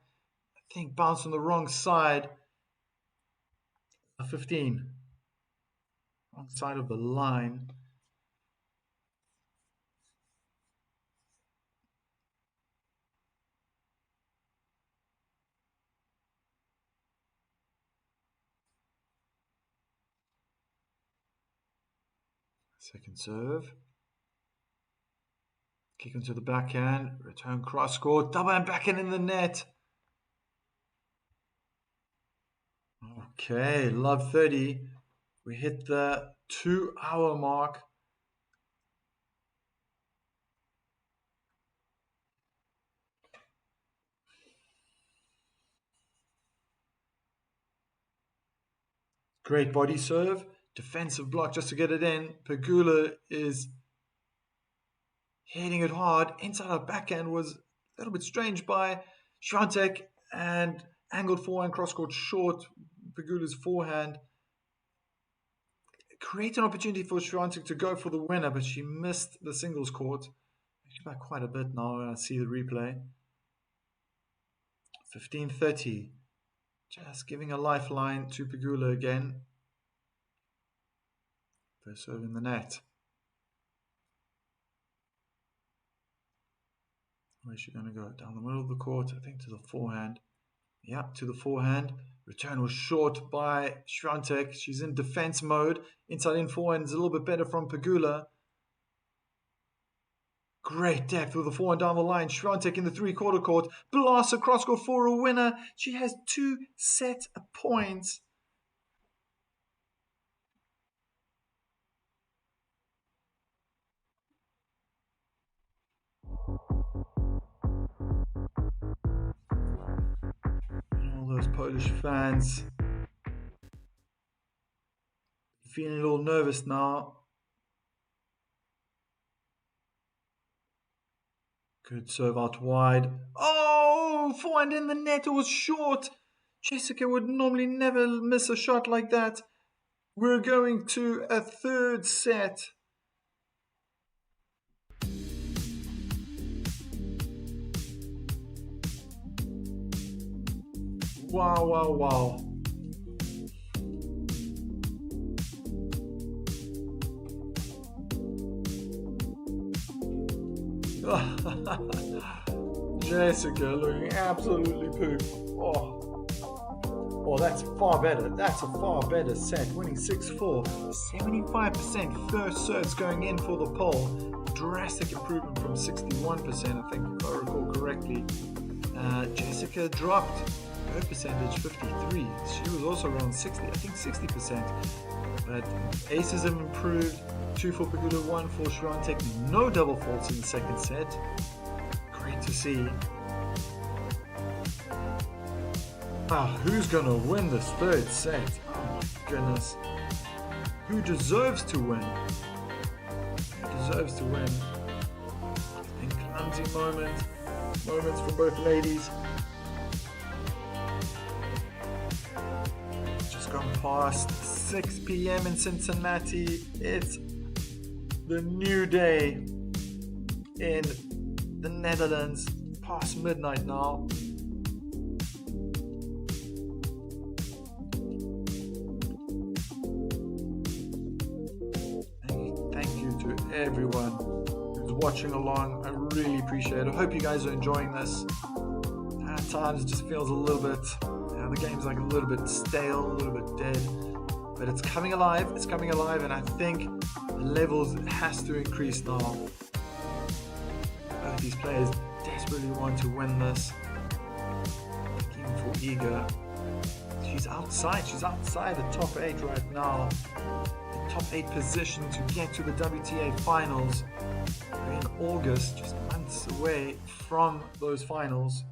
I think bounced on the wrong side. 15. Wrong side of the line. Second serve. Kick into the backhand, return cross court, double and backhand in the net. Okay, love 30. We hit the 2-hour mark. Great body serve, defensive block just to get it in. Pegula is hitting it hard. Inside her backhand was a little bit strange by Swiatek, and angled forehand cross-court short. Pegula's forehand created an opportunity for Swiatek to go for the winner, but she missed the singles court. Actually back quite a bit now when I see the replay. 15-30. Just giving a lifeline to Pegula again. First serve in the net. Where's she going to go? Down the middle of the court, I think to the forehand. Yeah, to the forehand. Return was short by Swiatek. She's in defense mode. Inside in forehand is a little bit better from Pegula. Great depth with the forehand down the line. Swiatek in the 3/4 court. Blasts across court for a winner. She has 2 set points. All those Polish fans feeling a little nervous now. Good serve out wide. Oh, forehand in the net. It was short. Jessica would normally never miss a shot like that. We're going to a 3rd set. Wow, wow, wow. Jessica looking absolutely poop. Oh, that's far better. That's a far better set. Winning 6-4. 75% first serves going in for the poll. Drastic improvement from 61%, I think, if I recall correctly. Jessica dropped her percentage 53. She was also around 60, I think 60%. But aces have improved. 2 for Pegula, 1 for Swiatek. No double faults in the second set. Great to see. Who's gonna win this third set? Oh my goodness. Who deserves to win? Who deserves to win? And clumsy moments from both ladies. Just gone past 6 p.m. in Cincinnati. It's the new day in the Netherlands. Past midnight now. Everyone who's watching along, I really appreciate it. I hope you guys are enjoying this. At times it just feels a little bit, the game's like a little bit stale, a little bit dead, but it's coming alive, and I think the levels has to increase now. Both these players desperately want to win this. Even for Iga, she's outside the top 8 right now. Top 8 position to get to the WTA finals. We're in August, just months away from those finals.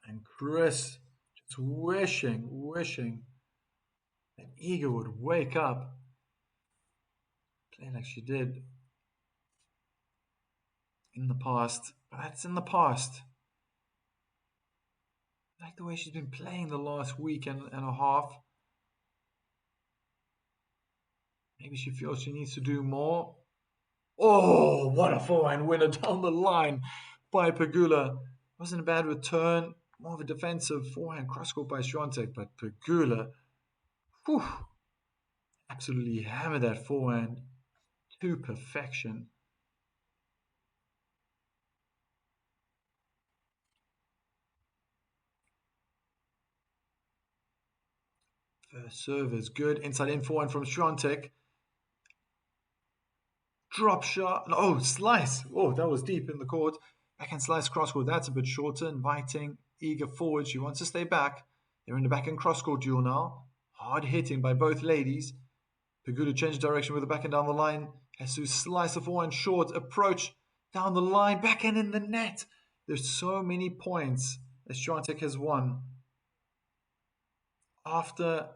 And Chris just wishing that Iga would wake up, play like she did in the past. But that's in the past. I like the way she's been playing the last week and a half. Maybe she feels she needs to do more. Oh, what a forehand winner down the line by Pegula. Wasn't a bad return. More of a defensive forehand cross-court by Swiatek, but Pegula, whew, absolutely hammered that forehand to perfection. First serve is good. Inside in forehand from Swiatek. Drop shot. Oh, slice. Oh, that was deep in the court. Backhand slice cross court. That's a bit shorter. Inviting Iga forward. She wants to stay back. They're in the backhand cross court duel now. Hard hitting by both ladies. Pegula changed direction with the backhand down the line. Has to slice the forehand short. Approach down the line. Backhand in the net. There's so many points as Swiatek has won. After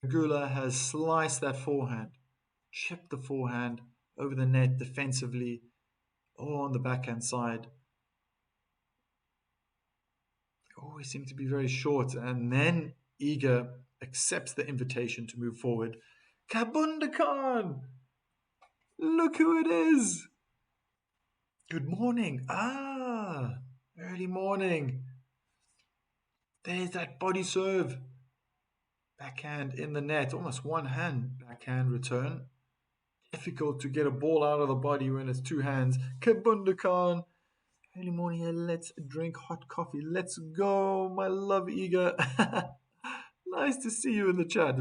Pegula has sliced that forehand, chipped the forehand over the net defensively, all on the backhand side. They always seem to be very short, and then Iga accepts the invitation to move forward. Kabundakan! Look who it is! Good morning. Early morning. There's that body serve. Backhand in the net, almost one hand backhand return. Difficult to get a ball out of the body when it's two hands. Kabundakan. Early morning here, let's drink hot coffee. Let's go, my love Iga. Nice to see you in the chat.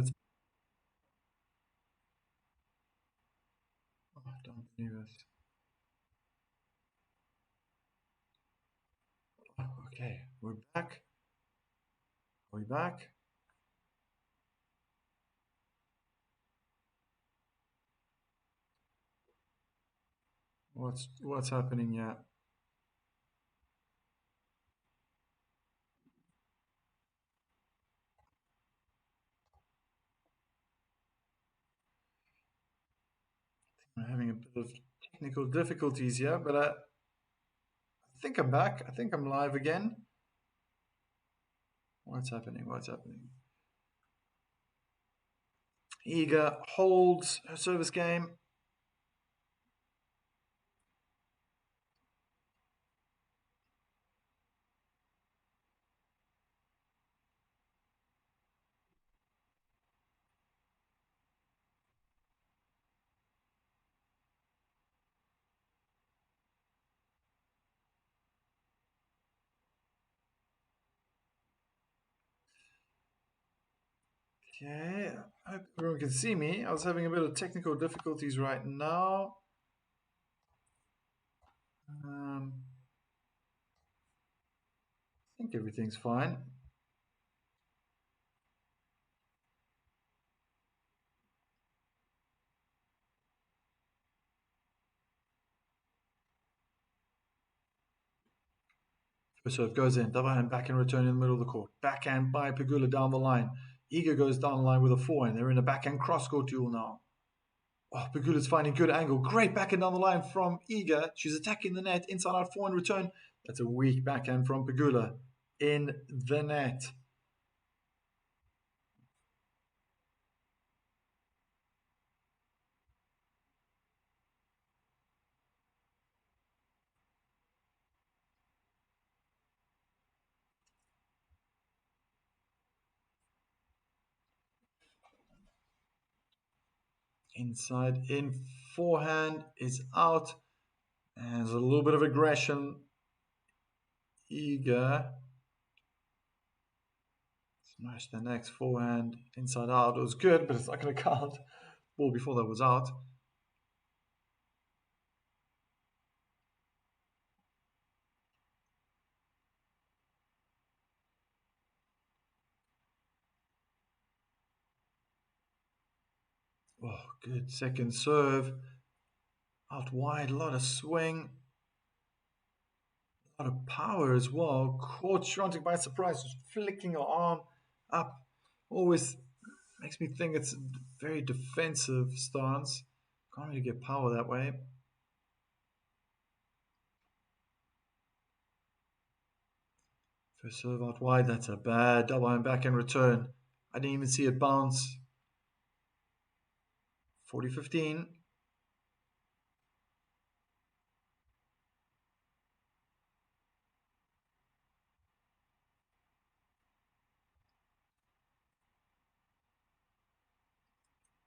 Oh, don't believe it. Oh, okay, we're back. Are we back? What's happening here? I'm having a bit of technical difficulties here, but I think I'm back. I think I'm live again. What's happening? Iga holds her service game. Okay, I hope everyone can see me. I was having a bit of technical difficulties right now. think everything's fine. First serve goes in. Double hand backhand return in the middle of the court. Backhand by Pegula down the line. Iga goes down the line with a forehand. They're in a backhand cross court duel now. Oh, Pegula's finding good angle. Great backhand down the line from Iga. She's attacking the net. Inside out forehand return. That's a weak backhand from Pegula. In the net. Inside in forehand is out. And there's a little bit of aggression. Iga smashed the next forehand inside out. It was good, but it's not going to count. Ball before that was out. Oh, good second serve. Out wide, a lot of swing. A lot of power as well. Caught Swiatek by surprise, just flicking her arm up. Always makes me think it's a very defensive stance. Can't really get power that way. First serve out wide, that's a bad double hand backhand return. I didn't even see it bounce. 40-15.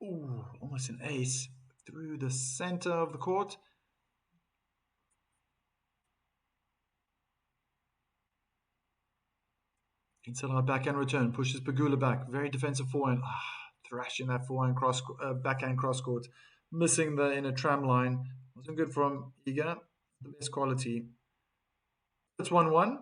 Ooh, almost an ace through the center of the court. Inside out backhand return, pushes Pegula back. Very defensive forehand. Thrashing that forehand backhand cross court. Missing the inner tram line. Wasn't good from Iga. The best quality. It's 1-1.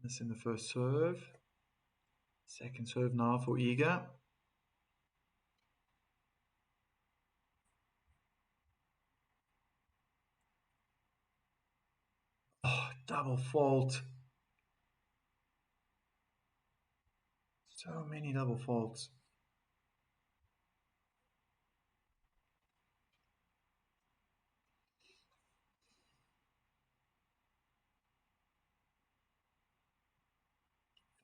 Missing the first serve. Second serve now for Iga. Oh, double fault. So many double faults.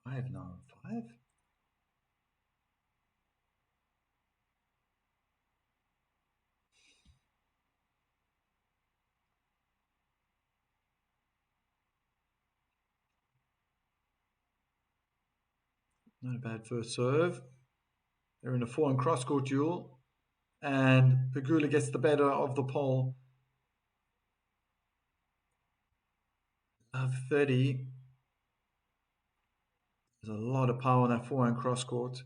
Five now. Five? Not a bad first serve. They're in a forehand cross court duel. And Pegula gets the better of the pole. 30. There's a lot of power in that forehand cross court.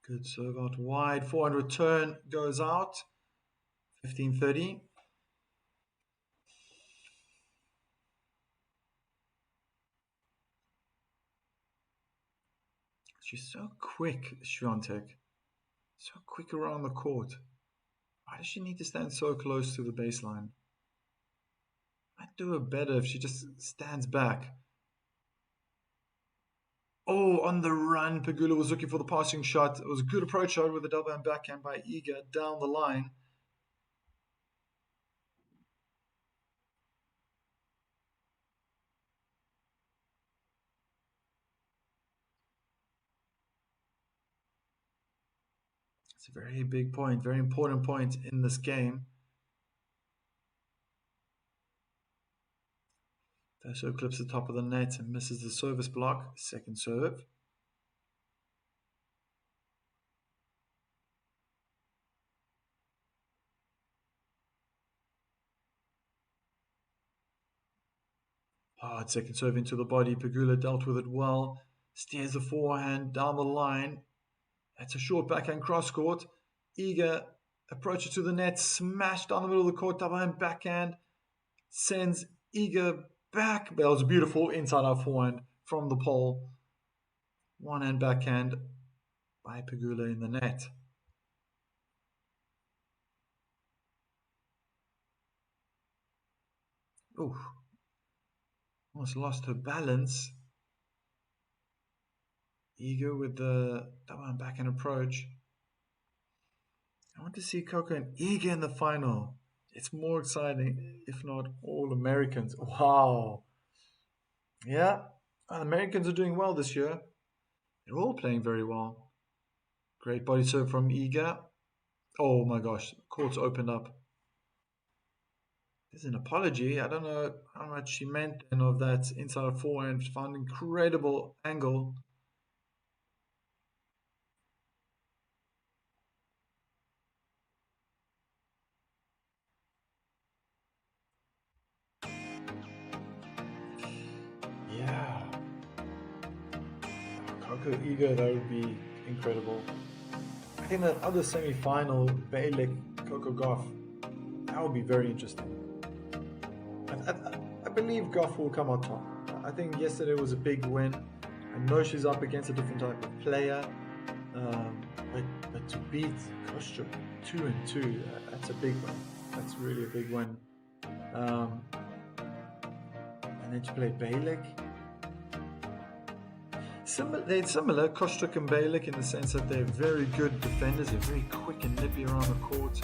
Good serve out wide. Forehand return goes out. 15-30. She's so quick, Swiatek. So quick around the court. Why does she need to stand so close to the baseline? I'd do her better if she just stands back. Oh, on the run, Pegula was looking for the passing shot. It was a good approach shot with a double hand backhand by Iga down the line. It's a very big point, very important point in this game. Dasho clips the top of the net and misses the service block. Second serve. Hard second serve into the body. Pegula dealt with it well. Steers the forehand down the line. That's a short backhand cross court. Iga approaches to the net, smashed down the middle of the court, double hand backhand. Sends Iga back. That was beautiful inside out forehand from the pole. One hand backhand by Pegula in the net. Ooh, almost lost her balance. Iga with the double hand backhand approach. I want to see Coco and Iga in the final. It's more exciting, if not all Americans. Wow. Yeah, Americans are doing well this year. They're all playing very well. Great body serve from Iga. Oh my gosh, court's opened up. There's an apology. I don't know how much she meant and of that inside forehand. Found incredible angle. Yeah. Coco Iga, that would be incredible. I think that other semi-final, Bailik, Coco Goff, that would be very interesting. I believe Goff will come on top. I think yesterday was a big win. I know she's up against a different type of player, but to beat Kostyuk 2-2, that's a big win. That's really a big win. And then to play Bailik. They're similar, Kostyuk and Bailik, in the sense that they're very good defenders. They're very quick and nippy around the court.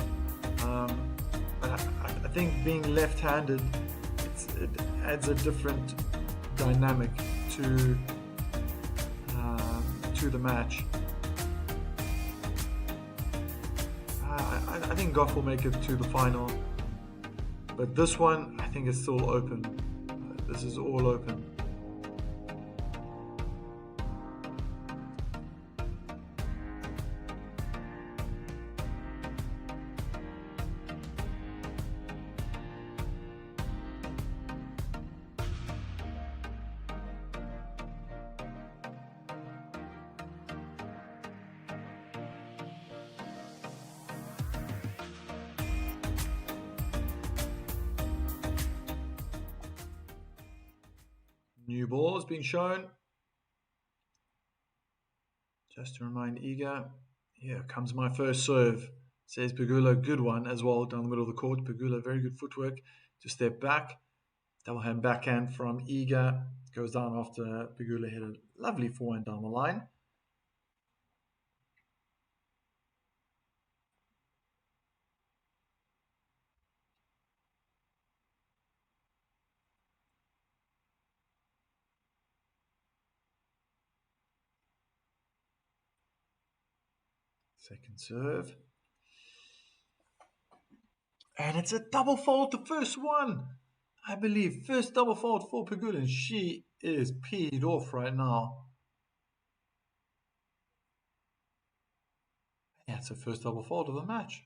But I think being left-handed, it adds a different dynamic to the match. I think Goff will make it to the final, but this one I think is still open. This is all open. New ball is being shown. Just to remind Iga, here comes my first serve. Says Pegula, good one as well down the middle of the court. Pegula, very good footwork to step back. Double hand backhand from Iga. Goes down after Pegula hit a lovely forehand down the line. Second serve. And it's a double fault, the first one. I believe first double fault for Pegula, and she is peed off right now. Yeah, it's the first double fault of the match.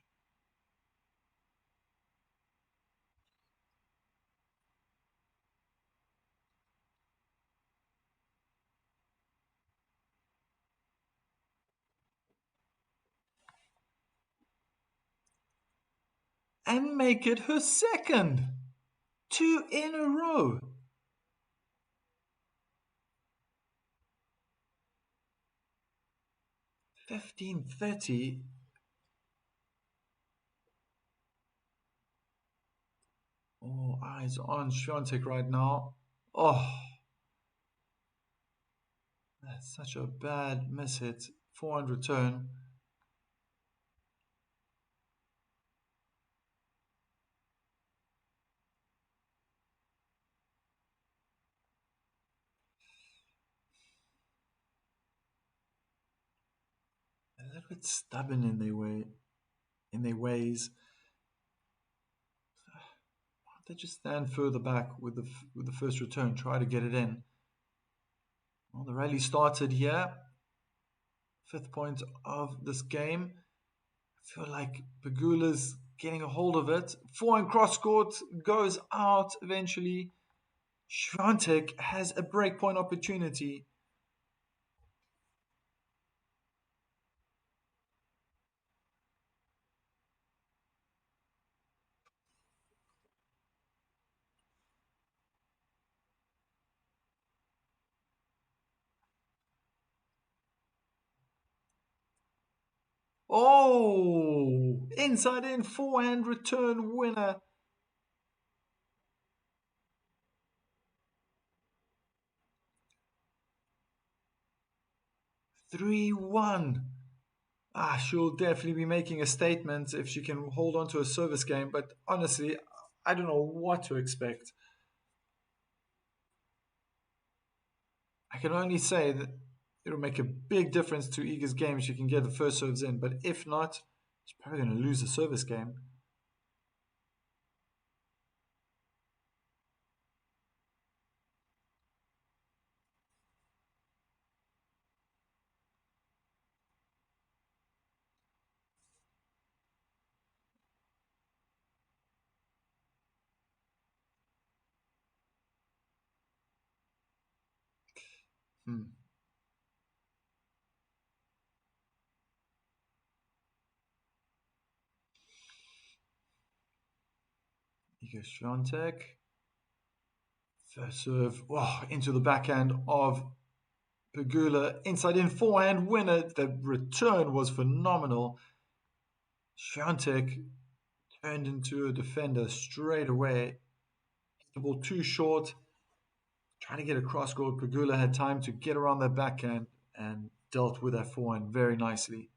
And make it her second. 2 in a row. $15.30. Oh, eyes on Swiatek right now. Oh, that's such a bad miss hit. Forehand return. bit stubborn in their way, in their ways. They just stand further back with the first return, try to get it in. Well, the rally started here. Fifth point of this game. I feel like Pegula's getting a hold of it. Forehand cross court goes out eventually. Swiatek has a breakpoint opportunity. Oh, inside in forehand return winner. 3-1. She'll definitely be making a statement if she can hold on to a service game, but honestly, I don't know what to expect. I can only say that it'll make a big difference to Iga's game if she can get the first serves in, but if not, she's probably going to lose the service game. Hmm. Iga Swiatek. First serve, into the backhand of Pegula. Inside in forehand winner. The return was phenomenal. Swiatek turned into a defender straight away. The ball too short. Trying to get across court. Pegula had time to get around that backhand and dealt with that forehand very nicely.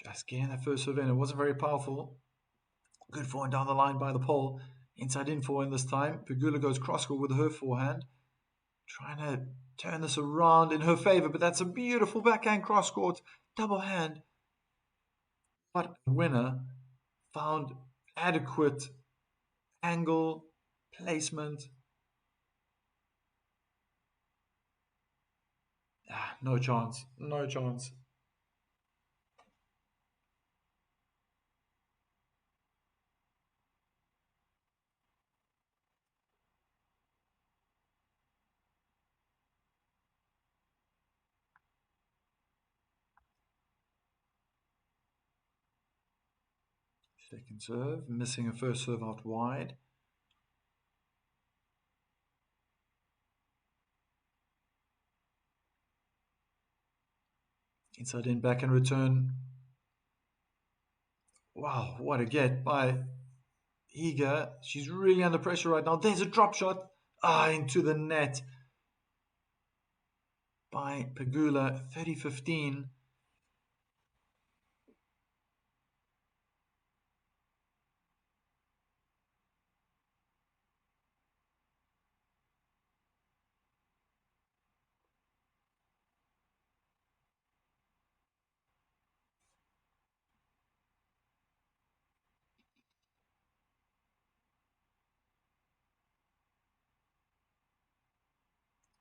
Just getting that first serve in. It wasn't very powerful. Good forehand down the line by the pole. Inside in forehand this time. Pegula goes cross court with her forehand. Trying to turn this around in her favor, but that's a beautiful backhand cross court. Double hand. What a winner. Found adequate angle, placement. No chance. No chance. Second serve, missing a first serve out wide. Inside in, back and return. Wow, what a get by Iga. She's really under pressure right now. There's a drop shot. Into the net by Pegula, 30-15.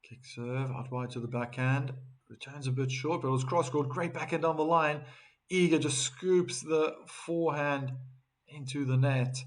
Kick serve, out wide to the backhand. Returns a bit short, but it was cross-court. Great backhand down the line. Iga just scoops the forehand into the net.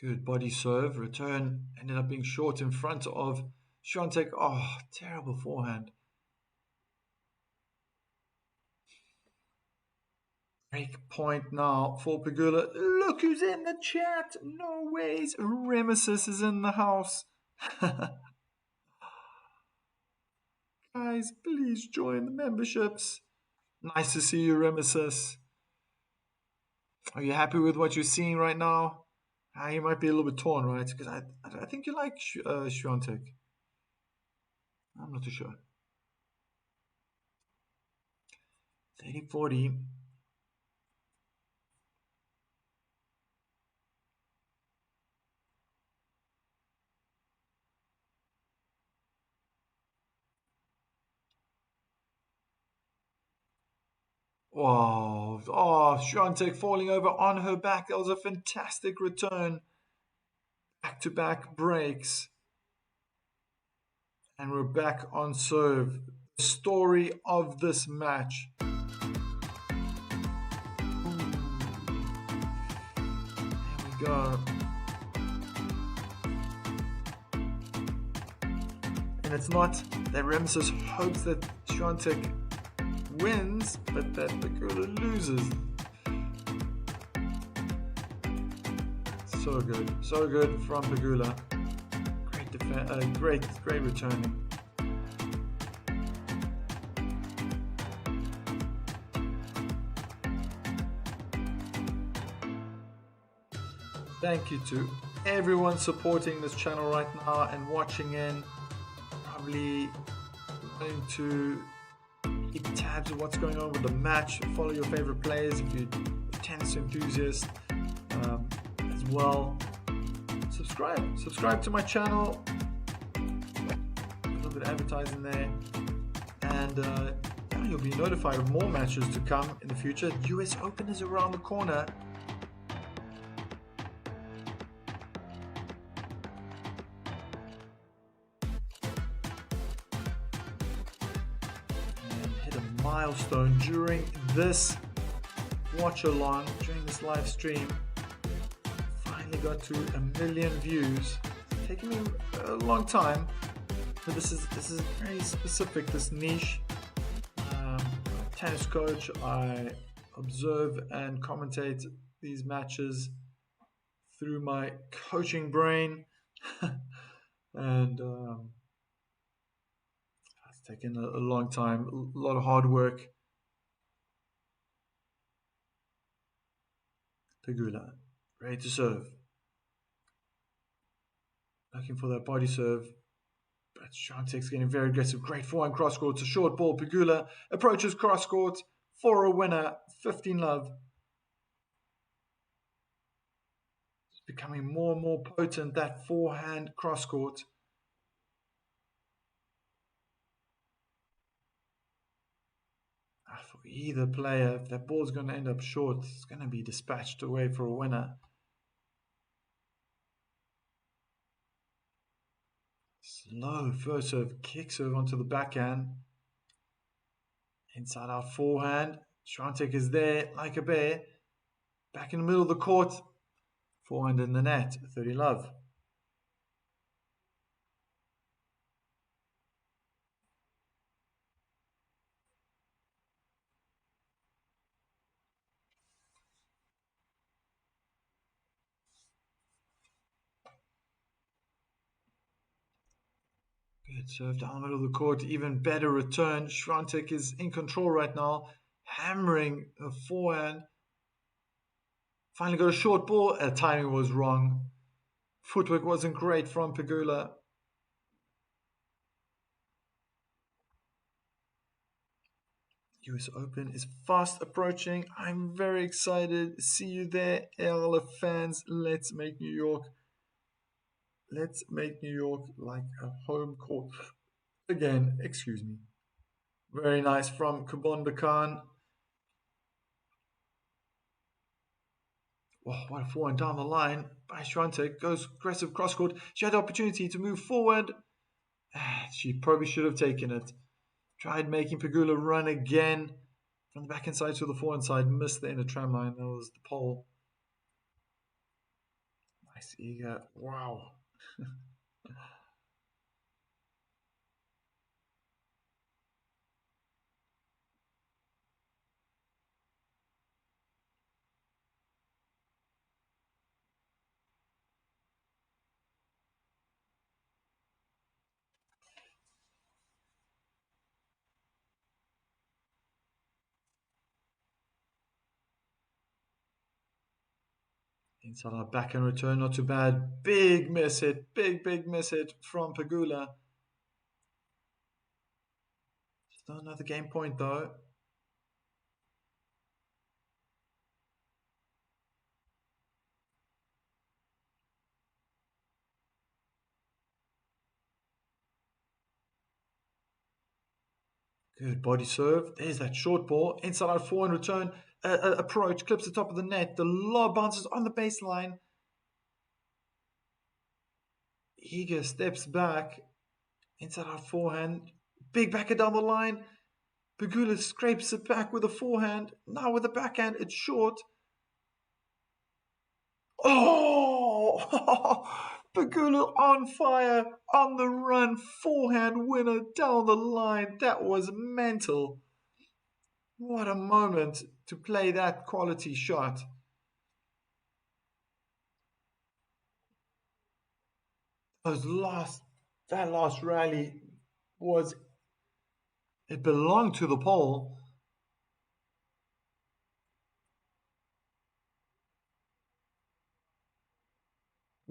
Good body serve. Return ended up being short in front of Swiatek. Terrible forehand. Break point now for Pegula. Look who's in the chat. No ways. Remesis is in the house. Guys, please join the memberships. Nice to see you, Remesis. Are you happy with what you're seeing right now? You might be a little bit torn, right? Because I think you like Swiatek. I'm not too sure. 30-40. Wow. Oh, Swiatek falling over on her back. That was a fantastic return. Back-to-back breaks. And we're back on serve. The story of this match. There we go. And it's not that Ramses hopes that Swiatek wins, but that Pegula loses. So good from Pegula. Great defense, great returning. Thank you to everyone supporting this channel right now and watching in. Probably going to keep tabs of what's going on with the match. Follow your favorite players if you're a tennis enthusiast as well. Subscribe to my channel. A little bit of advertising there, and you'll be notified of more matches to come in the future. US Open is around the corner. Milestone during this watch along, during this live stream. Finally got to 1 million views. It's taken me a long time, but this is very specific, this niche. Tennis coach, I observe and commentate these matches through my coaching brain. And taken a long time, a lot of hard work. Pegula, ready to serve. Looking for that body serve. But Swiatek's getting very aggressive. Great forehand cross court. It's a short ball. Pegula approaches cross court for a winner. 15-love. It's becoming more and more potent, that forehand cross court. For either player, if that ball's going to end up short, it's going to be dispatched away for a winner. Slow first serve, kick serve onto the backhand. Inside out forehand. Swiatek is there like a bear. Back in the middle of the court. Forehand in the net. 30-love. Good serve down the middle of the court. Even better return. Swiatek is in control right now. Hammering a forehand. Finally got a short ball. Timing was wrong. Footwork wasn't great from Pegula. US Open is fast approaching. I'm very excited. See you there, LF fans. Let's make New York. Let's make New York like a home court. Again, excuse me. Very nice from Kubonda Khan. Oh, what a forehand down the line by Swiatek. Goes aggressive cross court. She had the opportunity to move forward. She probably should have taken it. Tried making Pegula run again from the backhand side to the forehand side. Missed the inner tram line. That was the pole. Nice eager. Wow. Inside our backhand return, not too bad. Big miss hit, big miss hit from Pegula. Still another game point though. Good body serve. There's that short ball. Inside out forehand return. Approach, clips the top of the net. The lob bounces on the baseline. Eager steps back. Inside out forehand. Big backer down the line. Pegula scrapes it back with a forehand. Now with the backhand, it's short. Oh! Pegula on fire, on the run, forehand winner down the line. That was mental. What a moment to play that quality shot. That last rally was, it belonged to the pole.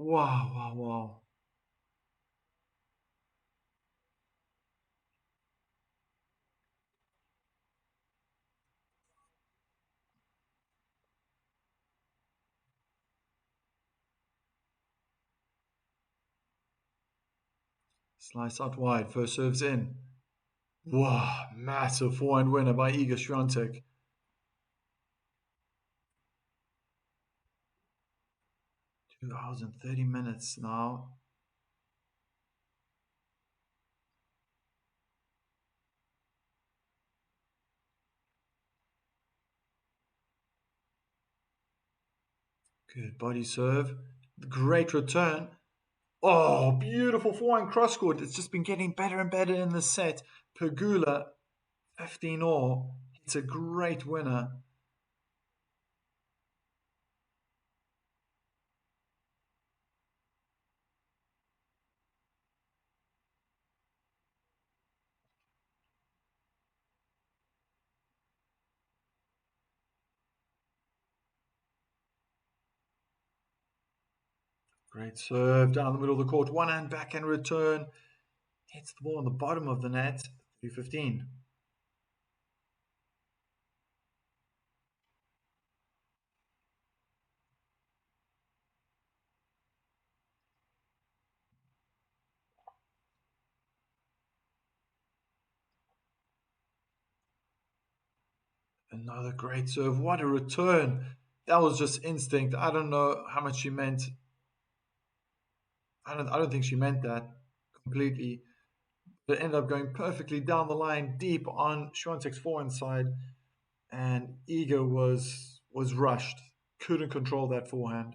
Wow. Slice out wide, first serves in. Wow, massive forehand winner by Iga Swiatek. 2 hours and 30 minutes now. Good body serve. Great return. Oh, beautiful forehand cross court. It's just been getting better and better in the set. Pegula, 15 all. It's a great winner. Great serve down the middle of the court. One hand backhand return. Hits the ball on the bottom of the net. 3-15. Another great serve. What a return. That was just instinct. I don't know how much she meant. I don't think she meant that completely. But it ended up going perfectly down the line, deep on Swiatek's forehand side, and Iga was rushed. Couldn't control that forehand.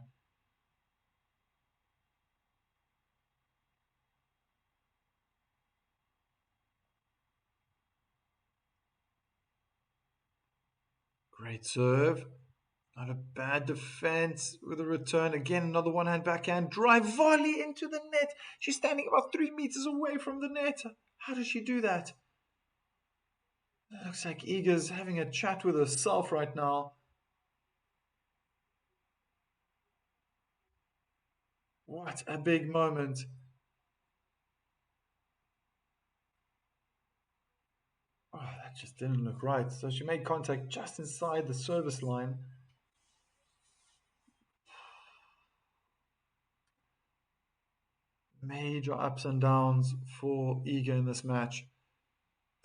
Great serve. Not a bad defense with a return. Again, another one-hand backhand. Drive volley into the net. She's standing about 3 meters away from the net. How does she do that? It looks like Iga's having a chat with herself right now. What a big moment. Oh, that just didn't look right. So she made contact just inside the service line. Major ups and downs for Iga in this match.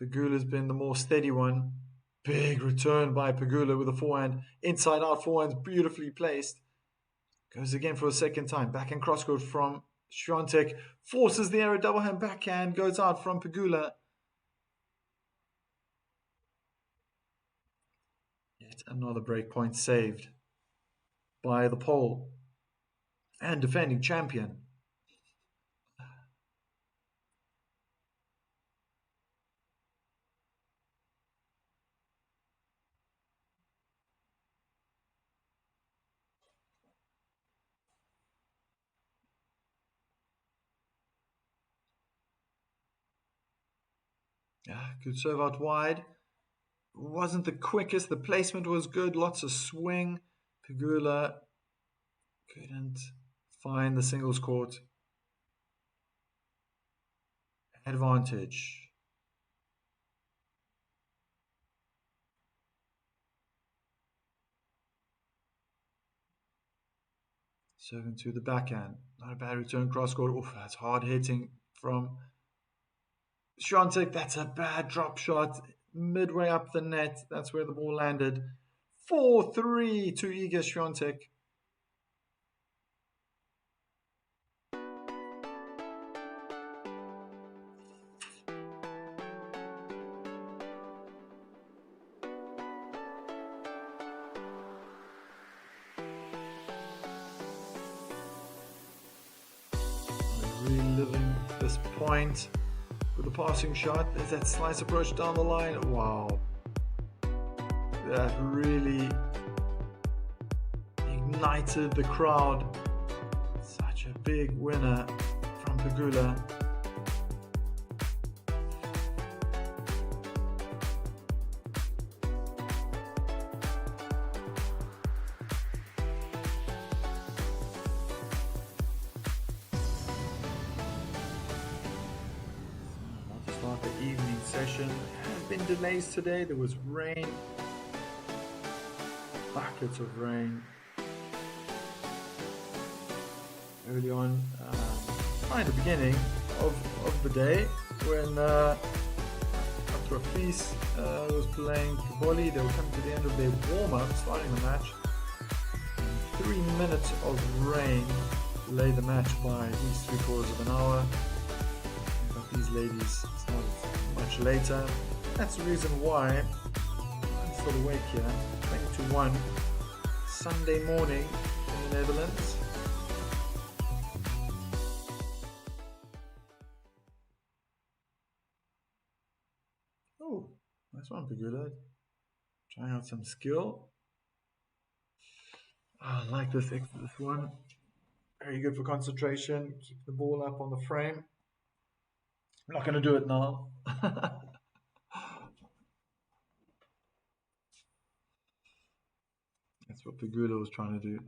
Pegula's been the more steady one. Big return by Pegula with a forehand. Inside out forehand, beautifully placed. Goes again for a second time. Backhand crosscourt from Swiatek. Forces the error, double hand backhand. Goes out from Pegula. Yet another break point saved by the pole and defending champion. Yeah, good serve out wide. Wasn't the quickest. The placement was good. Lots of swing. Pegula Couldn't find the singles court advantage. Serving to the backhand. Not a bad return cross court. Oof, that's hard hitting from Swiatek. That's a bad drop shot. Midway up the net. That's where the ball landed. 4-3 to Iga Swiatek. Reliving this point with a passing shot. There's that slice approach down the line. Wow. That really ignited the crowd. Such a big winner from Pegula. Start the evening session. There have been delays today. There was rain, buckets of rain early on, right at the beginning of the day when after Fleece was playing volley. They were coming to the end of their warm-up, starting the match. 3 minutes of rain delayed the match by at least 3/4 of an hour. These ladies started much later. That's the reason why I'm still awake here. 20 to 1, Sunday morning in the Netherlands. Oh, nice one, Pegula. Trying out some skill. I like this one. Very good for concentration. Keep the ball up on the frame. I'm not going to do it now. That's what Pegula was trying to do.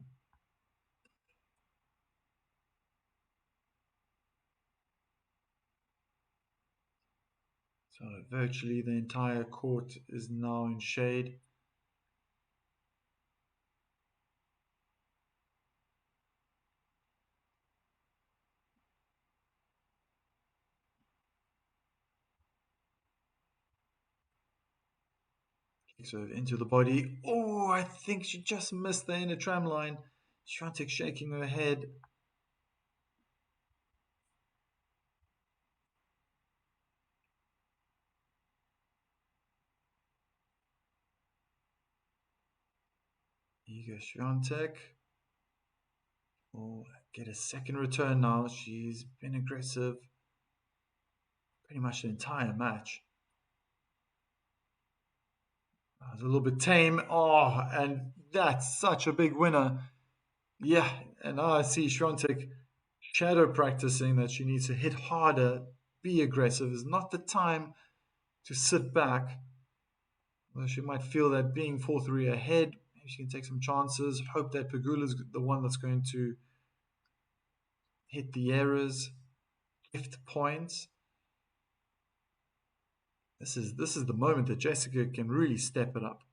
So virtually the entire court is now in shade. Serve into the body. Oh, I think she just missed the inner tram line. Swiatek shaking her head. Iga Swiatek will get a second return now. She's been aggressive pretty much the entire match. It was a little bit tame. Oh, and that's such a big winner. Yeah, and now I see Swiatek shadow practicing that she needs to hit harder, be aggressive. Is not the time to sit back. Well, she might feel that being 4-3 ahead, maybe she can take some chances. Hope that Pegula's the one that's going to hit the errors, gift points. This is the moment that Jessica can really step it up.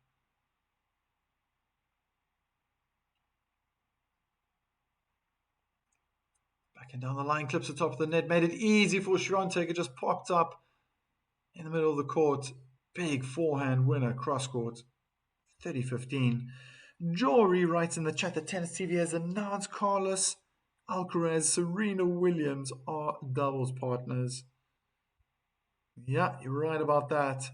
Back and down the line, clips the top of the net, made it easy for Swiatek. It just popped up in the middle of the court. Big forehand winner, cross court, 30-15. Jory writes in the chat that Tennis TV has announced Carlos Alcaraz, Serena Williams are doubles partners. Yeah, you're right about that.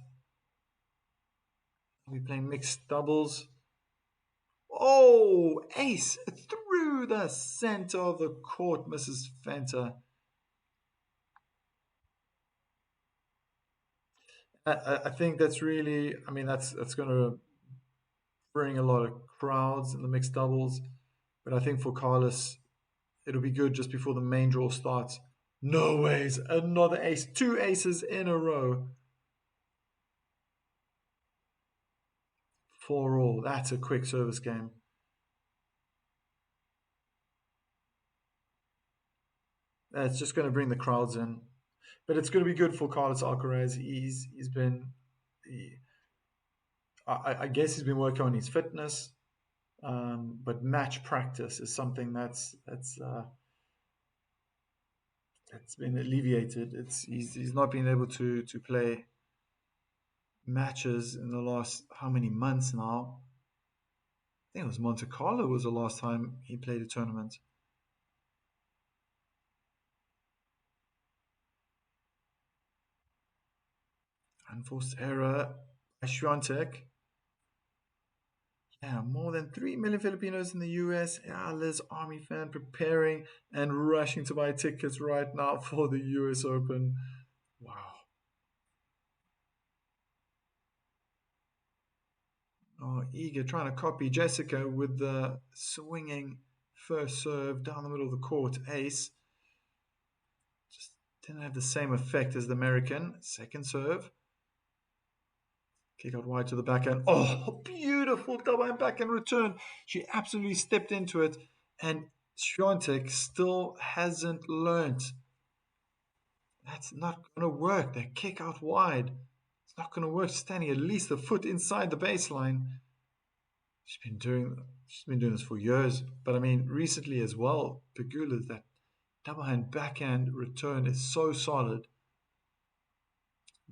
We'll be playing mixed doubles. Oh, ace through the center of the court, Mrs. Fenter. I think that's really, I mean, that's going to bring a lot of crowds in the mixed doubles. But I think for Carlos, it'll be good just before the main draw starts. No ways, another ace, 2 aces in a row. 4-all, that's a quick service game. It's just going to bring the crowds in. But it's going to be good for Carlos Alcaraz. He's been, he, I guess he's been working on his fitness, but match practice is something that's been alleviated. He's not been able to play matches in the last how many months now. I think it was Monte Carlo was the last time he played a tournament. Unforced error by Swiatek. Yeah, more than 3 million Filipinos in the US. Yeah, Liz Army fan preparing and rushing to buy tickets right now for the US Open. Wow. Oh, eager, trying to copy Jessica with the swinging first serve down the middle of the court. Ace. Just didn't have the same effect as the American. Second serve. Kick out wide to the backhand. Oh, beautiful double hand backhand return. She absolutely stepped into it. And Swiatek still hasn't learnt. That's not going to work. That kick out wide. It's not going to work standing at least a foot inside the baseline. She's been doing this for years. But I mean, recently as well, Pegula, that double hand backhand return is so solid.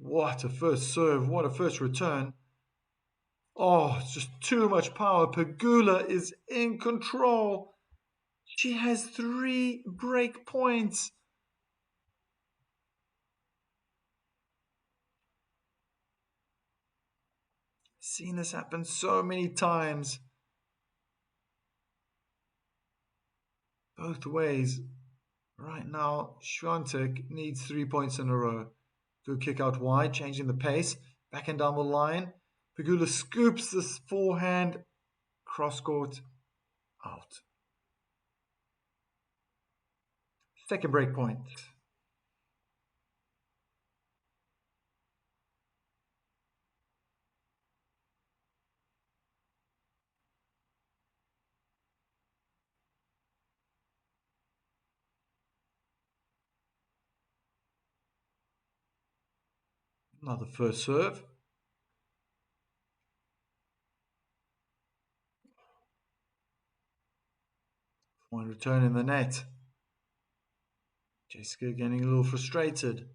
What a first serve. What a first return. Oh, it's just too much power. Pegula is in control. She has 3 break points. Seen this happen so many times. Both ways. Right now, Swiatek needs 3 points in a row. Good kick out wide, changing the pace. Back and down the line. Pegula scoops this forehand. Cross court. Out. Second break point. Another first serve. One return in the net. Jessica getting a little frustrated.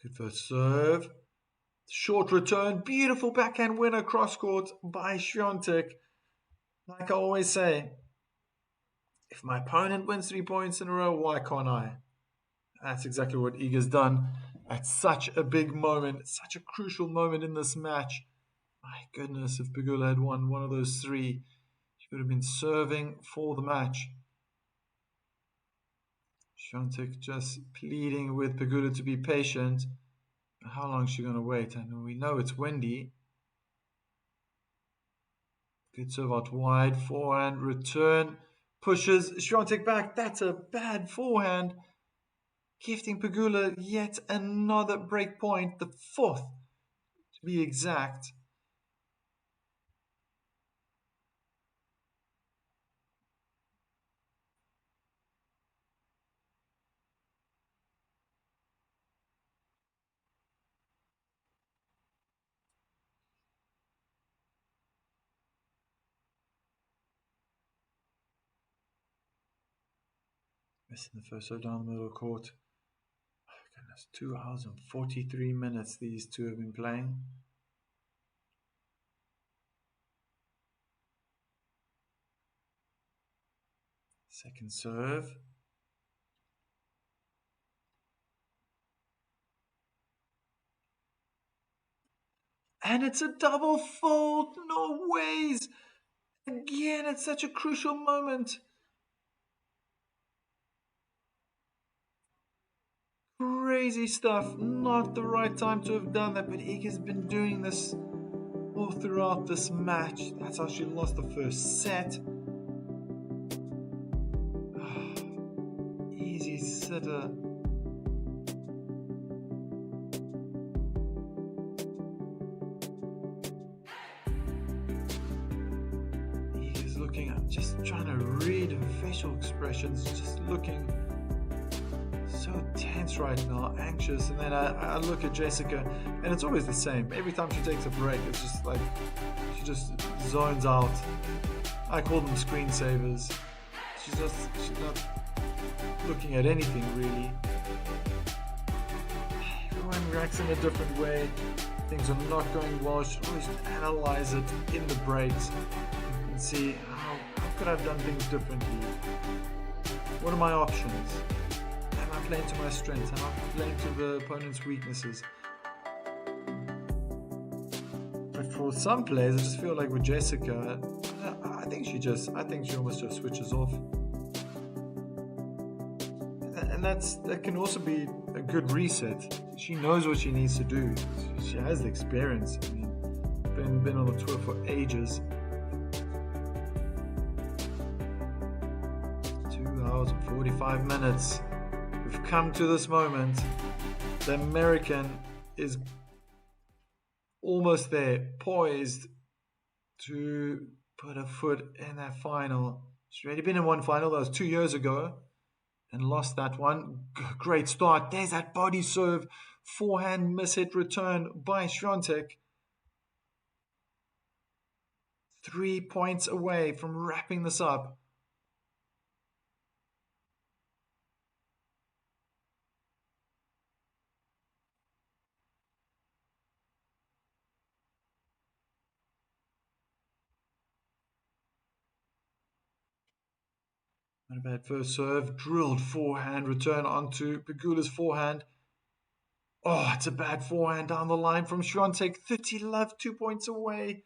Good first serve. Short return. Beautiful backhand winner cross court by Swiatek. Like I always say, if my opponent wins 3 points in a row, why can't I? That's exactly what Iga's done at such a big moment, such a crucial moment in this match. My goodness, if Pegula had won one of those 3, she would have been serving for the match. Swiatek just pleading with Pegula to be patient. How long is she going to wait? And we know it's windy. Good serve out wide, forehand, return, pushes Swiatek back. That's a bad forehand. Gifting Pegula yet another break point, the 4th to be exact. Missing the first serve down the middle of the court. Oh, goodness, 2 hours and 43 minutes these two have been playing. Second serve. And it's a double fault. No ways. Again, it's such a crucial moment. Crazy stuff. Not the right time to have done that, but Iga's been doing this all throughout this match. That's how she lost the first set. Easy sitter. just trying to read her facial expressions, just looking so tense right now, anxious. And then I look at Jessica, and it's always the same. Every time she takes a break, it's just like she just zones out. I call them screensavers. She's not looking at anything really. Everyone reacts in a different way. Things are not going well. She should always analyze it in the breaks and see how could I have done things differently. What are my options? Am I playing to my strengths? Am I playing to the opponent's weaknesses? But for some players, I just feel like with Jessica, I think she almost just switches off. And that can also be a good reset. She knows what she needs to do. She has the experience. I mean, been on the tour for ages. 2 hours and 45 minutes. We've come to this moment. The American is almost there, poised to put a foot in that final. She's already been in one final. That was 2 years ago. And lost that one. Great start. There's that body serve. Forehand miss-hit return by Swiatek. 3 points away from wrapping this up. Not a bad first serve. Drilled forehand return onto Pegula's forehand. Oh, it's a bad forehand down the line from Swiatek. 30 love, 2 points away.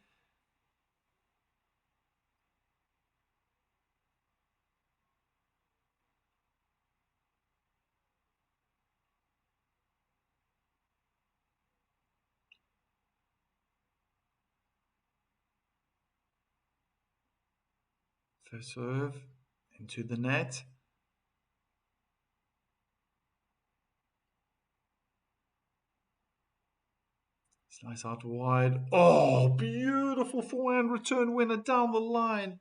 First serve into the net. Slice out wide. Oh, beautiful forehand return winner down the line.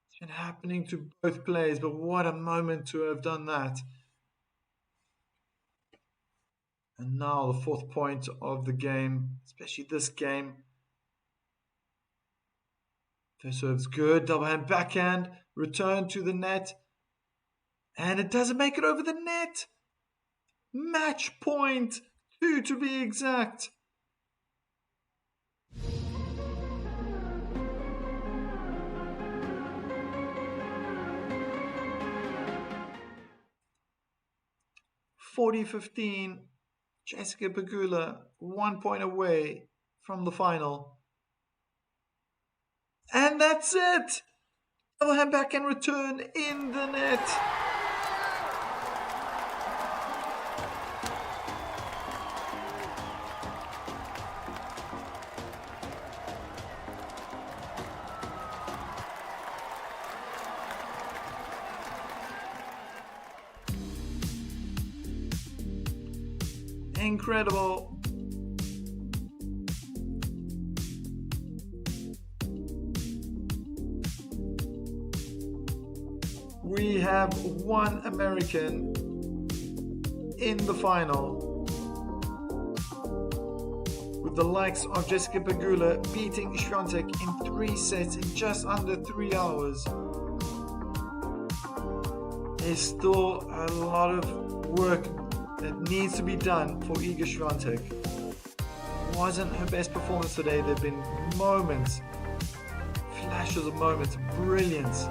It's been happening to both players, but what a moment to have done that. And now the 4th point of the game, especially this game. First serve's good. Double hand backhand. Return to the net. And it doesn't make it over the net. Match point. 2 to be exact. (40-15). Jessica Pegula 1 point away from the final. And that's it! Double hand backhand return in the net. Incredible. We have one American in the final, with the likes of Jessica Pegula beating Swiatek in 3 sets in just under 3 hours. There's still a lot of work that needs to be done for Iga Swiatek. It wasn't her best performance today. There have been moments, flashes of moments of brilliance.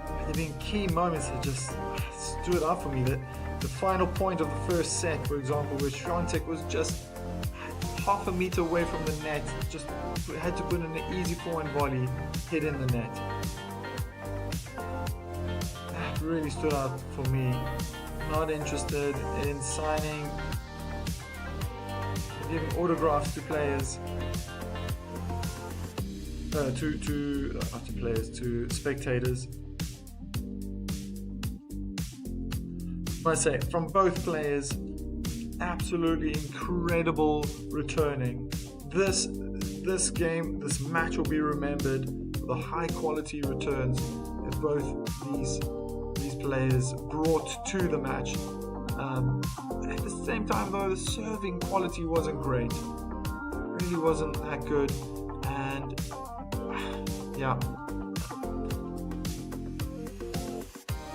There have been key moments that just stood out for me. The final point of the first set, for example, where Swiatek was just half a meter away from the net, just had to put in an easy forehand volley, hit in the net. That really stood out for me. Not interested in signing, giving autographs to players, to spectators. I must say, from both players, absolutely incredible returning. this game, this match will be remembered for the high quality returns that both these players brought to the match. At the same time, though, the serving quality wasn't great. It really wasn't that good, and yeah,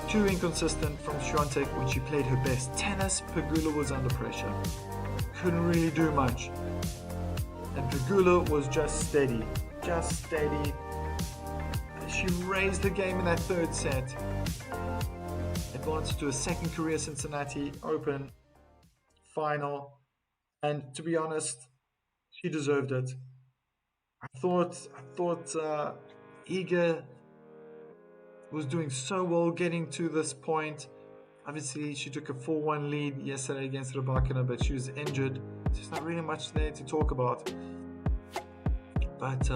too inconsistent from Swiatek when she played her best tennis. Pegula was under pressure, couldn't really do much, and Pegula was just steady. She raised the game in that third set, advanced to a second career Cincinnati Open final, and to be honest, she deserved it. I thought Iga was doing so well getting to this point. Obviously, she took a 4-1 lead yesterday against Rybakina, but she was injured. There's not really much there to talk about. But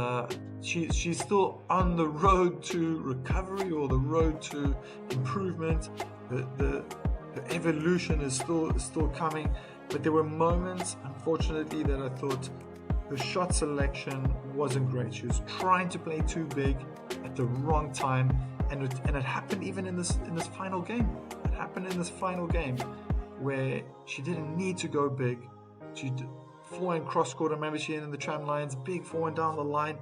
she's still on the road to recovery, or the road to improvement. The evolution is still coming. But there were moments, unfortunately, that I thought her shot selection wasn't great. She was trying to play too big at the wrong time, and it happened even in this final game. It happened in this final game where she didn't need to go big. She forehand cross court. I remember she in the tram lines, big forehand down the line.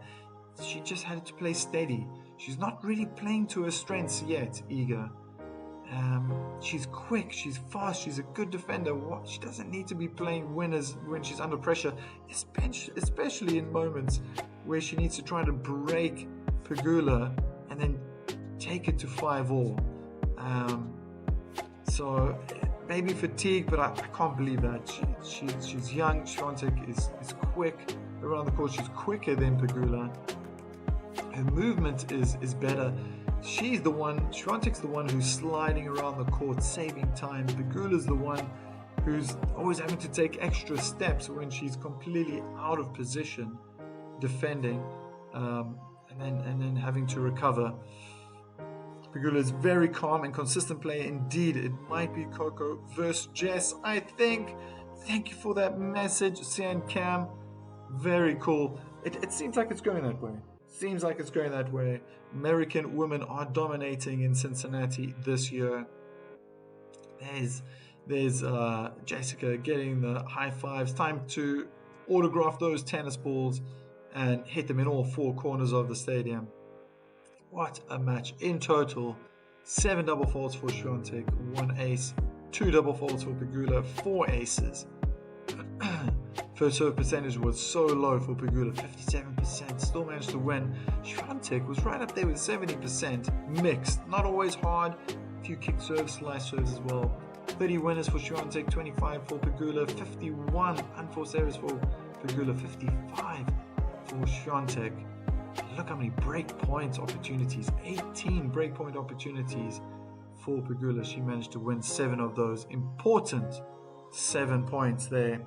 She just had to play steady. She's not really playing to her strengths yet, Iga. She's quick, she's fast, she's a good defender. She doesn't need to be playing winners when she's under pressure, especially in moments where she needs to try to break Pegula and then take it to 5-all. So maybe fatigue, but I can't believe that. She's young. Swiatek is quick around the court. She's quicker than Pegula. Her movement is better. Swiatek's the one who's sliding around the court, saving time. Pegula's the one who's always having to take extra steps when she's completely out of position defending, and then having to recover. Pegula is very calm and consistent player indeed. It might be Coco versus Jess, I think. Thank you for that message, Sian Cam. Very cool. It seems like it's going that way. American women are dominating in Cincinnati this year. There's Jessica getting the high fives. Time to autograph those tennis balls and hit them in all four corners of the stadium. What a match. In total, 7 double faults for Swiatek, 1 ace, 2 double faults for Pegula, 4 aces. First serve percentage was so low for Pegula, 57%, still managed to win. Swiatek was right up there with 70%, mixed, not always hard, a few kick serves, slice serves as well. 30 winners for Swiatek, 25 for Pegula, 51 unforced errors for Pegula, 55 for Swiatek. Look how many breakpoint opportunities, 18 breakpoint opportunities for Pegula. She managed to win 7 of those, important 7 points there.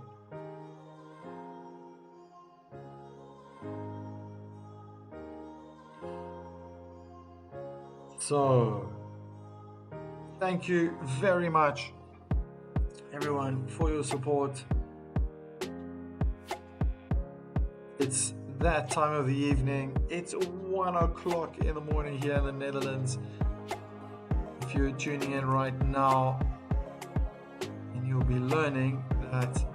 So, thank you very much, everyone, for your support. It's that time of the evening. It's 1 o'clock in the morning here in the Netherlands. If you're tuning in right now, and you'll be learning that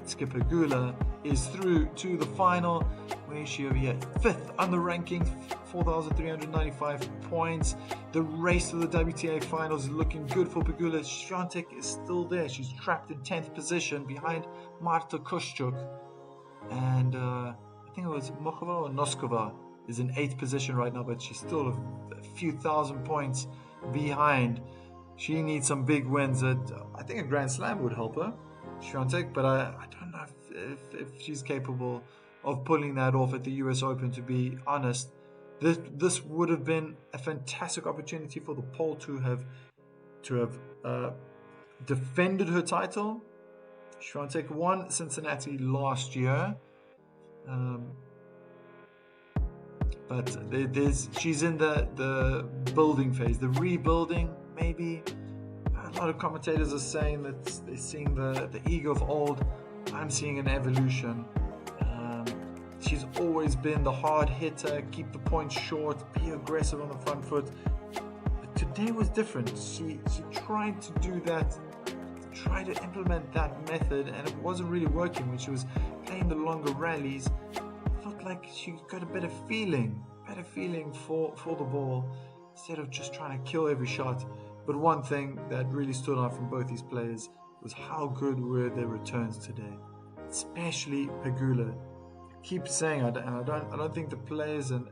Skipper Pegula is through to the final. Where is she over here? 5th on the rankings, 4,395 points. The race to the WTA finals is looking good for Pegula. Swiatek is still there. She's trapped in 10th position behind Marta Kostyuk. And I think it was Mokhova or Noskova is in 8th position right now, but she's still a few thousand points behind. She needs some big wins. I think a Grand Slam would help her, Swiatek, but I don't know if she's capable of pulling that off at the US Open, to be honest. This would have been a fantastic opportunity for the Pole to have defended her title. Swiatek won Cincinnati last year, but she's in the building phase, the rebuilding maybe. A lot of commentators are saying that they're seeing the ego of old. I'm seeing an evolution. She's always been the hard hitter, keep the points short, be aggressive on the front foot. But today was different. She tried to do that, tried to implement that method, and it wasn't really working. When she was playing the longer rallies, it felt like she got a better feeling for the ball, instead of just trying to kill every shot. But one thing that really stood out from both these players was how good were their returns today, especially Pegula. I keep saying, I don't think the players and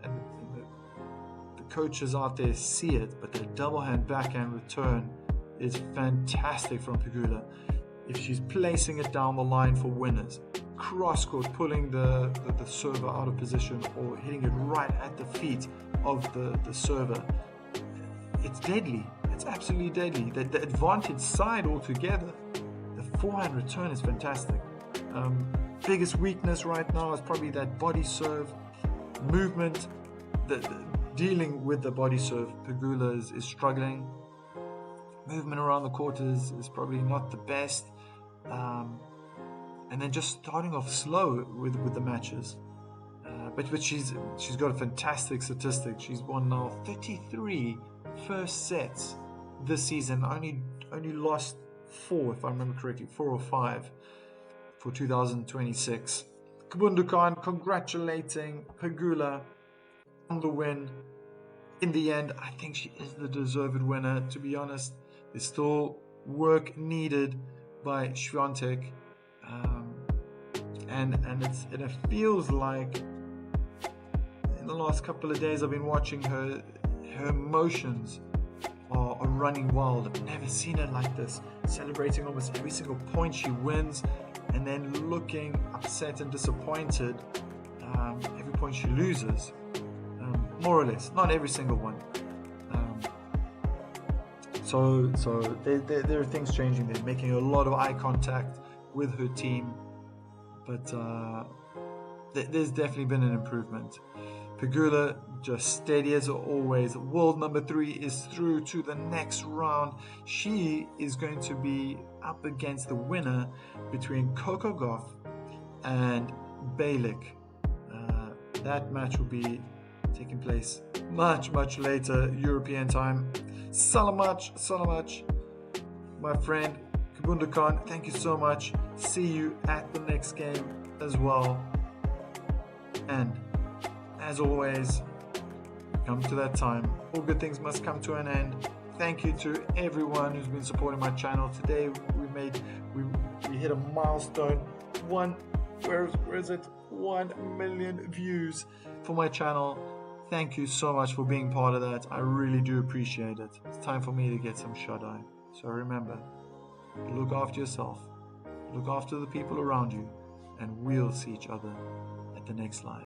the coaches out there see it, but the double hand backhand return is fantastic from Pegula. If she's placing it down the line for winners, cross court, pulling the server out of position, or hitting it right at the feet of the server, it's deadly. It's absolutely deadly. The advantage side altogether, the forehand return is fantastic. Biggest weakness right now is probably that body serve movement. Dealing with the body serve, Pegula is struggling. Movement around the court is probably not the best. And then just starting off slow with the matches. But she's got a fantastic statistic. She's won now 33 first sets this season. Only lost 4, if I remember correctly, 4 or 5 for 2026. Kabundu Khan congratulating Pegula on the win. In the end, I think she is the deserved winner, to be honest. There's still work needed by Swiatek. And it feels like in the last couple of days I've been watching her emotions are running wild. I've never seen her like this, celebrating almost every single point she wins, and then looking upset and disappointed every point she loses, more or less, not every single one. So there are things changing there, making a lot of eye contact with her team, but there's definitely been an improvement. Pegula just steady as always. World number 3 is through to the next round. She is going to be up against the winner between Coco Gauff and Bailik. That match will be taking place much later European time. Salamach, my friend Kabundu Khan, thank you so much. See you at the next game as well. And as always, come to that time. All good things must come to an end. Thank you to everyone who's been supporting my channel. Today we hit a milestone. Where is it? 1 million views for my channel. Thank you so much for being part of that. I really do appreciate it. It's time for me to get some shut-eye. So remember, look after yourself, look after the people around you, and we'll see each other at the next live.